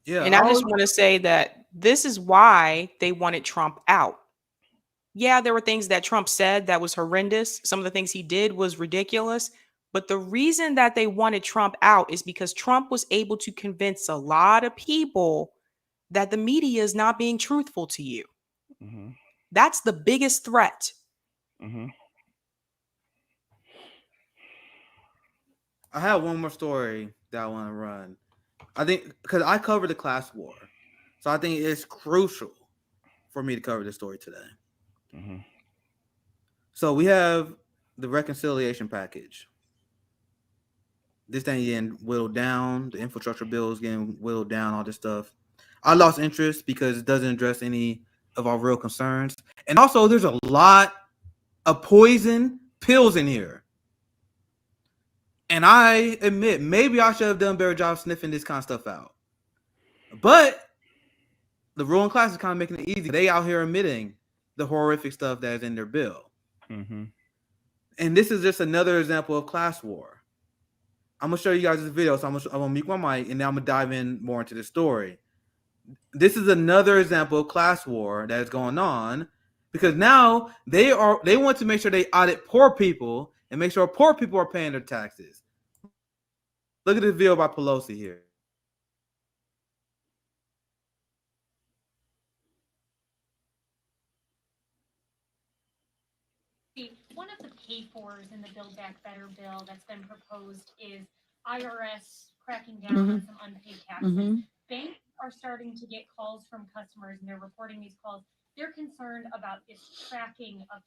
Yeah, And I just want to say that this is why they wanted Trump out. Yeah, there were things that Trump said that was horrendous. Some of the things he did was ridiculous. But the reason that they wanted Trump out is because Trump was able to convince a lot of people that the media is not being truthful to you. Mm-hmm. That's the biggest threat. Mm-hmm. I have one more story that I want to run. I think because I covered the class war, so I think it's crucial for me to cover this story today. Mm-hmm. So we have the reconciliation package. This thing getting whittled down. The infrastructure bill is getting whittled down. All this stuff. I lost interest because it doesn't address any of our real concerns, and also there's a lot of poison pills in here. And I admit, maybe I should have done a better job sniffing this kind of stuff out. But the ruling class is kind of making it easy. They out here admitting the horrific stuff that is in their bill. Mm-hmm. And this is just another example of class war. I'm going to show you guys this video, so I'm going to mute my mic, and then I'm going to dive in more into the story. This is another example of class war that is going on because now they want to make sure they audit poor people and make sure poor people are paying their taxes. Look at this video by Pelosi here. One of the pay-fors in the Build Back Better bill that's been proposed is IRS cracking down on some unpaid taxes. Banks are starting to get calls from customers, and they're reporting these calls. They're concerned about this tracking of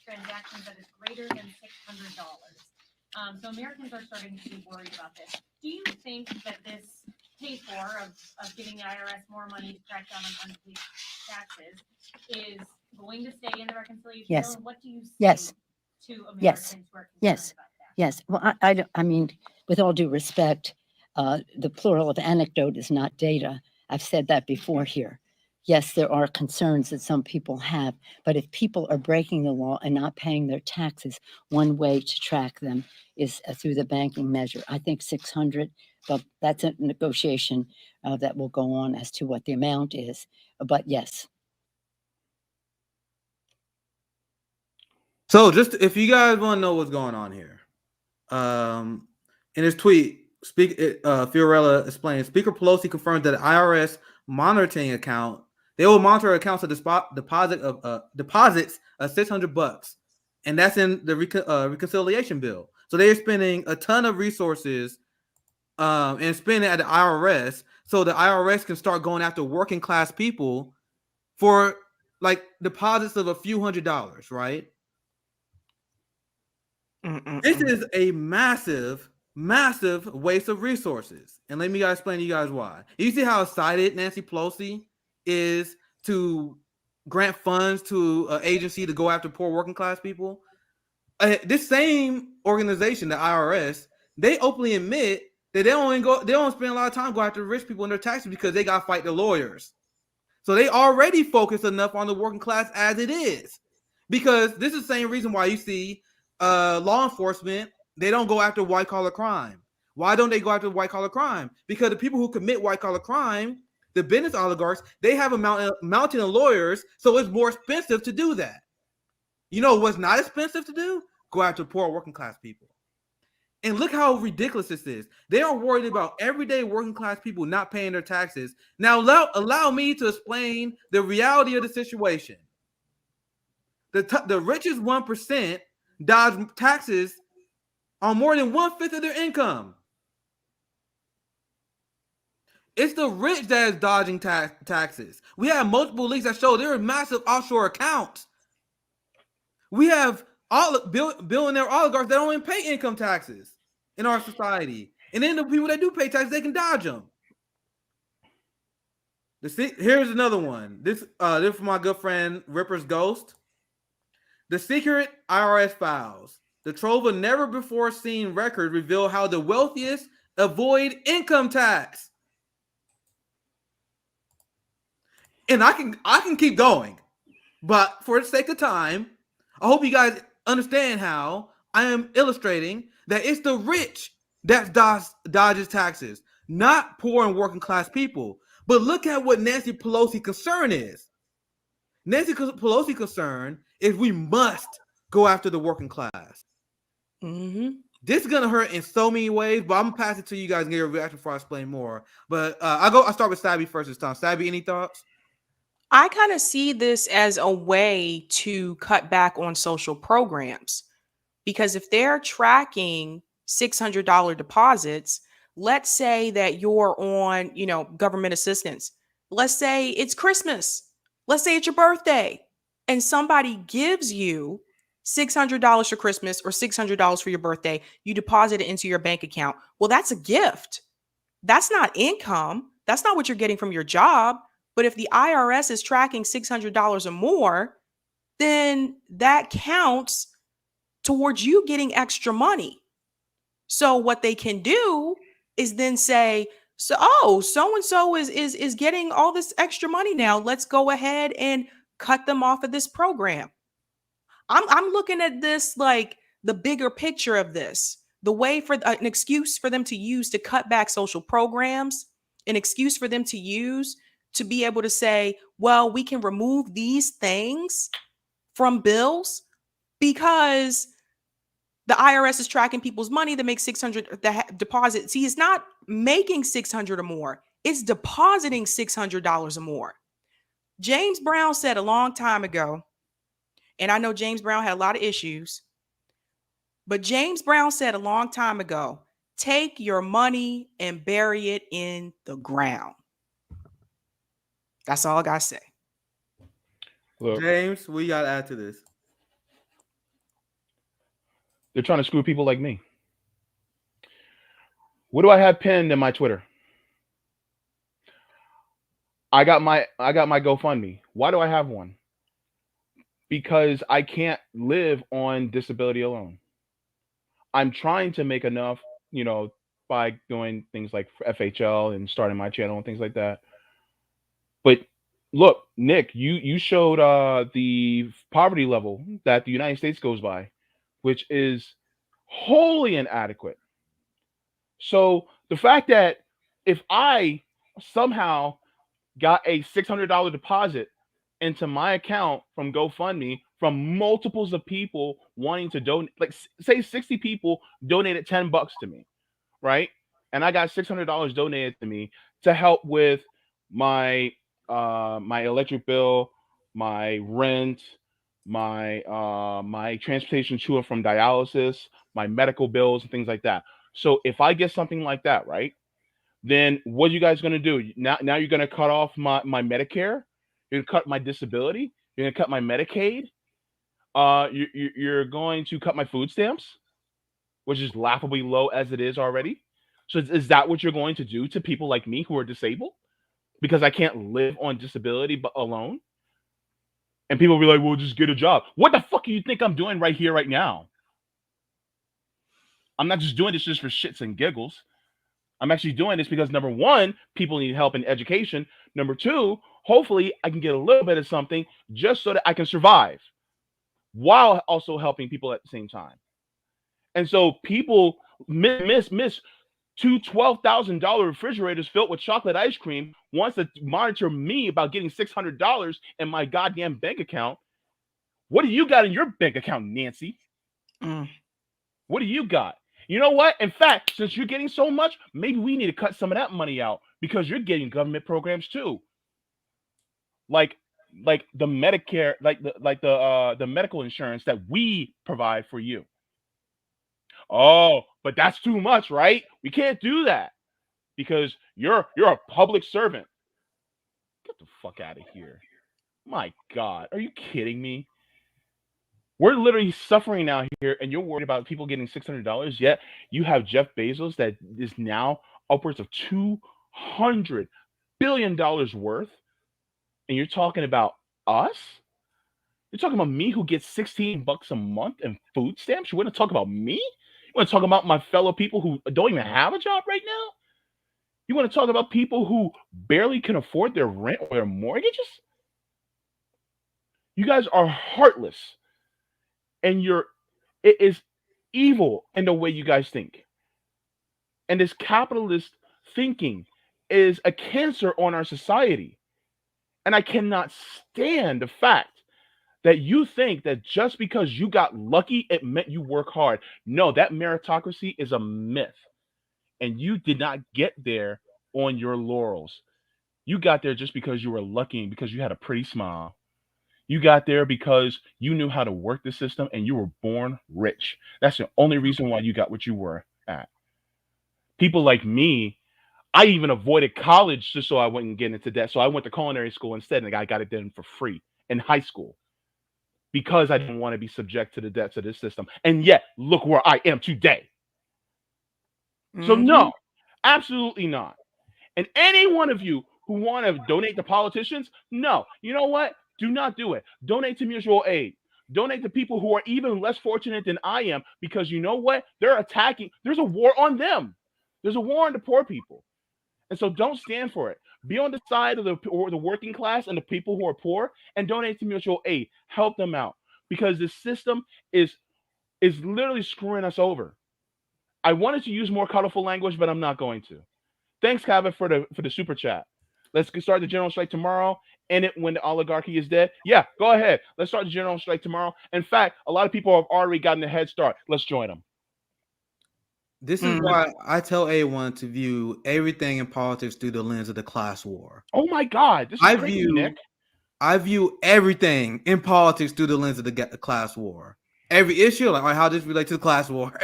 transactions that is greater than $600. So Americans are starting to be worried about this. Do you think that this pay-for of giving the IRS more money to crack down on unpaid taxes is going to stay in the reconciliation bill? And what do you say to Americans who are concerned about that? Yes. Well, I mean, with all due respect, the plural of anecdote is not data. I've said that before here. Yes, there are concerns that some people have, but if people are breaking the law and not paying their taxes, one way to track them is through the banking measure. I think 600, but that's a negotiation that will go on as to what the amount is. But yes. So just if you guys want to know what's going on here, in his tweet, Fiorella explains, Speaker Pelosi confirmed that the IRS monitoring account, they will monitor accounts of deposits of $600, and that's in the reconciliation bill. So they're spending a ton of resources and spending it at the IRS, so the IRS can start going after working class people for like deposits of a few $100s, right? This is a massive waste of resources. And let me explain to you guys why. You see how excited Nancy Pelosi is to grant funds to an agency to go after poor working class people? This same organization, the IRS, they openly admit that they don't spend a lot of time going after rich people and their taxes because they got to fight the lawyers. So they already focus enough on the working class as it is. Because this is the same reason why you see law enforcement, they don't go after white collar crime. Why don't they go after white collar crime? Because the people who commit white collar crime, the business oligarchs, they have a mountain of lawyers, so it's more expensive to do that. You know what's not expensive to do? Go after poor working class people. And look how ridiculous this is. They are worried about everyday working class people not paying their taxes. Now allow me to explain the reality of the situation. The richest 1% dodge taxes on more than 1/5 of their income. It's the rich that is dodging taxes. We have multiple leaks that show there are massive offshore accounts. We have billionaire oligarchs that don't even pay income taxes in our society. And then the people that do pay taxes, they can dodge them. Here's another one. This is from my good friend Ripper's Ghost. The secret IRS files. The trove of never before seen record reveal how the wealthiest avoid income tax. And I can keep going, but for the sake of time, I hope you guys understand how I am illustrating that it's the rich that dodges taxes, not poor and working class people. But look at what Nancy Pelosi's concern is. Nancy Pelosi's concern is we must go after the working class. This is gonna hurt in so many ways, but I'm gonna pass it to you guys and get your reaction before I explain more. But I'll start with Sabby first this time. Sabby, any thoughts? I kind of see this as a way to cut back on social programs, because if they're tracking $600 deposits, let's say that you're on, government assistance. Let's say it's Christmas. Let's say it's your birthday, and somebody gives you $600 for Christmas or $600 for your birthday. You deposit it into your bank account. Well, that's a gift. That's not income. That's not what you're getting from your job. But if the IRS is tracking $600 or more, then that counts towards you getting extra money. So what they can do is then say, so-and-so is getting all this extra money now. Let's go ahead and cut them off of this program. I'm looking at this like the bigger picture of this, the way for an excuse for them to use to cut back social programs, an excuse for them to use to be able to say, well, we can remove these things from bills because the IRS is tracking people's money that makes 600 deposit. See, it's not making 600 or more. It's depositing $600 or more. James Brown said a long time ago, and I know James Brown had a lot of issues, but James Brown said a long time ago, take your money and bury it in the ground. That's all I got to say. Look, James, what you got to add to this? They're trying to screw people like me. What do I have pinned in my Twitter? I got my GoFundMe. Why do I have one? Because I can't live on disability alone. I'm trying to make enough, by doing things like FHL and starting my channel and things like that. But look, Nick, you showed the poverty level that the United States goes by, which is wholly inadequate. So the fact that if I somehow got a $600 deposit into my account from GoFundMe from multiples of people wanting to donate, like say 60 people donated $10 to me, right? And I got $600 donated to me to help with my my electric bill, my rent, my transportation to and from dialysis, my medical bills and things like that. So if I get something like that, right, then what are you guys going to do? Now you're going to cut off my Medicare. You're going to cut my disability. You're going to cut my Medicaid. You're going to cut my food stamps, which is laughably low as it is already. So is that what you're going to do to people like me who are disabled? Because I can't live on disability but alone? And people will be like, well, just get a job. What the fuck do you think I'm doing right here, right now? I'm not just doing this just for shits and giggles. I'm actually doing this because, number one, people need help in education. Number two, hopefully I can get a little bit of something just so that I can survive while also helping people at the same time. And so people miss two $12,000 refrigerators filled with chocolate ice cream wants to monitor me about getting $600 in my goddamn bank account. What do you got in your bank account, Nancy? What do you got? You know what? In fact, since you're getting so much, maybe we need to cut some of that money out because you're getting government programs too. Like the Medicare, like the medical insurance that we provide for you. Oh, but that's too much, right? We can't do that because you're a public servant. Get the fuck out of here. My God, are you kidding me? We're literally suffering out here, and you're worried about people getting $600. Yet you have Jeff Bezos that is now upwards of $200 billion worth, and you're talking about us? You're talking about me who gets $16 a month in food stamps? You want to talk about me? You want to talk about my fellow people who don't even have a job right now? You want to talk about people who barely can afford their rent or their mortgages? You guys are heartless. And it is evil in the way you guys think. And this capitalist thinking is a cancer on our society. And I cannot stand the fact that you think that just because you got lucky, it meant you work hard. No, that meritocracy is a myth. And you did not get there on your laurels. You got there just because you were lucky and because you had a pretty smile. You got there because you knew how to work the system and you were born rich. That's the only reason why you got what you were at. People like me, I even avoided college just so I wouldn't get into debt. So I went to culinary school instead, and I got it done for free in high school because I didn't want to be subject to the debts of this system. And yet, look where I am today. So no, absolutely not. And any one of you who want to donate to politicians, no. You know what? Do not do it. Donate to mutual aid. Donate to people who are even less fortunate than I am, because you know what? They're attacking. There's a war on them. There's a war on the poor people. And so don't stand for it. Be on the side of the working class and the people who are poor, and donate to mutual aid. Help them out, because this system is literally screwing us over. I wanted to use more colorful language, but I'm not going to. Thanks, Kevin, for the super chat. Let's start the general strike tomorrow. End it when the oligarchy is dead. Yeah, go ahead. Let's start the general strike tomorrow. In fact, a lot of people have already gotten a head start. Let's join them. This is why I tell A1 to view everything in politics through the lens of the class war. Oh my God, this is crazy, Nick. I view everything in politics through the lens of the class war. Every issue, like how this relates to the class war.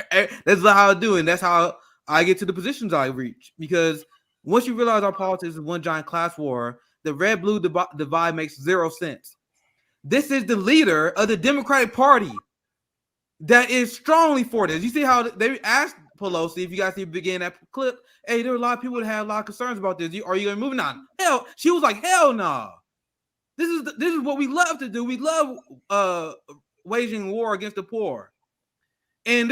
That's how I do it. And that's how I get to the positions I reach. Because once you realize our politics is one giant class war, the red-blue divide makes zero sense. This is the leader of the Democratic Party that is strongly for this. You see how they asked Pelosi, if you guys see the beginning of that clip, hey, there were a lot of people that had a lot of concerns about this. Are you going to move on? Hell, she was like, hell no. Nah. This is what we love to do. We love waging war against the poor. And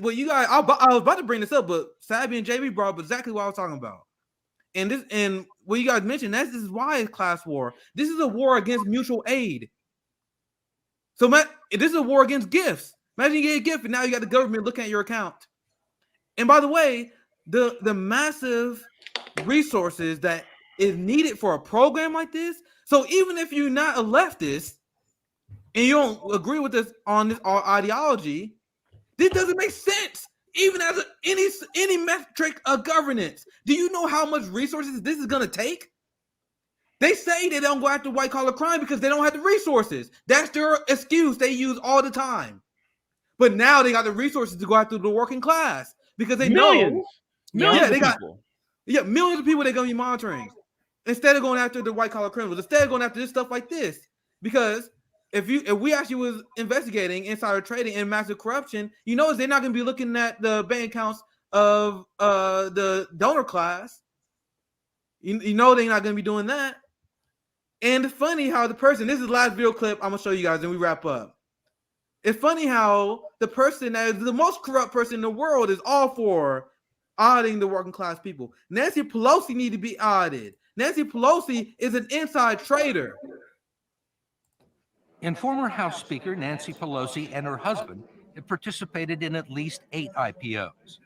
what you guys, I was about to bring this up, but Sabby and JB brought up exactly what I was talking about. And what you guys mentioned, this is why it's class war. This is a war against mutual aid. So this is a war against gifts. Imagine you get a gift and now you got the government looking at your account. And by the way, the massive resources that is needed for a program like this. So even if you're not a leftist and you don't agree with us on this ideology, this doesn't make sense. Even as any metric of governance, do you know how much resources this is going to take? They say they don't go after white collar crime because they don't have the resources. That's their excuse they use all the time. But now they got the resources to go after the working class because they know millions of people they're going to be monitoring instead of going after the white collar criminals, instead of going after this stuff like this. Because if we actually was investigating insider trading and massive corruption, you know, they're not going to be looking at the bank accounts of the donor class. You know, they're not going to be doing that. And it's funny how this is the last video clip I'm going to show you guys and we wrap up. It's funny how the person that is the most corrupt person in the world is all for auditing the working class people. Nancy Pelosi need to be audited. Nancy Pelosi is an inside trader. And former House Speaker Nancy Pelosi and her husband have participated in at least 8 IPOs.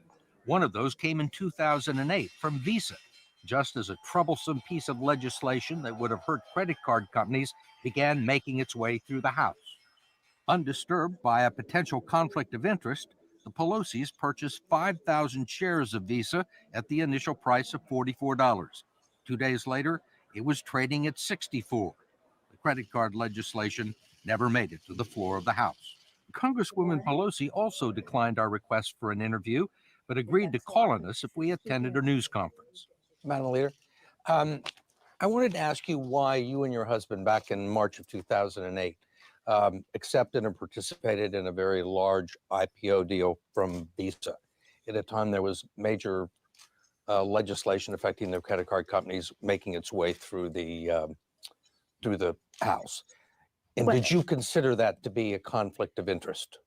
One of those came in 2008 from Visa, just as a troublesome piece of legislation that would have hurt credit card companies began making its way through the House. Undisturbed by a potential conflict of interest, the Pelosi's purchased 5,000 shares of Visa at the initial price of $44. 2 days later, it was trading at $64. The credit card legislation never made it to the floor of the House. Congresswoman Pelosi also declined our request for an interview, but agreed to call on us if we attended a news conference. Madam Leader, I wanted to ask you why you and your husband back in March of 2008 accepted and participated in a very large IPO deal from Visa. At a time there was major legislation affecting the credit card companies making its way through the House. And did you consider that to be a conflict of interest?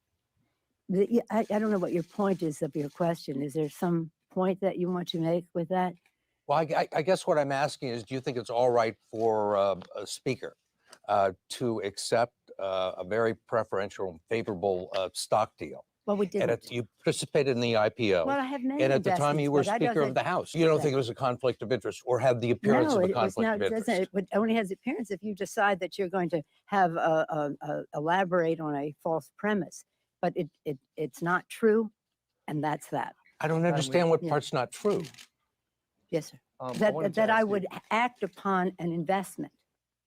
I don't know what your point is of your question. Is there some point that you want to make with that? Well, I guess what I'm asking is, do you think it's all right for a speaker to accept a very preferential, favorable stock deal Well, we And didn't. you participated in the IPO. Well, I have many And at the time you were investments, but that Speaker of the doesn't- House. You don't think that- it was a conflict of interest or had the appearance No, of a it was conflict not. of It interest? doesn't. It only has appearance if you decide that you're going to have elaborate on a false premise. But it's not true, and that's that. I don't understand what Yeah. part's not true. Yes, sir. I wanted to That I ask you- would act upon an investment.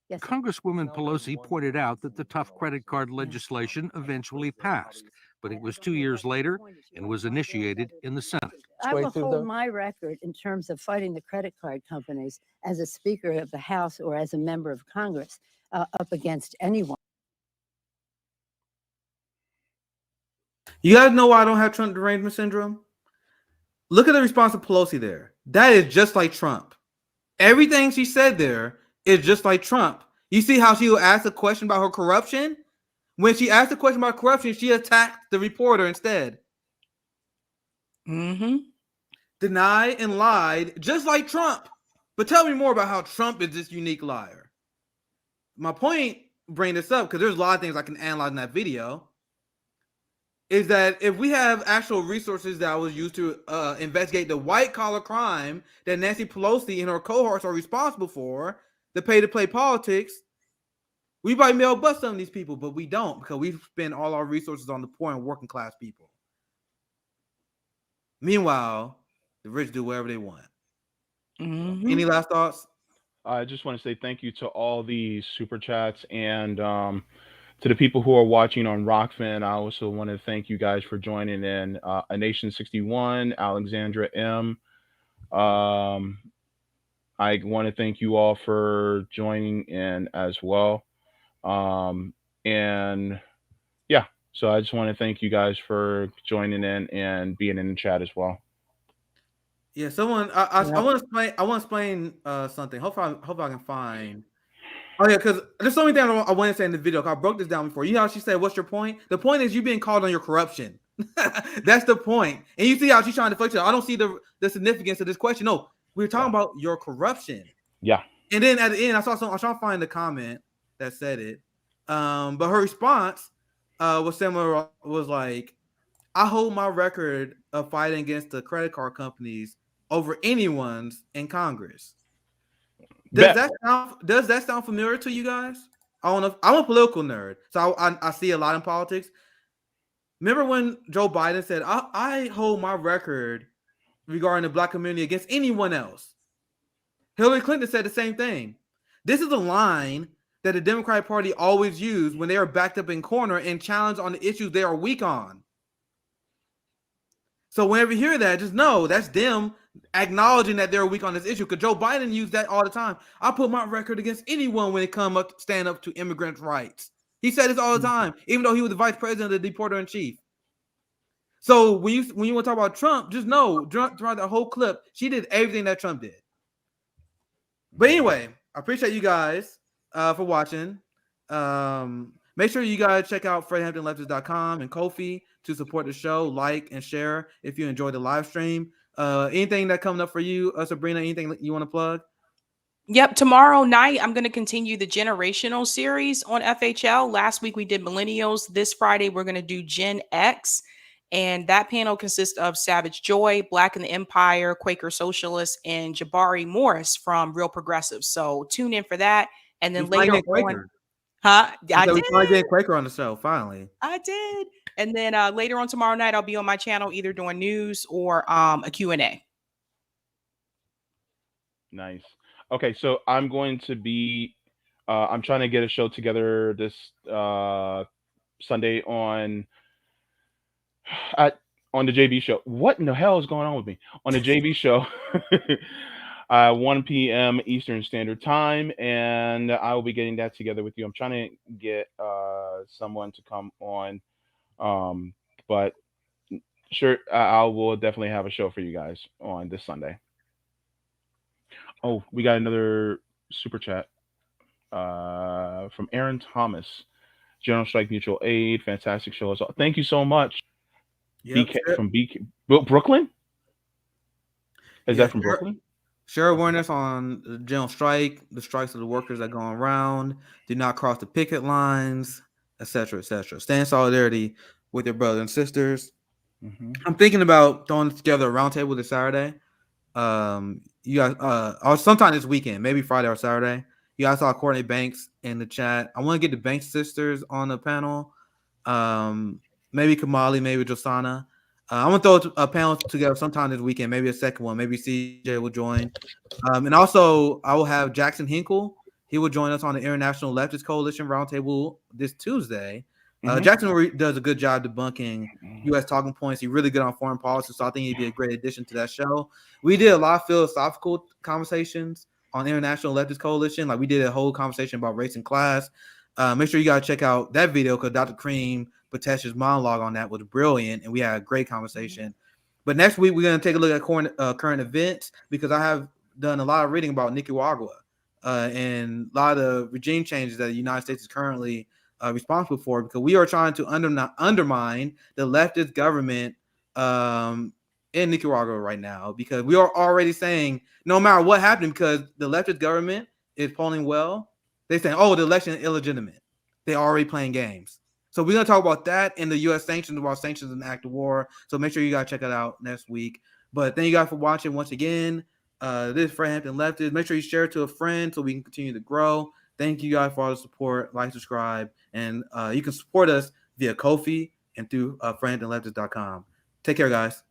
Yes, sir. Congresswoman Pelosi pointed out that the tough credit card legislation eventually passed, but it was 2 years later and was initiated in the Senate. I will hold my record in terms of fighting the credit card companies as a Speaker of the House or as a member of Congress up against anyone. You guys know why I don't have Trump derangement syndrome? Look at the response of Pelosi there. That is just like Trump. Everything she said there is just like Trump. You see how she will ask a question about her corruption? When she asked a question about corruption, she attacked the reporter instead. Mm-hmm. Denied and lied, just like Trump. But tell me more about how Trump is this unique liar. My point, bring this up, because there's a lot of things I can analyze in that video, is that if we have actual resources that was used to investigate the white-collar crime that Nancy Pelosi and her cohorts are responsible for, the pay-to-play politics, we might be able to bust some of these people, but we don't, because we spend all our resources on the poor and working-class people. Meanwhile, the rich do whatever they want. Mm-hmm. Any last thoughts? I just want to say thank you to all the super chats and to the people who are watching on Rockfin. I also want to thank you guys for joining in. A Nation 61, Alexandra M. I want to thank you all for joining in as well. And yeah, so I just want to thank you guys for joining in and being in the chat as well. Yeah, someone. I want to explain. I want to explain something. Hope I can find. Oh yeah, because there's so many things I want to say in the video. 'Cause I broke this down before. You know how she said, "What's your point?" The point is you being called on your corruption. That's the point. And you see how she's trying to deflect it. I don't see the significance of this question. No, we're talking about your corruption. Yeah. And then at the end, I saw some. I'm trying to find the comment that said it. But her response was similar. Was like, I hold my record of fighting against the credit card companies over anyone's in Congress. Does that sound familiar to you guys? I don't know. I'm a political nerd, so I see a lot in politics. Remember when Joe Biden said, I hold my record regarding the black community against anyone else? Hillary Clinton said the same thing. This is a line that the Democratic Party always use when they are backed up in corner and challenged on the issues they are weak on. So whenever you hear that, just know that's them acknowledging that they're weak on this issue. Because Joe Biden used that all the time. I put my record against anyone when it come up stand up to immigrants' rights. He said this all the time, even though he was the vice president of the deporter-in-chief. So when you want to talk about Trump, just know throughout the whole clip, she did everything that Trump did. But anyway, I appreciate you guys for watching. Make sure you guys check out FredHamptonLeftist.com and Ko-fi to support the show. Like and share if you enjoyed the live stream. Anything that coming up for you, Sabrina? Anything you want to plug? Yep. Tomorrow night, I'm going to continue the generational series on FHL. Last week, we did millennials. This Friday, we're going to do Gen X. And that panel consists of Savage Joy, Black in the Empire, Quaker Socialist, and Jabari Morris from Real Progressive. So tune in for that. And then later on, I did. We get Quaker on the show, finally. I did. And then later on tomorrow night, I'll be on my channel either doing news or a Q&A. Nice. Okay, so I'm going to be I'm trying to get a show together this Sunday on the JB show. What in the hell is going on with me? On the JB show, 1 p.m. Eastern Standard Time, and I will be getting that together with you. I'm trying to get someone to come on, but sure, I will definitely have a show for you guys on this Sunday. Oh, we got another super chat from Aaron Thomas. General Strike Mutual Aid, fantastic show. Thank you so much. Yep, BK from BK Brooklyn. Is that from Brooklyn? Share awareness on the general strike, the strikes of the workers that go around. Do not cross the picket lines, etc., etc. Stand in solidarity with your brothers and sisters. Mm-hmm. I'm thinking about throwing together a roundtable this Saturday. You guys, or sometime this weekend, maybe Friday or Saturday. You guys saw Courtney Banks in the chat. I want to get the Banks sisters on the panel. Maybe Kamali, maybe Josana. I'm gonna throw a panel together sometime this weekend, maybe a second one. Maybe CJ will join. And also, I will have Jackson Hinkle. He will join us on the International Leftist Coalition Roundtable this Tuesday. Jackson does a good job debunking U.S. talking points. He's really good on foreign policy, so I think he'd be a great addition to that show. We did a lot of philosophical conversations on International Leftist Coalition. Like, we did a whole conversation about race and class. Make sure you got to check out that video because Dr. Cream Patesh's monologue on that was brilliant, and we had a great conversation. But next week, we're going to take a look at current events because I have done a lot of reading about Nicaragua and a lot of regime changes that the United States is currently responsible for, because we are trying to undermine the leftist government in Nicaragua right now, because we are already saying no matter what happened, because the leftist government is polling well, they're saying, oh, the election is illegitimate. They're already playing games. So we're going to talk about that in the U.S. sanctions, about sanctions and act of war. So make sure you guys check it out next week. But thank you guys for watching once again. This is Fred Hampton Leftist. Make sure you share it to a friend so we can continue to grow. Thank you guys for all the support. Like, subscribe, and you can support us via Ko-fi and through FredHamptonLeftist.com. Take care, guys.